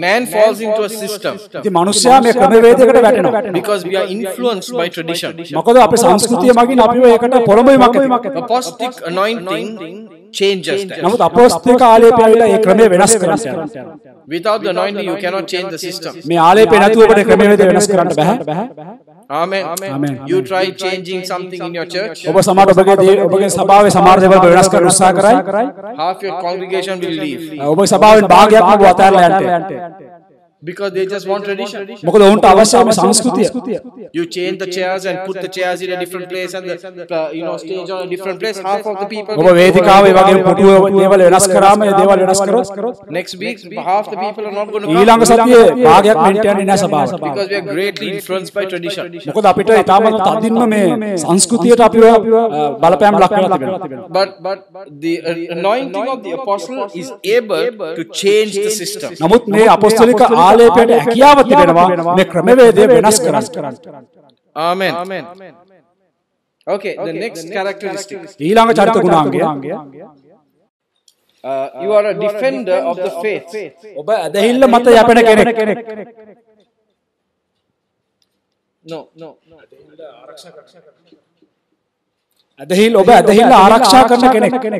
man falls into a system. ඉතින් මනුස්සයා මේ ක්‍රමවේදයකට වැටෙනවා. Because we are influenced by tradition. මොකද අපේ සංස්කෘතිය මගින් අපිව ඒකට පොළඹවීමක් ඇති. Apostolic anointing changes that. නමුත් අපොස්තලික ආලේපය ඇවිල්ලා ඒ ක්‍රමය වෙනස් කරනවා. Without the anointing you cannot change the system. මේ ආලේපය නැතුව ඔබට ක්‍රමවේද වෙනස් කරන්න බෑ. Amen. You try changing something in your church. ඔබ සමහර ඔබගේ සභාවේ සමහර දේවල් වෙනස් කරන්න උත්සාහ කරයි. Half your congregation will leave. ඔබගේ සභාවෙන් භාගයක් ඔබ අතහැරලා යන්න. Because they just want tradition. මොකද ඔවුන්ට අවශ්‍යම සංස්කෘතිය. You change the chairs and put the chairs in a different place and the stage on a different place. Half of the people. ඔබ වේදිකාව ඒ වගේ පුටුව දේවල් වෙනස් කරාම ඒ දේවල් වෙනස් කරොත් next week half the people are not going to come. ඊළඟ සතියේ භාගයක් මෙන්ට යන්නේ නැහැ සභාව. Because we are greatly influenced by tradition. මොකද අපිට ඊටමත් තදින්ම මේ සංස්කෘතියට අපිව බලපෑම් ලක් වෙලා තිබෙනවා. But the anointing of the apostle is able to change the system. නමුත් මේ අපොස්තලික ආලේපයට හැකියාව තිබෙනවා මේ ක්‍රමවේදය වෙනස් කරන්න. Amen. Okay, the next characteristic. ඊළඟ චරිත ගුණාංගය you are a defender of the faith. ඔබ ඇදහිල්ල මත යැපෙන කෙනෙක්. No. ඔබ ඇදහිල්ල ආරක්ෂා කරන කෙනෙක්.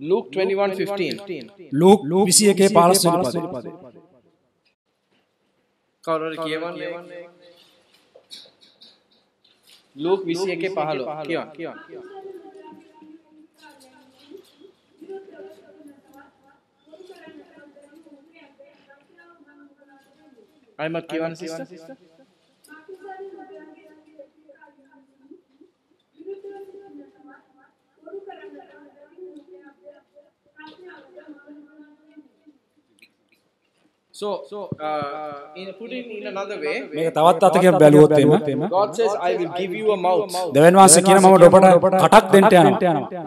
Luke 21:15. ලූක් 21:15 වෙනි පදේ. කවුරුහරි කියවන්නේ? Luke 21:15 කියවන්න. අයිමත් කියවන්න sister. So, putting in another way, මේක තවත් අතකින් බැලුවොත් එම God says, I will give you a mouth දෙවියන් වහන්සේ කියන මම ඔබට කටක් දෙන්න යනවා.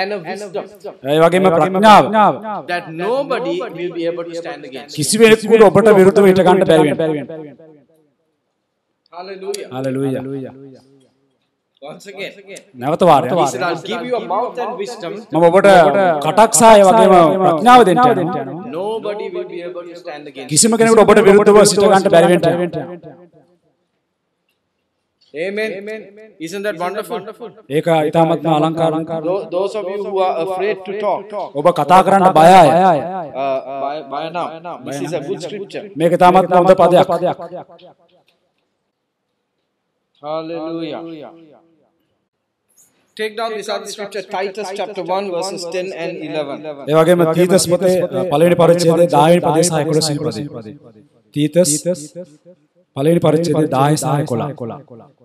and a wisdom ඒ වගේම ප්‍රඥාව that nobody will be able to stand against. කිසිවෙකුට ඔබට විරුද්ධව හිට ගන්න බැරි වෙනවා. Hallelujah. හලෙලූයා. Once again, නැවත වාරයක්. He said, I'll give you a mouth and wisdom. මම ඔබට කටක් සහ ඒ වගේම ප්‍රඥාව දෙන්න යනවා. Nobody will be able to stand against. කිසිම කෙනෙකුට ඔබට විරුද්ධව සිට ගන්න බැරි වෙනවා. Amen. Isn't that wonderful? ඒක ඊටමත්ම අලංකාරයි. Those of you who are afraid to talk, ඔබ කතා කරන්න බය අය. by now, this is a good scripture. මේක ඊටමත්ම හොඳ පදයක්. Hallelujah. Take down this other scripture, Titus chapter 1 verses 10 and 11. ඒ වගේම තීතස් පොතේ පළවෙනි පරිච්ඡේදයේ 10 වෙනි පදේ සහ 11 වෙනි පදේ. තීතස් පළවෙනි පරිච්ඡේදයේ 10 සහ 11.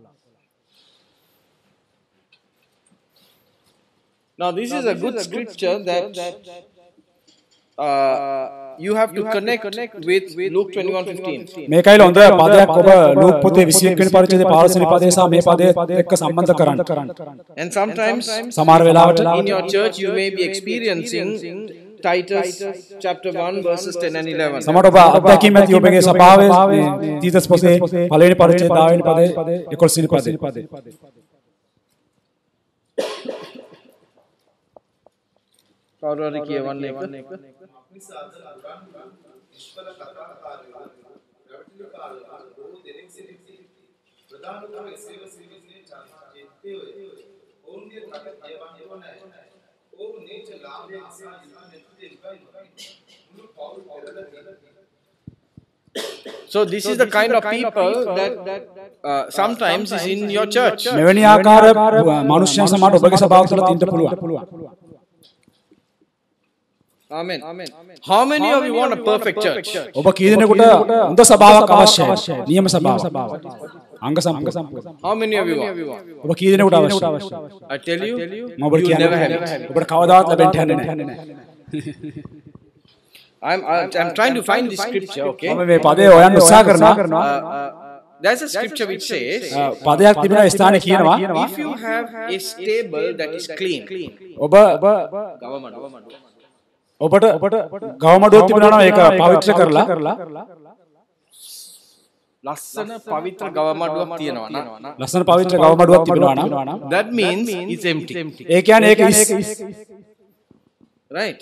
Now this is a good scripture that you have to connect with Luke 21:15. මේකයිල හොඳ පදයක් ඔබ ලූක් පොතේ 21 වෙනි පරිච්ඡේදයේ 15 වෙනි පදේ සහ මේ පදේ එක්ක සම්බන්ධ කරන්න. And sometimes සමහර වෙලාවට in your church you may be experiencing Titus chapter 1 verses 10 and 11. සමහර ඔබ අත්දැකීම් ඇති ඔබගේ සභාවේ තීතස් පොතේ පළවෙනි පරිච්ඡේදයේ 10 වෙනි පදේ 11 වෙනි පදේ. කවුරු හරි කියවන්නේ එක. So this is the kind of people that sometimes is in your church. මෙවැනි ආකාර මනුෂ්‍යයන් සමහර ඔබගේ සභාව තුළ තින්න පුළුවන්. Amen. How many of you want a perfect church? ඔබ කී දෙනෙකුට හොඳ සභාවක් අවශ්‍යයි? නියම සභාවක්. අංග සම්පූර්ණ. How many of you want? ඔබ කී දෙනෙකුට අවශ්‍යයි? I tell you, මම ඔබට කියන්නේ ඔබට කවදාවත් ලැබෙන්න යන්නේ නැහැ. I'm trying to find this scripture, okay? මම මේ පදේ හොයන්න උත්සාහ කරනවා. There's a scripture which says, පදයක් තිබෙනවා ස්ථානේ කියනවා if you have a stable that is clean, ඔබ ඔබට ගවමඩුවක් තිබෙනවා නම් ඒක පවිත්‍ර කරලා ලස්සන පවිත්‍ර ගවමඩුවක් තියෙනවා නම් ලස්සන පවිත්‍ර ගවමඩුවක් තිබෙනවා නම් that means it's empty. ඒ කියන්නේ ඒක Right.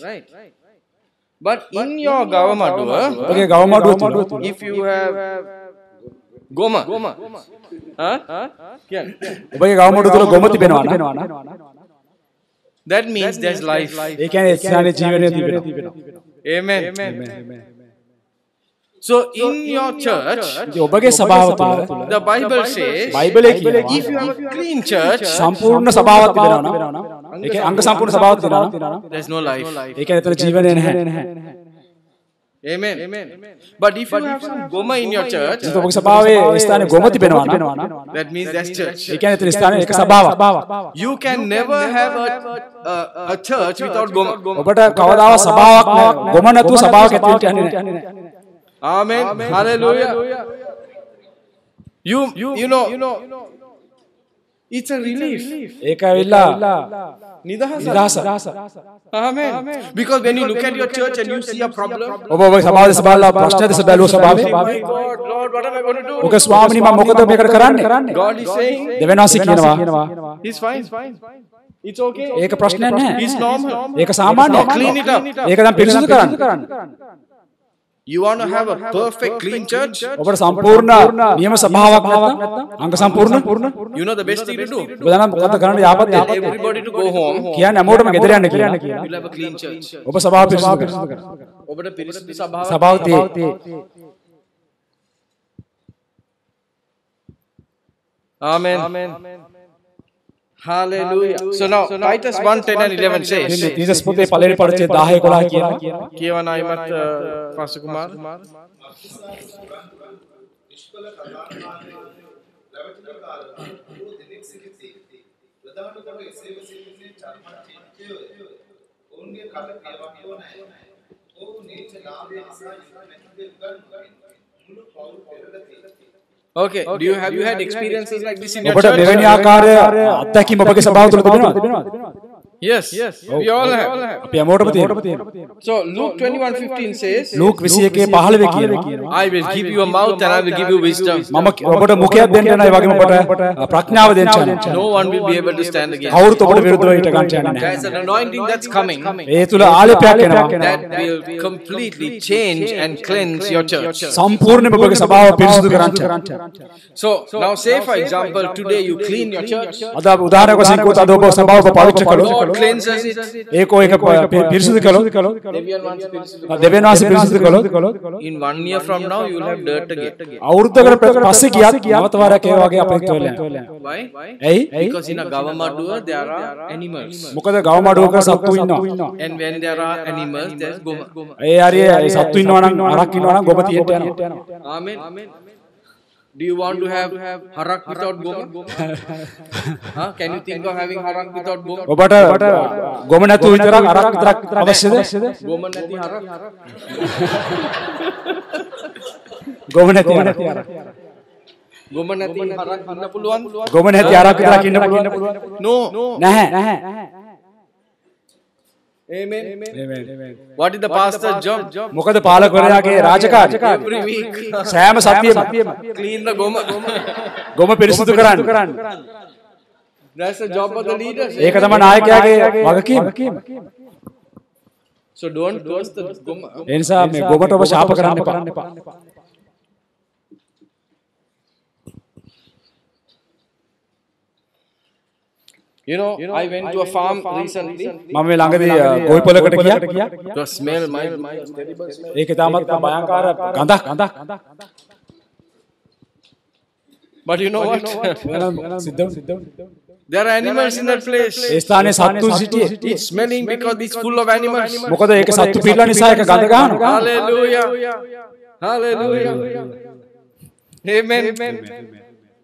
But in your ගවමඩුව, ඔබගේ ගවමඩුව තුල if you have ගොම ඔබගේ ගවමඩුව තුල ගොම තිබෙනවා නම් that means there's life. ඒ කියන්නේ ස්ථානේ ජීවනය තිබෙනවා. Amen. So in your church, ඔබගේ සභාව තුළ the Bible says, බයිබලයේ කියනවා if you have a clean church, සම්පූර්ණ සභාවක් තිබෙනවා නම් ඒ කියන්නේ අංග සම්පූර්ණ සභාවක් තිබෙනවා නම් there's no life. ඒ කියන්නේ ඒතර ජීවනය නැහැ. Amen. But if you have some goma in your church, ඔබගේ සභාවේ ස්ථානේ ගොම තිබෙනවා නම් that means that's church. ඒ කියන්නේ ඒතර ස්ථානේ එක සභාවක්. You can never have a church without goma. ඔබට කවදාවත් සභාවක් ගොම නැතුව සභාවක් ඇතුළට යන්නේ නැහැ. Amen. Hallelujah. You know, it's a relief. ඒක ඇවිල්ලා නිදහස. Amen. Because when you look at your church and you see a problem, ඔබ ඔබේ සභාවේ සභාවලා ප්‍රශ්න දෙස බැලුව සභාවේ God, Lord, what am I going to do? ඔක ස්වාමීනි මම මොකද මේකට කරන්නේ? God is saying, දෙවෙනාසි කියනවා He's fine. It's okay. ඒක ප්‍රශ්නයක් නැහැ. It's normal. ඒක සාමාන්‍යයි. Clean it up. ඒක දැන් පිරිසිදු කරන්න. You want to have a perfect clean church? ඔබට සම්පූර්ණ නියම සභාවක් නැත්නම් අංග සම්පූර්ණ You know the best thing to do? ඔබ දන්නා මොකද කරන්න යාපත් Everybody to go home. කියන්නේ හැමෝටම ගෙදර යන්න කියලා. You'll have a clean church. ඔබ සභාව පිරිසිදු කරන්න. ඔබට පිරිසිදු සභාව තියේ. Amen. Hallelujah. So now Titus 1:10 and 11 says, තීතස් පොතේ පළවෙනි පරිච්ඡේදය 10 11 කියනවා. කියවන අයමත් pastor Kumar. Okay, do you have you had experiences like this in your ඔබට church? මෙවැනි ආකාරය අත්දැකීම් ඔබගේ සභාව තුළ තිබෙනවද? Yes, we all have. අපි හැමෝටම තියෙනවා. So Luke 21:15 says, ලූක් 21:15 කියනවා. I will give you a mouth and I will give you wisdom. මම ඔබට මුඛයක් දෙන්න යනවා, ඒ වගේම ඔබට ප්‍රඥාව දෙන්න යනවා. No one will be able to stand against. කවුරුත් ඔබට විරුද්ධව හිට ගන්න යන්නේ නැහැ. There's an anointing that's coming ඒ තුල ආලේපයක් එනවා. that will completely change and cleanse your church. සම්පූර්ණයෙන්ම ඔබගේ සභාව පිරිසිදු කරන්න. So now say for example today you clean your church. අද උදාහරණයක් වශයෙන් කිව්වොත් අද ඔබ සභාව පවිත්‍ර කළොත් God cleanses it. ඒක පිරිසිදු කළොත් දෙවියන් වහන්සේ පිරිසිදු කළොත් In 1 year from now you will have dirt again. අවුරුද්දකට පස්සේ ගියත් නැවත වරක් ඒ වගේ අපිට වෙලා යනවා. Why? ඇයි? Because in a Gavamaduwa there are animals. මොකද ගවමඩුවක සත්තු ඉන්නවා. And when there are animals there's goma. ඒ හරිය සත්තු ඉන්නවා නම් අරක් ඉන්නවා නම් ගොම තියෙන්න යනවා. Amen. Do you want to have harak without goma? Huh? Can you think of having harak without goma? ඔබට ගොම නැතුව විතරක් අරක් විතරක් අවශ්‍යද? Goma නැති harak. ගොම නැති අරක්. Goma නැති harak ඉන්න පුළුවන්? ගොම නැති අරක් විතරක් ඉන්න පුළුවන්? No. නැහැ. Amen. What is the pastor's job? මොකද පාලකවරයාගේ රාජකාරිය? Every week. සෑම සතියෙම Clean the goma. ගොම පිරිසිදු කරන්න. That's the job of the leaders. ඒක තමයි නායකයාගේ වගකීම. So don't curse the goma. ඒ නිසා මේ ගොමට ඔබ ශාප කරන්න එපා. You know, I went to a farm recently. මම මේ ළඟදී ගොවි පොලකට ගියා. The smell, my terrible smell. ඒක තාමත් භයංකාර ගඳක්. But you know what? There are animals in that place. ඒ ස්ථානයේ සත්තු සිටියේ. It's smelling because it's full of animals. මොකද ඒක සත්තු පිළිලා නිසා ඒක ගඳ ගන්නවා. Hallelujah. Amen.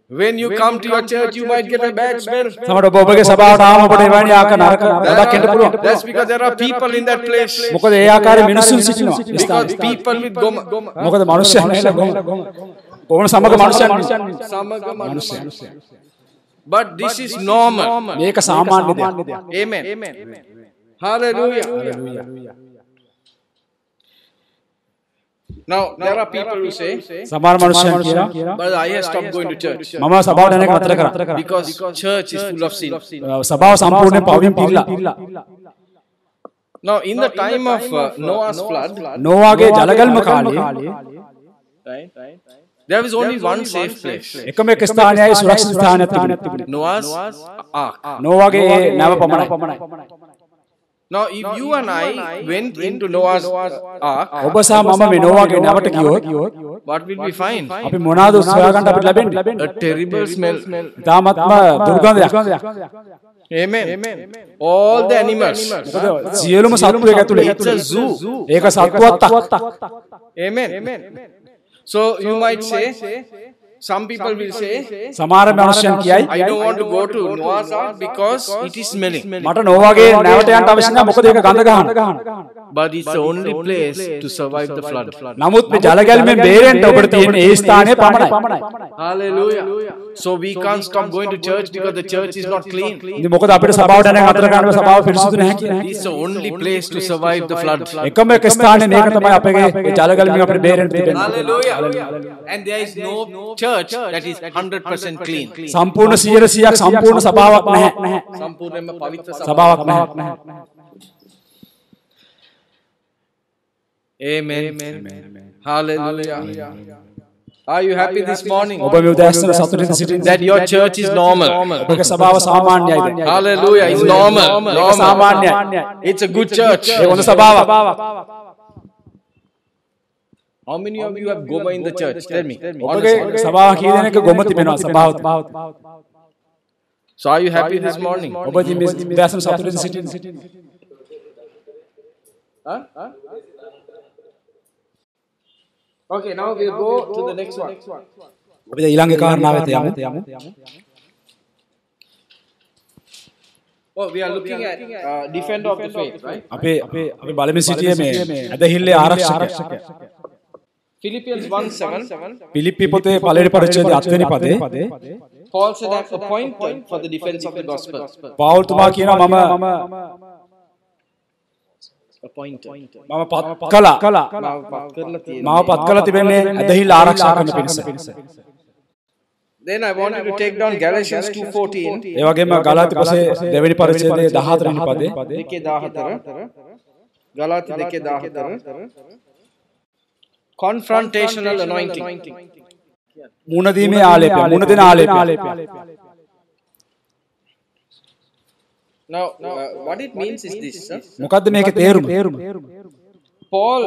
When you come to your church, you might get a bad smell. සමහර ඔබගේ සභාවට ආවම ඔබට එවැනි ආකාර නරක ගඳක් එන්න පුළුවන්. That's because there are people in that place. මොකද ඒ ආකාරයේ මිනිස්සුන් සිටිනවා. Because people with goma. මොකද මිනිස්සුන් නැහැ ගොම. කොහොම සමග මිනිස්සුන්. But this is normal. මේක සාමාන්‍ය දෙයක්. Amen. Hallelujah. Now there are people who say, සමහර මිනිස්සුන් කියනවා but I have stopped going to church මම සභාවට යන එක නතර කරා. because church is full of sin. සභාව සම්පූර්ණයෙන් පවින් පිරීලා. Now in the time of Noah's flood, නෝවාගේ ජලගල්ම කාලේ right? There was only one safe place. එකම එක ස්ථානයයි සුරක්ෂිත ස්ථානයක් තිබුණා. Noah's ark. නෝවාගේ නැව පමණයි. Now if you and I went into Noah's ark, ඔබ සහ මම මේ නෝවාගේ නැවට ගියොත් what will we find? අපි මොනවාද සොයාගන්න අපිට ලැබෙන්නේ? A terrible smell. තාමත්ම දුර්ගන්ධයක්. Amen. All the animals. සියලුම සත්තු එක ඇතුලේ. It's a zoo. ඒක සත්තුවත්තක්. Amen. So you might say, some people will say, සමහර මිනිස්සුන් කියයි I don't want to go to Noah's ark because it is smelling. මට නෝවාගේ නැවට යන්න අවශ්‍ය නැහැ මොකද ඒක ගඳ ගන්නවා. But it's the only place to survive the flood. නමුත් මේ ජලගැලෙන් බේරෙන්න ඔබට තියෙන ඒ ස්ථානය පමණයි. Hallelujah. So we can't stop going to church because the church is not clean. ඉතින් මොකද අපිට සභාවට යන අතර ගන්න සභාව පිරිසුදු නැහැ කියලා. It's the only place to survive the flood. එකම එක ස්ථානේ මේක තමයි අපගේ ජලගැලෙන් අපිට බේරෙන්න තිබෙන්නේ. Hallelujah. And there is no church that is 100% clean. සම්පූර්ණ 100% සම්පූර්ණ සභාවක් නැහැ. සම්පූර්ණයෙන්ම පවිත්‍ර සභාවක් නැහැ. Amen. Hallelujah. Are you happy this morning ඔබ මේ උදෑසන සතුටින් සිටින්නේ that your church is normal? ඔබගේ සභාව සාමාන්‍යයිද? Hallelujah. It's normal. සාමාන්‍යයි. It's a good church. ඒ හොඳ සභාවක්. How many of you have goma in the church? Tell me. ඔබගේ සභාව කී දෙනෙක් ගොම තිබෙනවා සභාවත්? So are you happy this morning? ඔබ මේ උදෑසන සතුටින් සිටින්නේ? Huh? Okay, now we'll go to the next one. අපි ඊළඟ කාරණාවට යමු. Oh, we are looking at defender of the faith, right? අපි බලමින් සිටියේ මේ ඇදහිල්ලේ ආරක්ෂකයා. Philippians 1:7. පිලිප්පි පොතේ පළවෙනි පරිච්ඡේදයේ 8 වෙනි පදේ Paul said, "I'm appointed for the defense of the gospel." Paul තුමා කියනවා මම Appointed. පත් කළා. මාව පත් කළා තිබෙන්නේ ඇදහිල්ල ආරක්ෂා කරන පිණිස. Then I wanted to take down Galatians 2:14. ඒ වගේම ගලාති පොතේ දෙවෙනි පරිච්ඡේදයේ 14 වෙනි පදේ 2:14. ගලාති 2:14. Confrontational anointing. මුණ දීමේ ආලේපය, මුණ දෙන ආලේපය. Now, what it means is this. මොකද්ද මේකේ තේරුම? Paul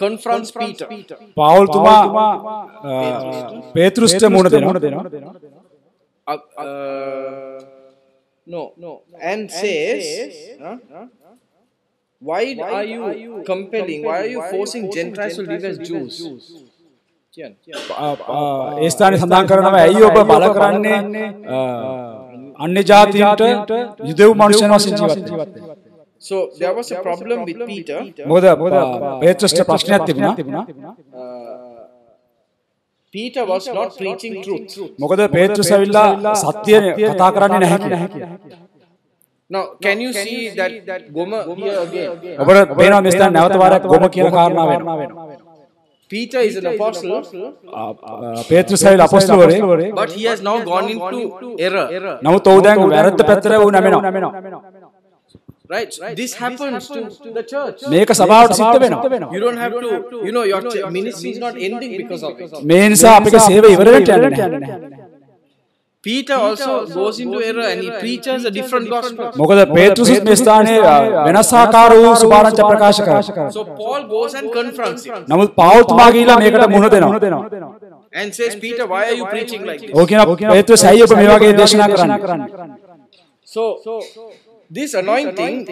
confronts Peter. පාවුල් තුමා පේතෘස්ට මුණ දෙනවා. No. And says, why are you compelling, why are you forcing Gentiles to live as Jews? ඒ ස්ථානයේ සඳහන් කරනවා ඇයි ඔබ බල කරන්නේ අන්‍ය ජාතීන්ට යුදෙව් මනුෂ්‍යයන් වශයෙන් ජීවත් වෙන්න. So there was a problem with Peter. මොකද පේතෘස්ට ප්‍රශ්නයක් තිබුණා. Peter was not preaching truth. මොකද පේතෘස් ඇවිල්ලා සත්‍ය කතා කරන්නේ නැහැ කියලා. Now can you see that Goma here again? ඔබට පේනවා මේ ස්ථාන නැවත වාරයක් ගොම කියන කාරණාව වෙනවා. Peter is an apostle. පේතෘස් ඇවිල්ලා අපොස්තලවරේ. But he has now gone into error. නමුත් ඔහු දැන් වැරද්ද පැත්තට වුණ නැමෙනවා. Right? This happens to the church. මේක සභාවට සිද්ධ වෙනවා. You don't have to, your ministry is not ending because of it. මේ නිසා අපේ සේවය ඉවර වෙන්න යන්නේ නැහැ. Peter also goes into error and he preaches a different gospel. මොකද පේතෘස් මේ ස්ථානයේ වෙනස් ආකාර වූ සුභාරංච ප්‍රකාශ කරනවා. So Paul goes and confronts him. නමුත් පාවුල් තුමා ගිහිලා මේකට මුහුණ දෙනවා. And says, Peter, why are you preaching like this? ඔහු කියන පේතෘස් ඇයි ඔබ මේ වගේ දේශනා කරන්නේ? So this anointing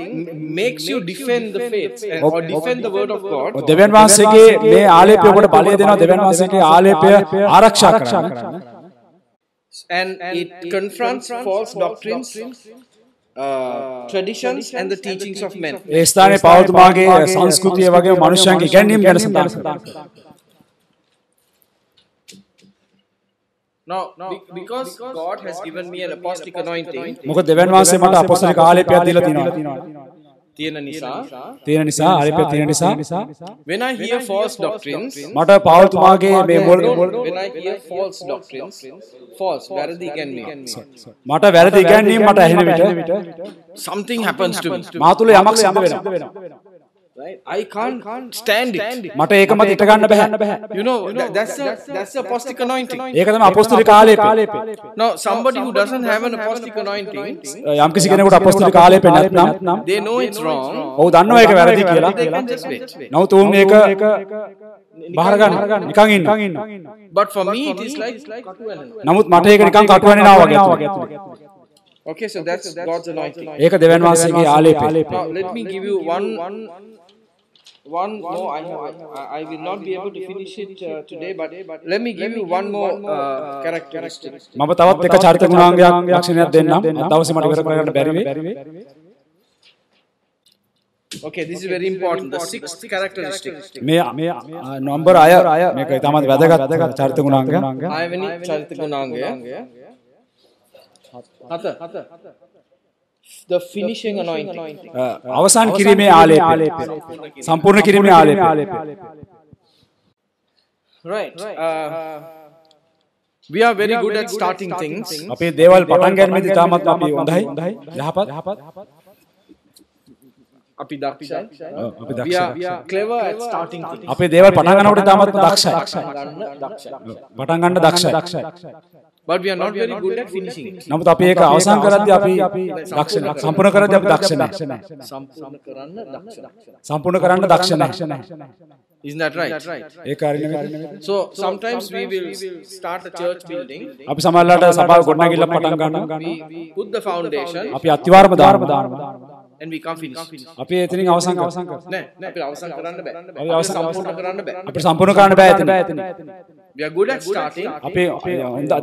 makes you defend the faith or defend the word of God. දෙවියන් වහන්සේගේ මේ ආලේපය ඔබට බලය දෙනවා. දෙවියන් වහන්සේගේ ආලේපය ආරක්ෂා කරන්න. And it confronts false doctrines, traditions and the teachings of men. ඒ ස්ථානයේ පාවුල් තුමාගේ සංස්කෘතිය වගේ මනුෂ්‍යයන්ගේ ඉගැන්වීම් ගැන සඳහන් කරනවා. Now, because God has given me an apostolic anointing, මොකද දෙවියන් වහන්සේ මට අපොස්තලික ආලේපයක් දීලා තියෙනවා. තියෙන නිසා ආලේපය තියෙන නිසා when I hear false doctrines, මට පාවුල් තුමාගේ මේ when I hear false doctrines, false වැරදි ඉගැන්වීම්, මට වැරදි ඉගැන්වීම් මට ඇහෙන විට something happens to me. මා තුළ යමක් සිද්ධ වෙනවා. Right? I can't stand it. මට ඒක මත ඉට ගන්න බෑ. That's the apostolic anointing. ඒක තමයි අපොස්තලික ආලේපය. Now somebody who doesn't have an apostolic anointing, යම් කිසි කෙනෙකුට අපොස්තලික ආලේපය නැත්නම් they know it's wrong. ඔව් දන්නවා ඒක වැරදි කියලා. They can just wait. නමුත් උන් මේක බාර ගන්න නිකන් ඉන්නවා. But for me it is like නමුත් මට ඒක නිකන් කටුවැනෙනවා වගේ. Okay, so that's God's anointing. ඒක දෙවියන් වහන්සේගේ ආලේපය. Now let me give you one more. I will not be able to finish it today, but let me give you one more characteristic. මම තවත් එක චරිත ගුණාංගයක් ලක්ෂණයක් දෙන්නම්. දවසේ මට ඉවර කරගන්න බැරි වෙයි. Okay, this is very important. The sixth characteristic. මේ නම්බර් 6 මේක තමයි වැදගත් චරිත ගුණාංගය. 6 වෙනි චරිත ගුණාංගය. The finishing anointing. අවසන් කිරීමේ ආලේපය. සම්පූර්ණ කිරීමේ ආලේපය. Right. We are very good at starting things. අපේ දේවල් පටන් ගැනීමේදී තාමත් අපි හොඳයි. යහපත්. අපි දක්ෂයි. We are clever at starting things. අපේ දේවල් පටන් ගන්නකොට තාමත් දක්ෂයි. පටන් ගන්න දක්ෂයි. But we are not very good at finishing it. නමුත් අපි ඒක අවසන් කරද්දී අපි දක්ෂ නැහැ. සම්පූර්ණ කරද්දී අපි දක්ෂ නැහැ. සම්පූර්ණ කරන්න දක්ෂ නැහැ. Isn't that right? ඒක හරිනේ. So sometimes we will start a church building. අපි සමහරවිට සභාව ගොඩනගිල්ල පටන් ගන්නවා. We put the foundation. අපි අතිවාරම දානවා. and we can't finish. අපි එතනින් අවසන් කරනවා. නෑ අපිට අවසන් කරන්න බෑ. අපි අවසන් සම්පූර්ණ කරන්න බෑ. අපිට සම්පූර්ණ කරන්න බෑ එතන. We are good at starting. අපි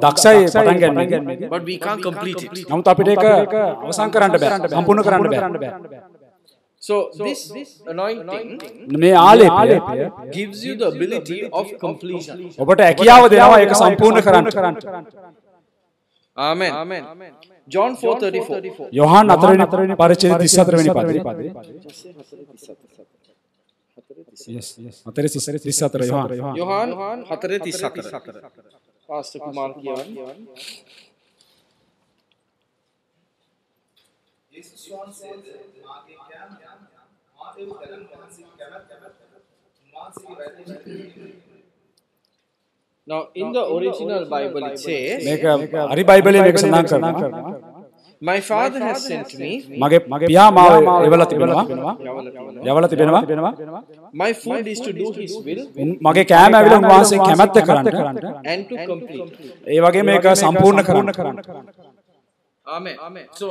දක්ෂයි පටන් ගන්න. But we can't complete it. නමුත් අපිට ඒක අවසන් කරන්න බෑ. සම්පූර්ණ කරන්න බෑ. So this anointing මේ ආලේපය gives you the ability of completion. ඔබට හැකියාව දෙනවා ඒක සම්පූර්ණ කරන්න. Amen. John 4:34. යෝහන් 4 වෙනි පරිච්ඡේදය 34 වෙනි පදේ. Yes. 4:34 යෝහන් 4:34. පාස්ටර් කුමාර් කියවන්නේ. යේසුස් වහන්සේ මාගේ කෑම මාතේ කරන් වහන්සේ කැමැත්ත වහන්සේගේ වැඩේ. Now in the original Bible it says මේක හරි බයිබලයේ මේක සඳහන් කරනවා. My father has sent me. මගේ පියා මාව එවලා තිබෙනවා. යවලා තිබෙනවා. My food is to do his will මගේ කෑම ඇවිල්ලා උන්වහන්සේ කැමැත්ත කරන්න. and to complete. ඒ වගේ මේක සම්පූර්ණ කරන්න. Amen. So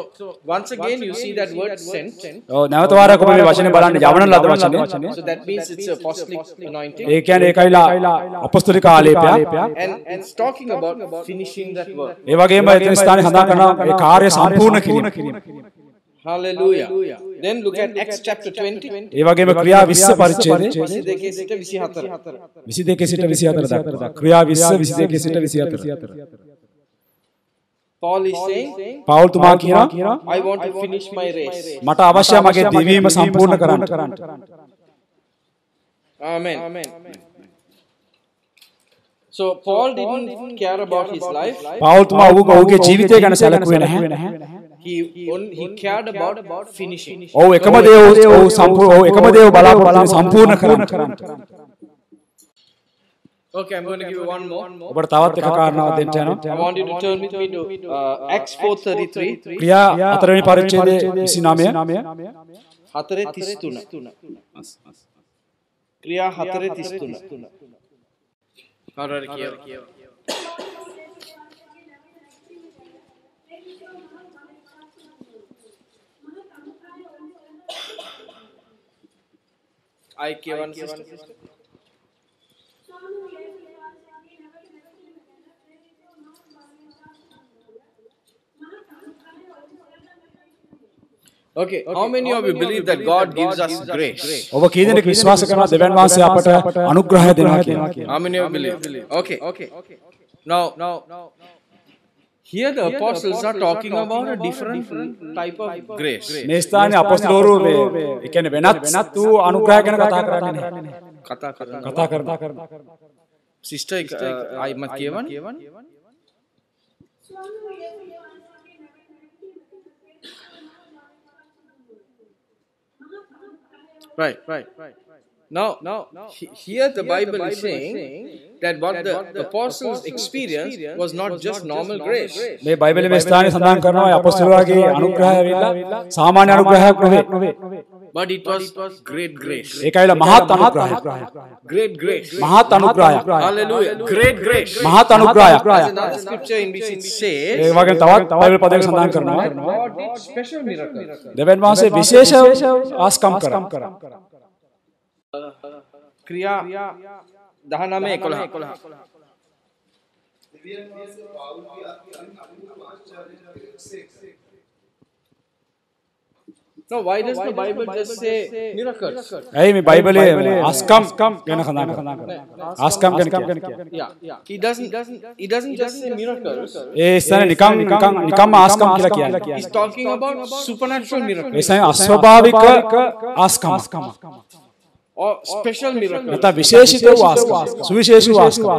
once again you see that word sent. ඔව් නැවත වාරයක් ඔබ මේ වචනේ බලන්න යවන ලද වචනේ. So that means it's a apostolic anointing. ඒ කියන්නේ ඒකයිලා අපොස්තලික ආලේපයක්. And it's talking about finishing that work. ඒ වගේම එතන ස්ථානයේ සඳහන් කරනවා ඒ කාර්ය සම්පූර්ණ කිරීම. Hallelujah. Then look at Acts chapter 20. ඒ වගේම ක්‍රියා 20 පරිච්ඡේදය 22 සිට 24. 22 සිට 24 දක්වා. ක්‍රියා 20 22 සිට 24. Paul is saying, පවුල් තුමා කියනවා I want to finish my race. මට අවශ්‍යයි මගේ දිවීම සම්පූර්ණ කරන්න. Amen. So Paul didn't care about his life. පවුල් තුමා ඔහුගේ ජීවිතය ගැන සැලකුවේ නැහැ. He cared about finishing. ඔව් එකම දේ ඔහු බලාපොරොත්තු සම්පූර්ණ කරන්න. Okay, I'm going to give you one more. ඔබට තවත් එක කාරණාවක් දෙන්න යනවා. I want you to turn with me to Acts 4:33. ක්‍රියා 4 වෙනි පරිච්ඡේදයේ 29. 4:33. ක්‍රියා 4:33. හරි කියව. I කියවන් sister. Okay, how many of you believe that God gives us grace? ඔබ කී දෙනෙක් විශ්වාස කරනවා දෙවියන් වහන්සේ අපට අනුග්‍රහය දෙනවා කියලා? How many of you believe? Okay. Now here the apostles are talking about a different type of grace. මේ ස්ථානයේ අපොස්තලවරු මේ ඒ කියන්නේ වෙනත් වූ අනුග්‍රහය ගැන කතා කරන්නේ නැහැ. කතා කරනවා. Sister I මත් කියවන්න. Right. Now, here the Bible is saying that what the apostles experienced was not just normal grace. මේ බයිබලයේ මේ ස්ථානයේ සඳහන් කරනවා අපොස්තලවරුගේ අනුග්‍රහය වෙලා සාමාන්‍ය අනුග්‍රහයක් නෙවෙයි. But it was great grace. ඒකයිලා මහත් අනුග්‍රහයක්. Great grace. මහත් අනුග්‍රහයක්. Hallelujah. Great grace. මහත් අනුග්‍රහයක්. There's another scripture in which it says ඒ වගේ තවත් බයිබල් පදයක සඳහන් කරනවා God did special miracles. දෙවියන් වහන්සේ විශේෂ ආස්කම් කරා. ක්‍රියා 19:11. දෙවියන් වහන්සේ පාවුල්ගේ අත්‍යන්ත අපූර්ව ආශ්චර්යයක් No, why does the Bible just say miracles? ඇයි මේ බයිබලයේ ආස්කම් ගැන සඳහන් කරන්නේ? ආස්කම් ගැන කියන්නේ. Yeah. He doesn't just say miracles. ඒ ස්ථානේ නිකම්ම ආස්කම් කියලා කියන්නේ. He's talking about supernatural miracles. A ස්ථානේ අස්වාභාවික ආස්කම්. Or special miracles. නැත්නම් විශේෂිත වූ ආස්කම්. සුවිශේෂී වූ ආස්කම්.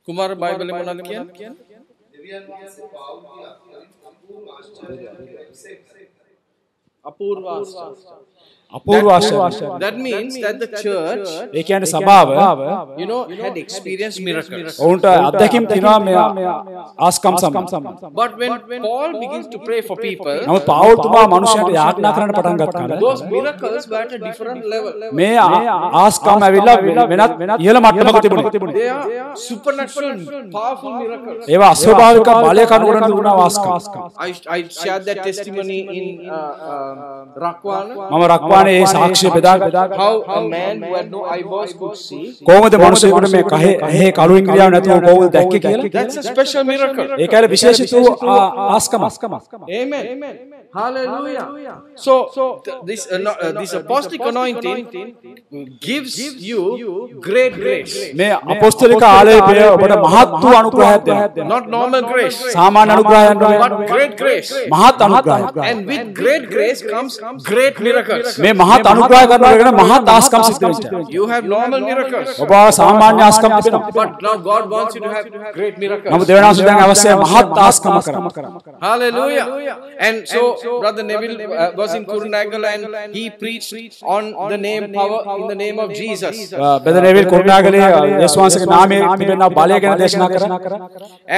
කුමාර බයිබලේ මොනවද කියන්නේ? දෙවියන් වහන්සේ පාවුල්ගේ අත්‍යන්ත අපූර්ව ආශ්චර්යයක් අපූර්ව ආශ්චර්ය. අපූර්ව ආශ්චර්යයි. That means that the church, ඒ කියන්නේ සභාව had experienced miracles. ඔවුන්ට අත්දැකීම් තියෙනවා මේ ආස්කම් සම්බන්ධ. But when Paul begins to pray for people, නමුත් පාවුල් තුමා මිනිසුන්ට යාඥා කරන්න පටන් ගත්තා. those miracles were at a different level. මේ ආස්කම් ඇවිල්ලා වෙනත් ඉහළ මට්ටමක තිබුණා. They are supernatural, powerful miracles. ඒවා අස්වාභාවික බලය කනුවර තිබුණා ආස්කම්. I shared that testimony in Rakwana. මම රක්වානේ ඒ සාක්ෂිය බෙදා How a man who had no eyeballs could see. කොහොමද මිනිසෙකුට මේ කහේ කළු ඉන්ද්‍රියාව නැතුව කොහොමද දැක්කේ කියලා? That's a special miracle. ඒකයි විශේෂිත ආස්කම. Amen. Hallelujah. So this apostolic anointing gives you great grace. මේ අපොස්තලික ආලේපය ඔබට මහත් වූ අනුග්‍රහයක් දෙනවා. Not normal grace, සාමාන්‍ය අනුග්‍රහයක් නෙවෙයි. but great grace. මහත් අනුග්‍රහයක්. And with great grace comes great miracles. මේ මහත් අනුග්‍රහය කරනකොට මහත් ආස්කම් සිද්ධ වෙනවා. You have normal miracles, ඔබ සාමාන්‍ය ආස්කම් තිබෙනවා. but now God wants you to have great miracles. නමුත් දෙවියන්වහන්සේ දැන් අවශ්‍යයි මහත් ආස්කම් කරන්න. Hallelujah. And so Brother Neville was in Kurunagala and he preached on the name power in the name of Jesus. Brother Neville කුරුණාගලේ යේසුස් වහන්සේගේ නාමයේ තිබෙනා බලය ගැන දේශනා කරා.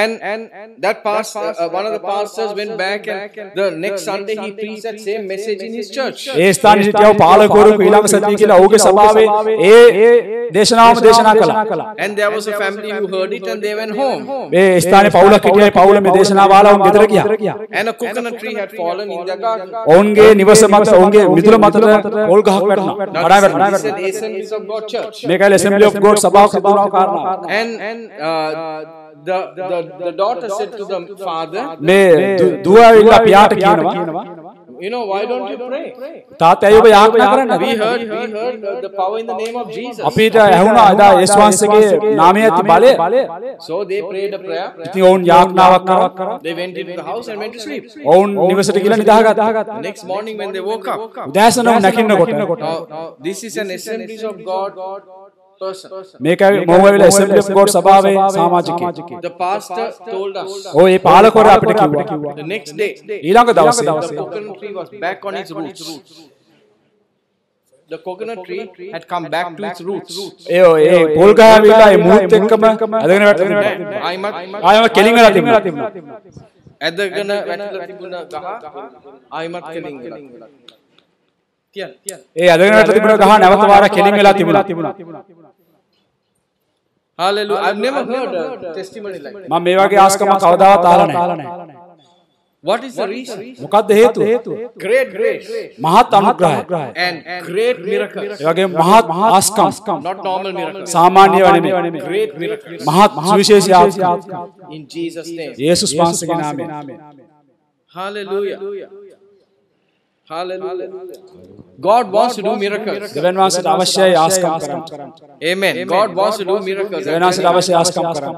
And that pastor, one of the pastors went back and the next Sunday he preached that same message in his church. ඒ ස්ථානයේ සිටියව පාලකවරු ඊළඟ සතියේ කියලා ඔහුගේ සභාවේ ඒ දේශනාවම දේශනා කළා. And there was a family who heard it and they went home. මේ ස්ථානයේ පවුලක් හිටියයි පවුල මේ දේශනාව ආලා උන් ගෙදර ගියා. And a coconut tree had fallen in their garden. ඔවුන්ගේ නිවස මත ඔවුන්ගේ මිදුල මතට පොල් ගහක් වැටුණා. කඩා වැටුණා. This is an Assemblies of God church. මේකයි Assembly of God සභාවක් සිදුවන කාරණා. And the daughter said to the father, මේ දුව ඇවිල්ලා පියාට කියනවා why don't you pray? තාත්තා අයෝබ යාඥා කරන්නේ. We heard the power in the name of Jesus. අපිට ඇහුණා එදා යේසුස් වහන්සේගේ නාමයේ ඇති බලය. So they prayed a prayer. ඉතින් ඔවුන් යාඥාවක් කරා. They went into the house and went to sleep. ඔවුන් නිවසට ගිහලා නිදාගත්තා. Next morning when they woke up, උදෑසන නැකින්නකොට now this is an Assemblies of God person. මේකයි මොහොවිල Assembly of God සභාවේ සමාජිකයෙක්. The pastor told us. ඔය පාලකවරු අපිට කිව්වා. The next day, ඊළඟ දවසේ the coconut tree was back on its roots. The coconut tree had come back to its roots. ඒ පොල් ගහ ඇවිල්ලා ඒ මුහුත් එක්කම ඇදගෙන වැටුණා. ආයම කෙලින් වෙලා තිබුණා. ඇදගෙන වැටලා තිබුණ ගහ ආයමත් කෙලින් වෙලා. ඒ ඇදගෙන වැටලා තිබුණ ගහ නැවත වාරයක් කෙලින් වෙලා තිබුණා. Hallelujah. I've never heard a testimony like that. මම මේ වගේ ආස්කම කවදාවත් අහලා නැහැ. What is the reason? මොකක්ද හේතුව? Great grace මහත් අනුග්‍රහය and great miracles. ඒ වගේම මහත් ආස්කම්. Not normal miracles. සාමාන්‍ය නෙමෙයි. Great miracles. මහත් සුවිශේෂී ආස්කම්. In Jesus' name. යේසුස් වහන්සේගේ නාමයෙන්. Hallelujah. Hallelujah. God wants to do miracles. දෙවියන් වහන්සේට අවශ්‍යයි ආස්කම් කරන්න. Amen. God wants to do miracles. දෙවියන් වහන්සේට අවශ්‍යයි ආස්කම් කරන්න.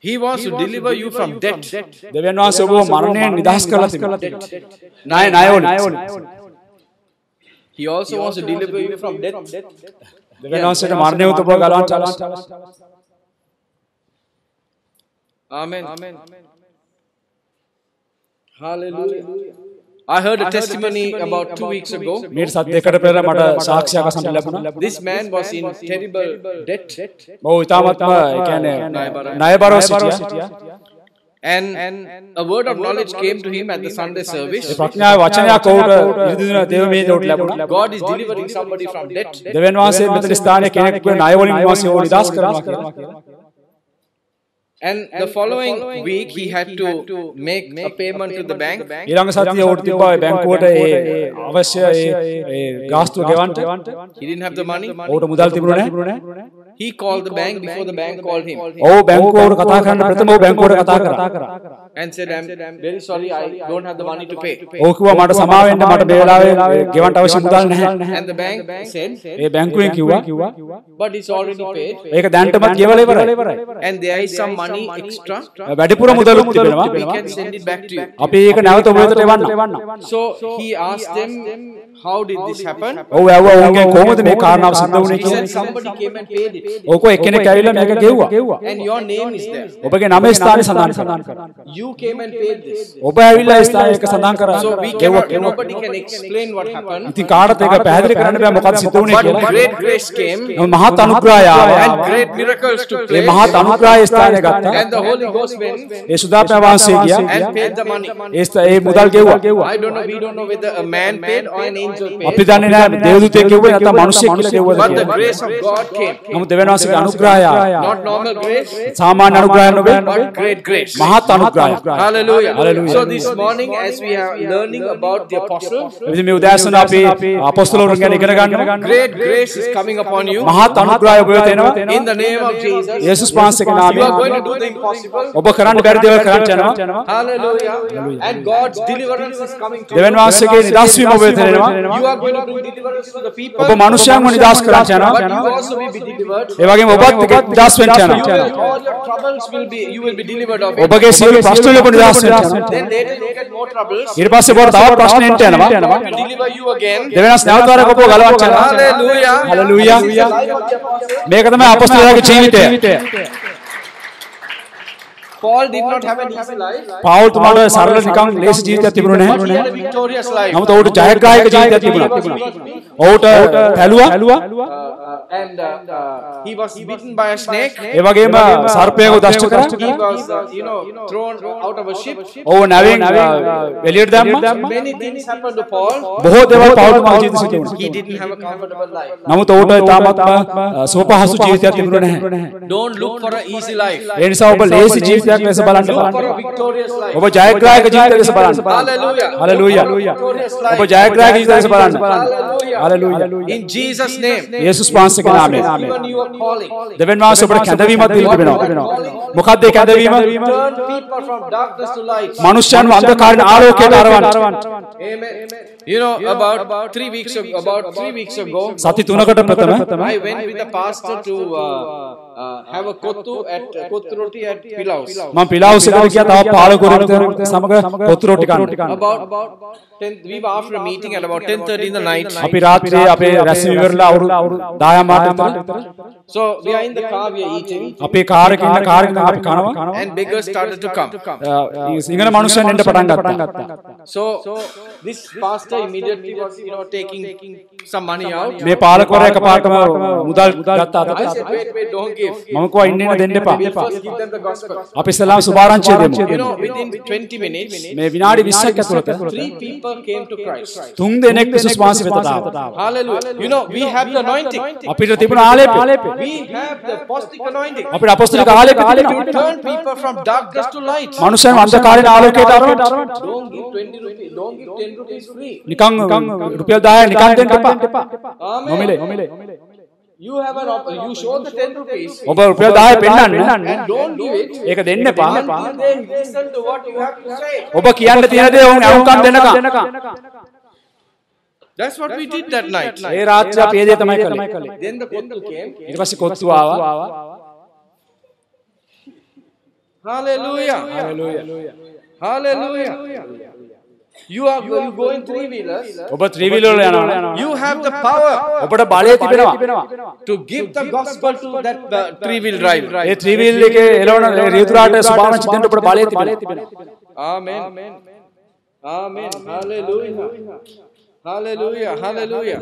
He wants to deliver you from debt. දෙවියන් වහන්සේ ඔබව මරණයෙන් නිදහස් කරලා තිබෙනවා. ණය වලින්. He also wants to deliver you from debt. දෙවියන් වහන්සේට මරණය උත ඔබ ගලවන්න අවශ්‍යයි. Amen. Hallelujah. I heard a testimony about 2 weeks ago. මේට සත් දෙකකට පෙර මට සාක්ෂියක් අසන්න ලැබුණා. This man was in terrible debt. ඔව් ඊටමත්ම ඒ කියන්නේ ණයබරව සිටියා. And a word of knowledge came to him at the Sunday service. ප්‍රඥාවේ වචනයක් ඔහුට ඉදිරිදින දේව මේදට ලැබුණා. God is delivering somebody from debt. දෙවියන් වහන්සේ මෙතන ස්ථානයේ කෙනෙක්ව ණය වලින් වාසියව නිදහස් කරනවා කියලා. And the following week he had to make a payment to the bank. ඊළඟ සතියේ උඩ තිබ්බා බැංකුවට ඒ අවශ්‍ය ඒ ගාස්තු ගෙවන්න. He didn't have the money. උඩ මුදල් තිබුණේ නැහැ. He called the bank before the bank called him. ඔව් බැංකුවට කතා කරන්න ප්‍රථම ඔව් බැංකුවට කතා කරා. And said, I'm very sorry, I don't have the money to pay. ඔව් කිව්වා මට සමාව වෙන්න මට මේ වෙලාවේ ගෙවන්න අවශ්‍ය මුදල් නැහැ. And the bank said, ඒ බැංකුවෙන් කිව්වා but it's already paid. ඒක දැන්ටමත් ගෙවලා ඉවරයි. And there is some money extra. වැඩිපුර මුදලුත් තිබෙනවා. We can send it back to you. අපි ඒක නැවත ඔබ වෙතට එවන්න. So he asked them, how did this happen? ඔව් ඇහුවා උන්ගෙන් කොහොමද මේ කාරණාව සිද්ධ වුනේ He said කියලා. somebody came and paid it. ඕක එක්කෙනෙක් ඇවිල්ලා මේක ගෙව්වා. And your name is there. ඔබගේ නම ස්ථානේ සඳහන් කරා. You came and paid this. ඔබ ඇවිල්ලා ඒ ස්ථානේ එක සඳහන් කරා. So we cannot, nobody can explain what happened. ඉතින් කාටද ඒක පැහැදිලි කරන්න බෑ මොකක්ද සිද්ධ වුනේ But කියලා. great grace came. මහත් අනුග්‍රහය ආවා. And great miracles took මේ place. මහත් අනුග්‍රහය ස්ථානය ගත්තා. And the Holy Ghost went ඒ සුදාපෑ වහන්සේ ගියා. and paid the money. ඒ මුදල් ගෙව්වා. I don't know, we don't know whether a man paid or an angel paid. අපි දන්නේ නැහැ දේවදූතයෙක් ගෙව්වේ නැත්නම් මිනිස්සෙක් කියලා ගෙව්වද But the කියලා. grace of God came. නමුත් දෙවියන් වහන්සේගේ අනුග්‍රහය Not normal grace, සාමාන්‍ය අනුග්‍රහය නෙවෙයි but great grace. මහත් අනුග්‍රහය. Hallelujah. Hallelujah. So this morning as we are learning about the apostles, ඉතින් මේ උදෑසන අපි අපොස්තලවරුන් ගැන ඉගෙන ගන්නවා. great grace is coming upon you. මහත් අනුග්‍රහය ඔබ වෙත එනවා. In the name of Jesus, යේසුස් වහන්සේගේ you are නාමයෙන් going to do the impossible. ඔබ කරන්න බැරි දේවල් කරන්න යනවා. Hallelujah. And God's deliverance is coming to දෙවියන් වහන්සේගේ නිදහස් වීම ඔබ වෙත එනවා. you. are going to do deliverance to the people. ඔබ මනුෂ්‍යයන්ව නිදහස් කරන්න But you යනවා. also will be delivered. ඒ වගේම ඔබත් නිදහස් වෙන්න All යනවා. your troubles will be, you will be delivered of it. ඔබගේ සියලු ප්‍රශ්න වලින් ඔබ නිදහස් වෙන්න යනවා. Then later you get more troubles. ඊට පස්සේ ඔබට තවත් ප්‍රශ්න එන්න යනවා. God will deliver you again. දෙවියන් වහන්සේ නැවත වරක් ඔබව ගලවන්න යනවා. Hallelujah. Hallelujah. මේක තමයි අපොස්තලයාගේ ජීවිතය. Paul did not have an easy life. Paul තුමාට සරල නිකන් ලේසි ජීවිතයක් තිබුණේ He had නැහැ. a victorious life. නමුත් ඔහුට ජයග්‍රාහක ජීවිතයක් තිබුණා. ඔහුට පැලුවා. And he was bitten by a snake. ඒ වගේම සර්පයෙකු දෂ්ට කරා. He was, thrown out of a ship. ඔහු නැවෙන් එළියට දැම්මා. Many things happened to Paul. බොහෝ දේවල් පාවුල් තුමාගේ ජීවිතේ සිදු වුණා. He didn't have a comfortable life. නමුත් ඔහුට තාමත්ම සුවපහසු ජීවිතයක් තිබුණේ නැහැ. Don't look for an easy life. ඒ නිසා ඔබ ලේසි ජීවිතයක් ලෙස බලන්න Look for a බලන්න. victorious life. ඔබ ජයග්‍රාහක ජීවිතයක් ලෙස බලන්න. Hallelujah. Hallelujah. Victorious life. ඔබ ජයග්‍රාහක ජීවිතයක් ලෙස බලන්න. Hallelujah. Hallelujah. In Jesus' name. යේසුස් වහන්සේගේ නාමයෙන්. Given you a calling. දෙවියන් වහන්සේ ඔබට කැඳවීමක් දීලා තිබෙනවා. මොකක්ද ඒ කැඳවීම? Turn people from darkness to light. මනුෂ්‍යයන්ව අන්ධකාරයෙන් ආලෝකයට අරවන්න. Amen. About 3 weeks ago, සති 3කට ප්‍රථම I went with the pastor to have a kottu roti at Pilaus. මම පිලාවුස් එකට ගියා තව පාලකවරුන් සමග කොත්තු රොටි කන්න. About 10, we were after a meeting at about 10:30 in the night. අපි රාත්‍රියේ අපේ රැස්වීම ඉවරලා අවුරුදු 10 මාට විතර. So we are in the car, we are eating, අපේ කාර් එකේ ඉන්න කාර් එකෙන් අපි කනවා. and beggars started to come. Sinhala මනුස්සයන් එන්න පටන් ගත්තා. So this pastor immediately was, taking some money out. මේ පාලකවරයා එකපාරටම මුදල් ගත්තා අතට. I said, wait, don't give. මම කිව්වා ඉන්න දෙන්න එපා. We'll first give them the gospel. අපි ඉස්සෙල්ලාම සුභාරංචිය දෙමු. Within 20 minutes, මේ විනාඩි 20ක් ඇතුළත 3 people came to Christ. 3 දෙනෙක් යේසුස් වහන්සේ වෙතට ආවා. Hallelujah. We have the anointing. අපිට තිබුණ ආලේපය. We have the apostolic anointing. අපිට අපොස්තලික ආලේපය To තිබෙනවා. turn people from darkness to light. මනුෂ්‍යයන් අන්ධකාරයෙන් ආලෝකයට අරවන්න. Don't give 20 rupees. Don't give 10 rupees free. නිකන් රුපියල් 10 නිකන් දෙන්න එපා. Amen. නොමිලේ. You have you show the 10 rupees. ඔබ රුපියල් 10 පෙන්නන්න. And don't give it. ඒක දෙන්න එපා. Until they listen to what you have to say. ඔබ කියන්න තියෙන දේ උන් අහුම්කම් දෙන්නකම්. That's what we did that night. ඒ රාත්‍රිය අපි ඒ දේ තමයි කළේ. Then the kottu came. ඊට පස්සේ කොත්තු ආවා. Hallelujah. Hallelujah. You go in 3-wheelers. ඔබ ත්‍රිවිල් වල යනවා. You have the power ඔබට බලය තිබෙනවා. to give the gospel to that 3-wheel drive. A three wheel එකේ එළවන රියදුරාට සුභාරංචි දෙන්න ඔබට බලය තිබෙනවා. Amen. Amen. Hallelujah. Hallelujah. Hallelujah.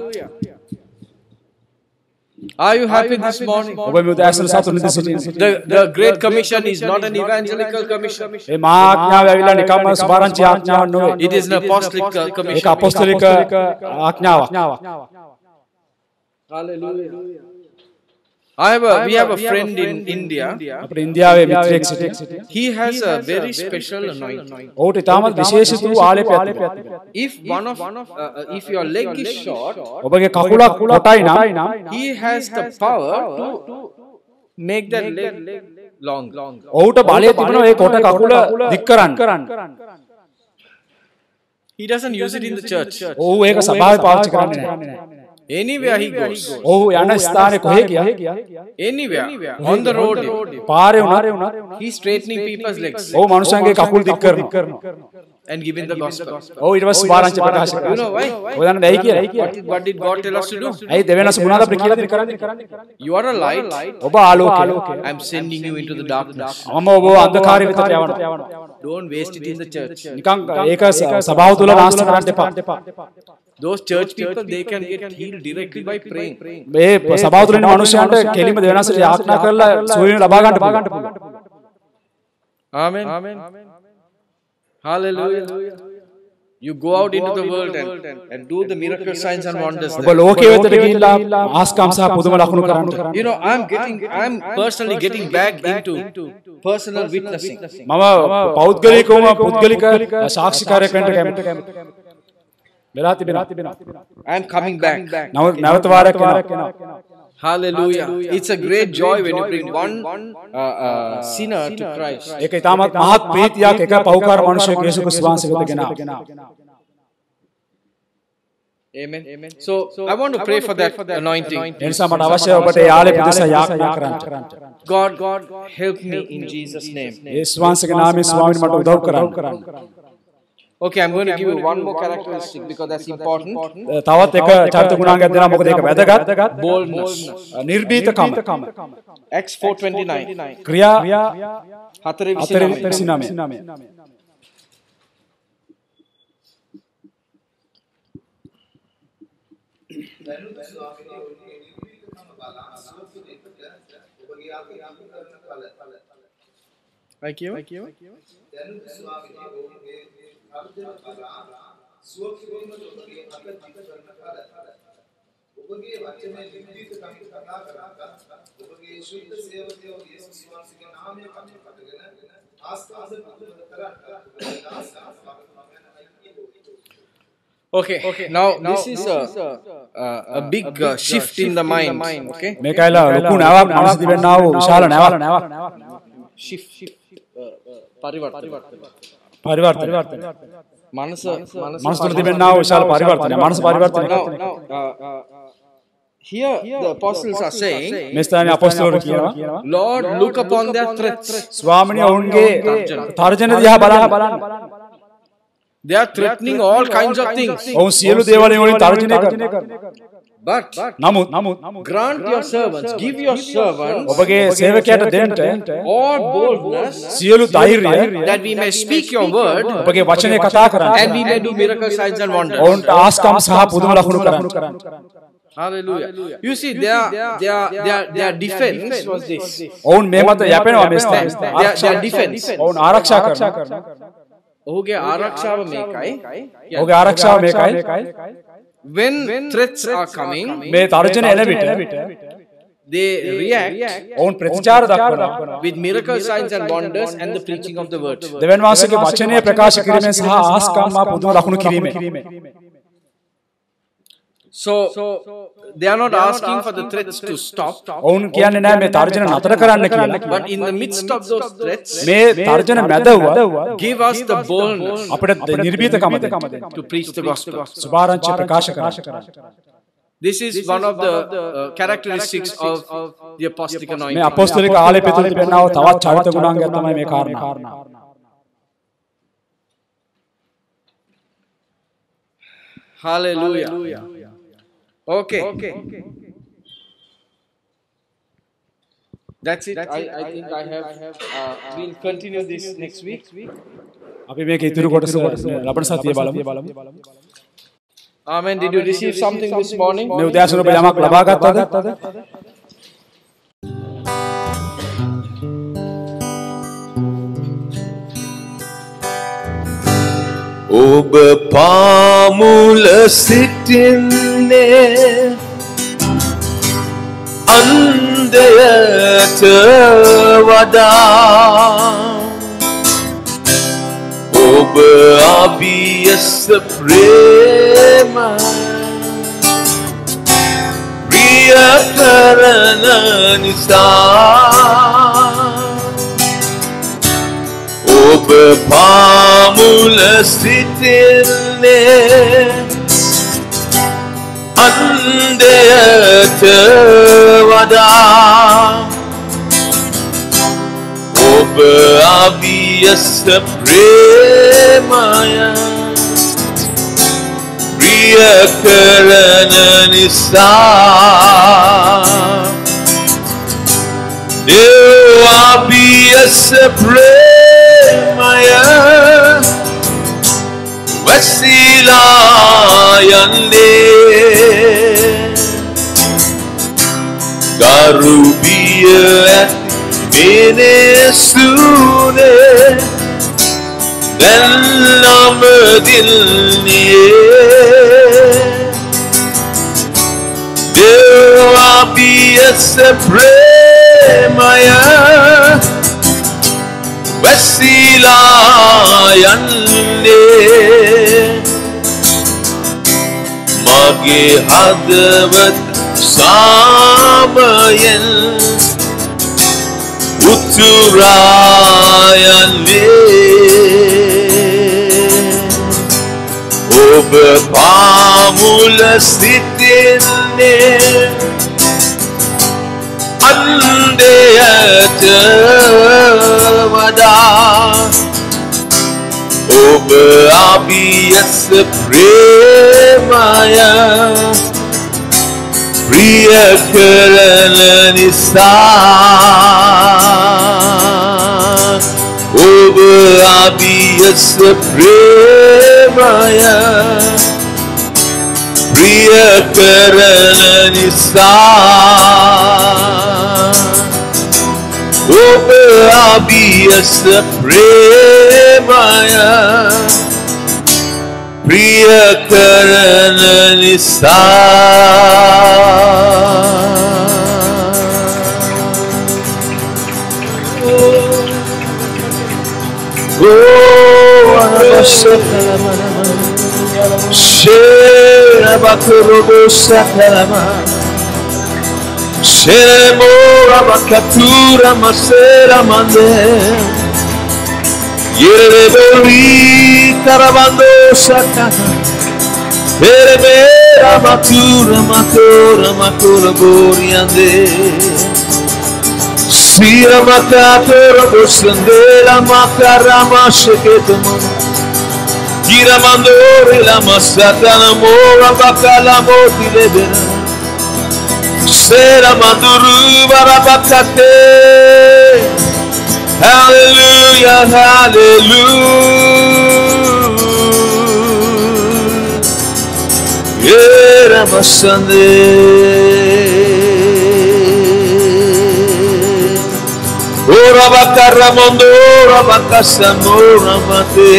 Are you happy this morning? ඔබ මේ උදෑසන සතුටින් සිටින්නේ. The Great Commission is not an evangelical commission. ඒ මහා ආඥාව ඇවිල්ලා නිකම්ම සුභාරංචි ආඥාවක් නෙවෙයි. It is an apostolic commission. ඒක අපොස්තලික ආඥාවක්. Hallelujah. We have a friend in India. අපේ ඉන්දියාවේ මිත්‍රයෙක් සිටිනවා. He has a very special anointing. ඔහුට තාමත් විශේෂ වූ ආලේපයක් තිබෙනවා. If your leg is short, ඔබගේ කකුලක් කොටයි නම් he has the power to make that leg long. ඔහුට බලය තිබෙනවා ඒ කොට කකුල දික් කරන්න. He doesn't use it in the church. ඔහු ඒක සභාවේ පාවිච්චි කරන්නේ නැහැ. Anywhere he goes. ඔහු යන ස්ථානේ කොහෙ ගියා? Anywhere. On the road. පාරේ වුණා. He's straightening people's legs. ඔහු මනුෂ්‍යයන්ගේ කකුල් දික් කරනවා. And giving the gospel. ඔහු ඊට පස්සේ සුභාරංචි ප්‍රකාශ කරනවා. You know why? ඔය දන්නද ඇයි කියලා? What did God tell us to do? ඇයි දෙවියන්ස මොනවද අපිට කියලා දෙන්නේ? You are a light. ඔබ ආලෝකය. I'm sending you into the darkness. මම ඔබ අන්ධකාරය වෙතට යවනවා. Don't waste it in the church. නිකන් ඒක සභාව තුල නාස්ති කරන්න එපා. Those church people, they can get healed directly by praying. මේ සභාව තුල ඉන්න මිනිස්සුන්ට කෙලින්ම දෙවියන්සට යාඥා කරලා සුවය ලබා ගන්න පුළුවන්. Amen. Hallelujah. You go out into the world and do the miracle signs and wonders. ඔබ ලෝකයේ වෙතට ගිහිල්ලා ආස්කම් සහ පුදුම ලකුණු කරන්න. You know, I'm personally getting back into personal witnessing. මම පෞද්ගලිකවම පුද්ගලික සාක්ෂිකාරයක් වෙන්න කැමතියි. වෙලා තිබෙනවා. I'm coming back. නැවත වාරයක් එනවා. Hallelujah. It's a great joy when you bring one sinner to Christ. ඒක ඊටමත් මහත් ප්‍රීතියක් එක පෞකාර මිනිසෙක් යේසුස් ක්‍රිස්තුස් වහන්සේ වෙත ගෙනාවා. Amen. So I want to pray for that anointing. එනිසා මට අවශ්‍යයි ඔබට ඒ ආලේ ප්‍රදේශය යාඥා කරන්න. God help me in Jesus name. යේසුස් වහන්සේගේ නාමයෙන් ස්වාමීන් මට උදව් කරන්න. Okay, I'm going to give you one more characteristic because that's important. තවත් එක චරිත ගුණාංගයක් දෙනවා මොකද ඒක වැදගත්. Boldness. නිර්භීතකම. Acts 4:29. ක්‍රියා 4:29. Thank you. Okay. Now this is a big shift in the mind. Okay. මේකයිලා ලොකු නැවක් මනස දිවෙන්නා වූ විශාල නැවක්. Shift. පරිවර්තන. මනස තුළ තිබෙනා වූ විශාල පරිවර්තනය. මනස පරිවර්තනය. Here the apostles are saying, මේ ස්ථානයේ අපොස්තලවරු කියනවා, Lord, look upon their threats. ස්වාමිනේ ඔවුන්ගේ තර්ජන දිහා බලන්න. They are threatening all kinds of things. ඔවුන් සියලු දේවල් වලින් තර්ජනය කරනවා. But නමුත් grant your servants, give your servants ඔබගේ සේවකයාට දෙන්න all boldness සියලු ධෛර්යය that we may speak your word ඔබගේ වචනේ කතා කරන්න. and we may do miracle signs and wonders. ඔවුන්ට ආස්කම් සහ පුදුම ලකුණු කරන්න. Hallelujah. You see, their defense was this. ඔවුන් මේ මත යැපෙනවා මේ ස්ථානයේ. Their defense. ඔවුන් ආරක්ෂා කරනවා. ඔහුගේ ආරක්ෂාව මේකයි. ඔහුගේ ආරක්ෂාව මේකයි. When threats are coming, මේ තර්ජන එන විට they react ඔවුන් ප්‍රතිචාර දක්වනවා with miracle signs and wonders and the preaching of the word. දෙවියන් වහන්සේගේ වචනය ප්‍රකාශ කිරීමෙන් සහ ආස්කම් පුදුම ලකුණු කිරීමෙන්. So they are not asking for the threats to stop. ඔවුන් කියන්නේ නැහැ මේ තර්ජන නතර කරන්න කියලා. But in the midst of those threats, මේ තර්ජන මැදව give us the boldness අපිට නිර්භීතකම to preach the gospel. සුභාරංචි ප්‍රකාශ කරන්න. This is one of the characteristics of the apostolic anointing. මේ අපොස්තලික ආලේ පිටු තිබෙනා වූ තවත් චරිත ගුණාංගයක් තමයි මේ කාරණා. Hallelujah. Okay. That's it. I think I have. We'll continue this next week. අපි මේක ඉතුරු කොටස ලබන සතියේ බලමු. Amen. Did you receive something this morning? මේ උදෑසන ඔබ යමක් ලබා ගත්තද? ඔබ පාමුල සිටින්නේ අන්දයට වඩා ඔබ අභියස ප්‍රේම ප්‍රිය කරන නිසා ඔබ පාමුල සිටින්නේ Andeyatavada Oba Abiyasa Premaya Priyakarana Nisa Deva Abiyasa Premaya Wasilayanle Garubiya Menesune Dellamadilniye Devabiyasa Premaya Vasilayanle Mage hadavat samayan Utturayanle Oba pamula sitinne Andeyatavada Oba Abiyasa Premaya Priyakarana Nisa Oba Abiyasa Premaya Priyakarana Nisa Oba Abiyasa Premaya Priyakarana Nisa Shera Bakurobo Sakalama Shemora Bakatura Masera Mande Yerebori Karabando Sakana Yerebera Matura Matura Matura Boriande Sira Makatora Bosandela Makarama Sheketamo Kira Mandori La Masakana Mora Bakala Moti Lebera Sera Manduru Barabakate Hallelujah, hallelujah Yera Masande Ora Bakara Mondora Bakasamora Mate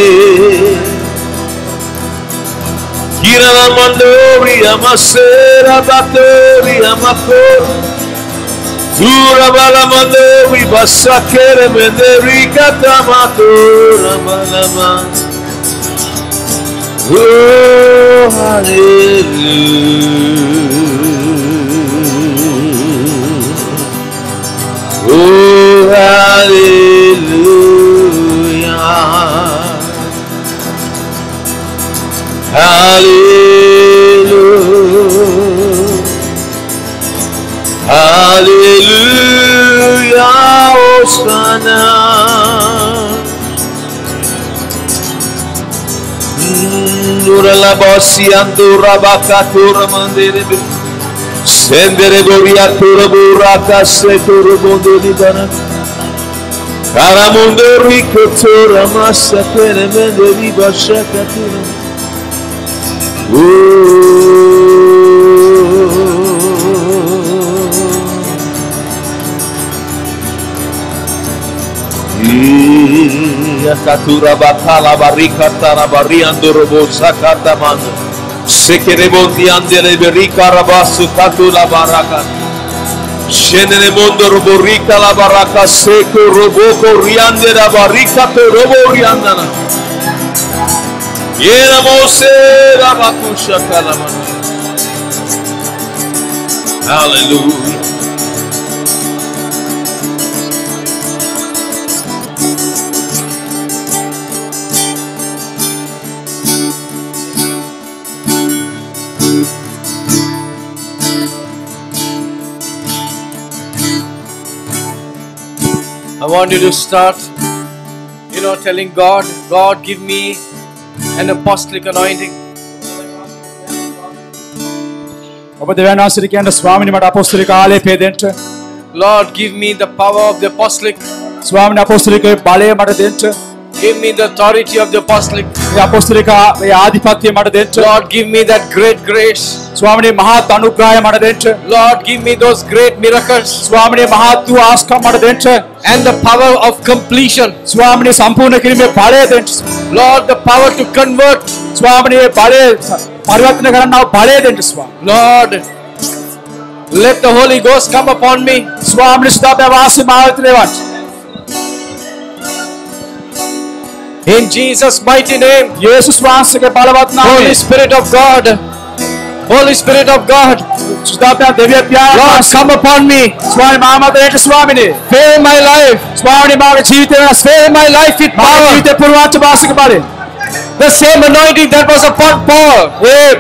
Kira Mandori Amasera Batori Amakor Tura Balamando we basakere Menderika Tamatora Balama Oh hallelujah Oh hallelujah Hallelujah Hallelujah, Hosanna. Nura la bossi andura bakatura mandere sendere goriatura buraka setura bondo di bana. Caramondo rico tora massa pene mende di basciacatura. Katura batala barika tara bariando robo sakata mando sekere bondi andele berika rabasu katula baraka shenene mondo robo rika la baraka seko robo riande la barika to robo riandana yera mose la bakusha kalamana. Hallelujah. I want you to start, telling God, God, give me an apostolic anointing. ඔබ දෙවියන් වහන්සේට කියන්න ස්වාමීනි මට අපොස්තලික ආලේපය දෙන්න. Lord, give me the power of the apostolic. ස්වාමීනි අපොස්තලික බලය මට දෙන්න. Give me the authority of the apostolic. මේ අපොස්තලික මේ ආධිපත්‍යය මට දෙන්න. Lord, give me that great grace. ස්වාමීනි මහත් අනුග්‍රහය මට දෙන්න. Lord, give me those great miracles. ස්වාමීනි මහත් වූ ආස්කම් මට දෙන්න. And the power of completion. ස්වාමීනි සම්පූර්ණ කිරීමේ බලය දෙන්න. Lord, the power to convert. ස්වාමීනි මේ බලය පරිවර්තන කරන්නව බලය දෙන්න ස්වාමී. Lord, let the Holy Ghost come upon me. ස්වාමීනි සුදාපේ වාසය මාවිතරේවත්. In Jesus' mighty name. යේසුස් වහන්සේගේ බලවත් නාමයෙන්. Holy Spirit of God. Holy Spirit of God. සුදාපේ දෙවියන් පියාණන්. Lord, come upon me. ස්වාමීනි මාමතරේට ස්වාමීනි. Fill my life. ස්වාමීනි මාගේ ජීවිතය වෙනස්. Fill my life with power. ජීවිතේ පුරවාච වාසික බලය. The same anointing that was upon Paul.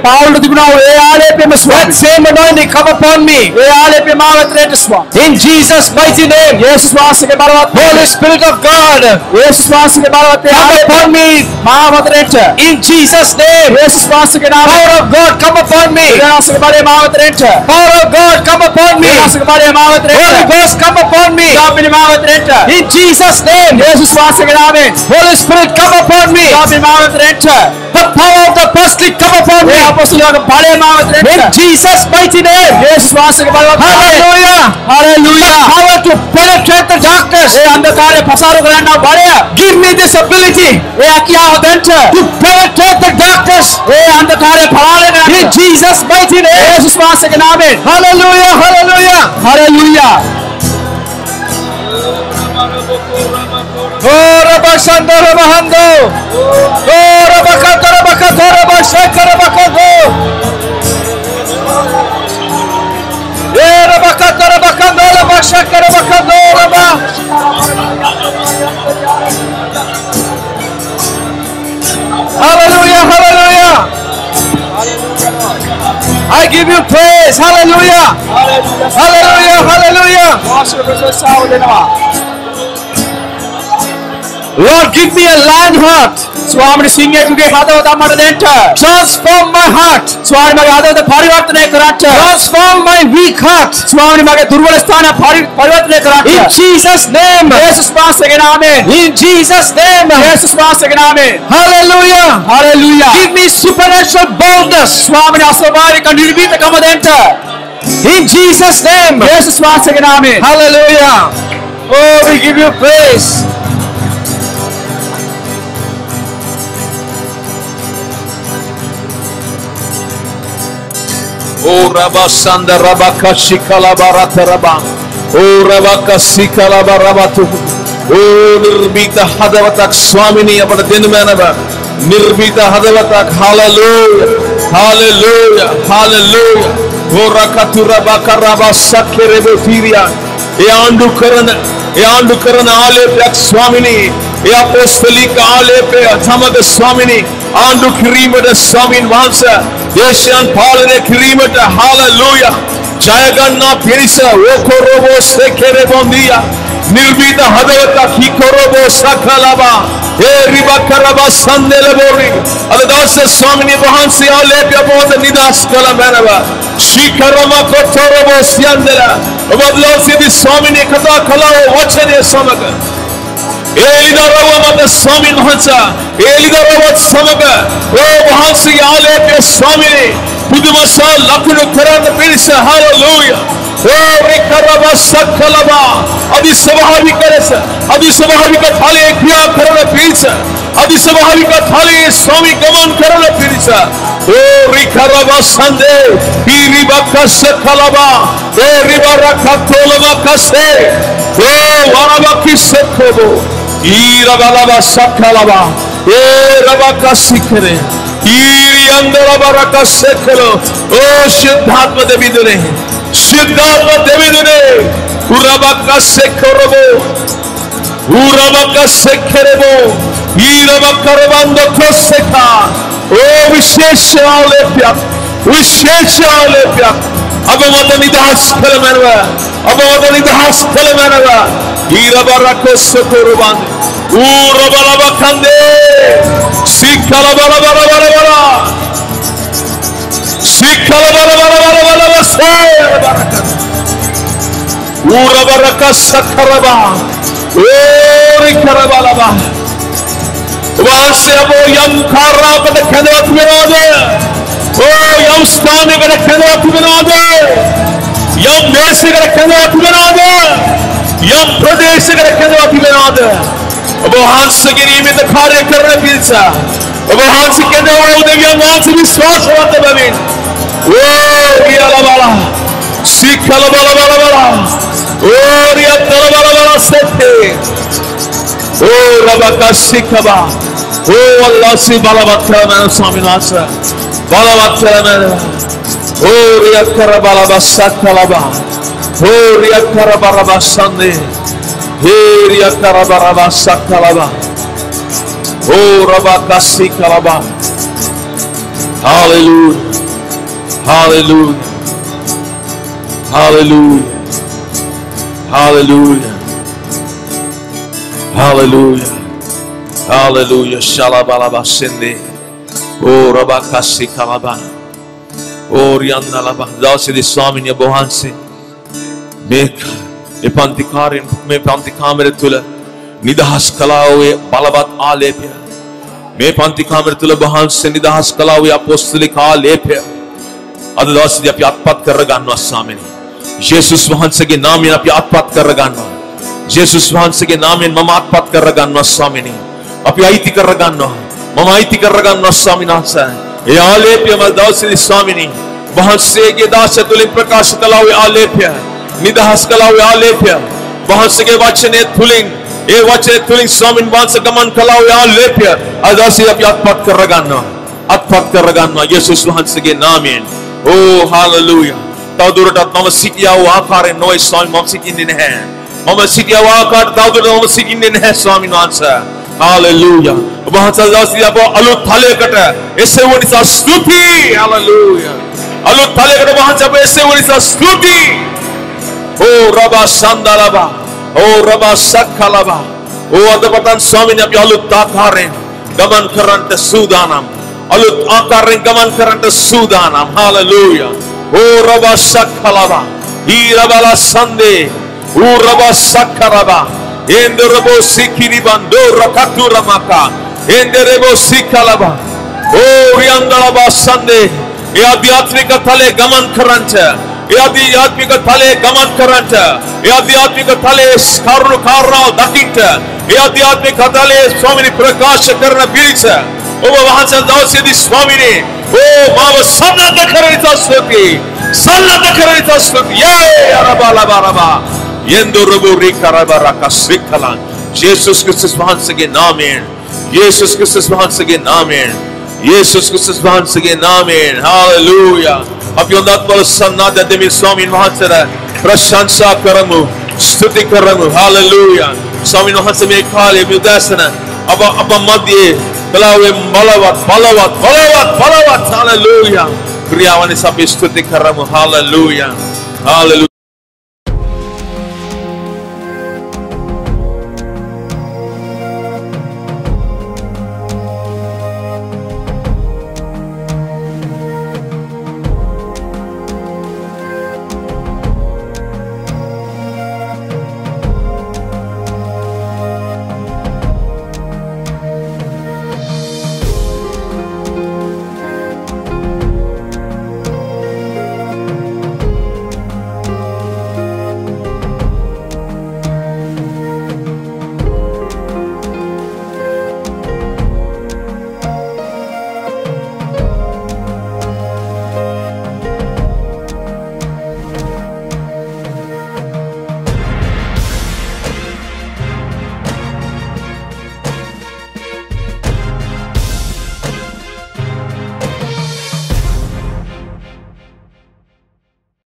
Paul තිබුණා ඒ ආලේපයම That ස්වාමී. same anointing come upon me. ඒ ආලේපය මාවතරේට ස්වාමී. In Jesus' mighty name. යේසුස් වහන්සේගේ බලවත්. Holy Spirit of God. යේසුස් වහන්සේගේ බලවත් Come upon me. මාවතරේට. In Jesus' name. යේසුස් වහන්සේගේ නාමයෙන්. Power of God come upon me. යේසුස්ගේ බලය මාවතරේට. Power of God come upon me. යේසුස්ගේ බලය මාවතරේට. Holy Ghost come upon me. ස්වාමීනි මාවතරේට. In Jesus' name. යේසුස් වහන්සේගේ නාමයෙන්. Holy Spirit come upon me. ස්වාමීනි මාවතරේට. The power of the apostolic come upon me. ඒ අපොස්තලයාගේ බලය මාවතරේට. In Jesus' mighty name. යේසුස් වහන්සේගේ බලවත්. Hallelujah. Hallelujah. Power to penetrate the darkness. ඒ අන්ධකාරය පසාරු කරන්නව බලය. Give me this ability ඒ අකියාව දෙන්න. to penetrate the darkness. A අන්ධකාරය පලාලන. In Jesus' mighty name. යේසුස් වහන්සේගේ නාමයෙන්. Hallelujah. Hallelujah. Hallelujah. Oh, Rabashando Rabahando. Oh, Rabakato Rabakato Rabashaka Rabakato. Yeah, Rabakato Rabakando Rabashaka Rabakato Rabba. Hallelujah, hallelujah. I give you praise. Hallelujah. Hallelujah, hallelujah. Lord, give me a lion heart. ස්වාමීනි සිංහයෙකුගේ හදවත මට දෙන්න. Transform my heart. ස්වාමීනි මගේ හදවත පරිවර්තනය කරන්න. Transform my weak heart. ස්වාමීනි මගේ දුර්වල ස්ථාන පරිවර්තනය කරන්න. In Jesus' name. යේසුස් වහන්සේගේ නාමයෙන්. In Jesus' name. යේසුස් වහන්සේගේ නාමයෙන්. Hallelujah. Hallelujah. Give me supernatural boldness. ස්වාමීනි අස්වාභාවික නිර්භීතකම දෙන්න. In Jesus' name. යේසුස් වහන්සේගේ නාමයෙන්. Hallelujah. Oh, we give you praise. Oh Rabasanda Rabakashikala Barataraba. Oh Rabakasikala Barabatu. Oh Nirbita Hadavatak Swamini Abada Dinmanaba. Nirbita Hadavatak. Hallelujah. Hallelujah. Hallelujah. Oh Rakatura Bakaraba Sakerevotiria. Eandu Karana Alepyak Swamini. Apostolic Alepe Athamada Swamini. Andu Kirimata Swamin Vansa. Yeshan Palane Kirimata. Hallelujah. Jayaganna Pirisa. Okorobo Sekerebondia. Nirbita Hadavata Hikorobo Sakalaba. Ribakaraba Sandelabori. Adadasa Swamini Vahansi Alepe upon the Nidas Kalamanava. Shikarama Kotorobo Siandela. About Losi Swamini Kata Kalao. Watch it, Samaga. Elidarava Swami Mahansa, Elidarava Samaga, Oh Mahansi Alepe Swamini, Pudumasa, Lakunu Karana Pirisa, hallelujah. Oh Rikarava Sakalaba, Adisavahavikarasa, Adisavahavika Thali Kriya Karana Pirisa, Adisavahavika Thali Swami Gaman Karana Pirisa, Oh Rikarava Sande, Iribaka Sakalaba, Oh Ribaraka Tolava Kase, Oh Varavaki Sekobo. Irabalaba Sakalaba, Rabaka Sikere, Iriandarabaka Sekelo, Oh Siddhartha Devidure, Siddhartha Devidure, Urabaka Sekorobo, Urabaka Sekerebo, Irabakaravanda Koseka, Oh Vishesha Lepya, Vishesha Lepya, Abavadani Das Kalamanava, Abavadani Das Kalamanava. Ira barakoso kurban. Ura balabakande. Sikala balabala. Sikala balabala barakat. Ura barakasa karaba. Ori karabalaba. वहां से अब यम खारा बने खंडवत बना दे ओ यम स्थान बने खंडवत बना दे यम देश बने खंडवत बना दे यम प्रदेश बने खंडवत बना दे अब वहां से गिरी में तो कार्य करने पिलसा अब वहां से कहते हो देवी वहां से विश्वास होता बबिन ओ ये वाला सीखल वाला ओ ये वाला सेते ओ रबा का सीखबा ओ अल्लाह से बालावत करना स्वामी नासा बालावत करना ओ रिया कर बालावा सकलाबा ओ रिया कर बालावा संदे हे रिया कर बालावा सकलाबा ओ रबा का सीखलाबा hallelujah hallelujah hallelujah hallelujah hallelujah Hallelujah. Shalabalaba sende. Oh rabakasi kalaba. Oh riandalaba. Dasi di swami ne bohanse. Mek epantikarin me pantikamere tula. Nidahas kalawe balabat alepya. Me pantikamere tula bohanse nidahas kalawe apostolik alepya. Adu dasi di api atpat karraganwa swami ne. Jesus bohanse ke naam in api atpat karraganwa. Jesus bohanse ke naam in mama atpat karraganwa swami ne. අපි අයිති කරගන්නවා මම අයිති කරගන්නවා ස්වාමීන් වහන්සේ ඒ ආලේපය මම දවසේ ස්වාමිනී වහන්සේගේ දාස තුලින් ප්‍රකාශ කළා වූ ආලේපය නිදහස් කළා වූ ආලේපය වහන්සේගේ වචනේ තුලින් ඒ වචනේ තුලින් ස්වාමීන් වහන්සේ ගමන් කළා වූ ආලේපය අදවසේ අපි අත්පත් කරගන්නවා යේසුස් වහන්සේගේ නාමයෙන් ඕ හාලෙලූයා තවදුරටත් මම සිටියා වූ ආකාරයෙන් නොවේ ස්වාමීන් මම සිටින්නේ නැහැ මම සිටියා වූ ආකාරයට තවදුරටත් මම සිටින්නේ නැහැ ස්වාමීන් වහන්සේ Hallelujah. Bahasa Dasi apa alut thale kata. Ese woni sa stuti. Hallelujah. Alut thale kata bahasa apa ese woni sa stuti. Oh Rabba Sandalaba. Oh Rabba Sakhalaba. Oh adapatan swami ne api alut akaren gaman karanta sudanam. Alut akaren gaman karanta sudanam. Hallelujah. Oh Rabba Sakhalaba. Hi Rabala Sande. Oh Rabba Sakharaba. Enderebo sikiri bando rakatura maka enderebo sikalaba oh riandalaba sande e adhyatmika thale gaman karanta e adhyatmika thale gaman karanta e adhyatmika thale karunu karra dakinta e adhyatmika thale swamini prakash karna bilisa oba wahansa dawsedi swamini oh mama sannata karita stuti ye araba Yendorobo rikarabara kasikalan. Jesus Kristus vahansage namen. Jesus Kristus vahansage namen. Jesus Kristus vahansage namen. Hallelujah. Apyondat bol sannada demi swami vahansara prashansa karamu stuti karamu. Hallelujah. Swami vahansa me khale mudasana aba madye kalawe balawat. Hallelujah. Kriyavani sabhi stuti karamu. Hallelujah. Hallelujah.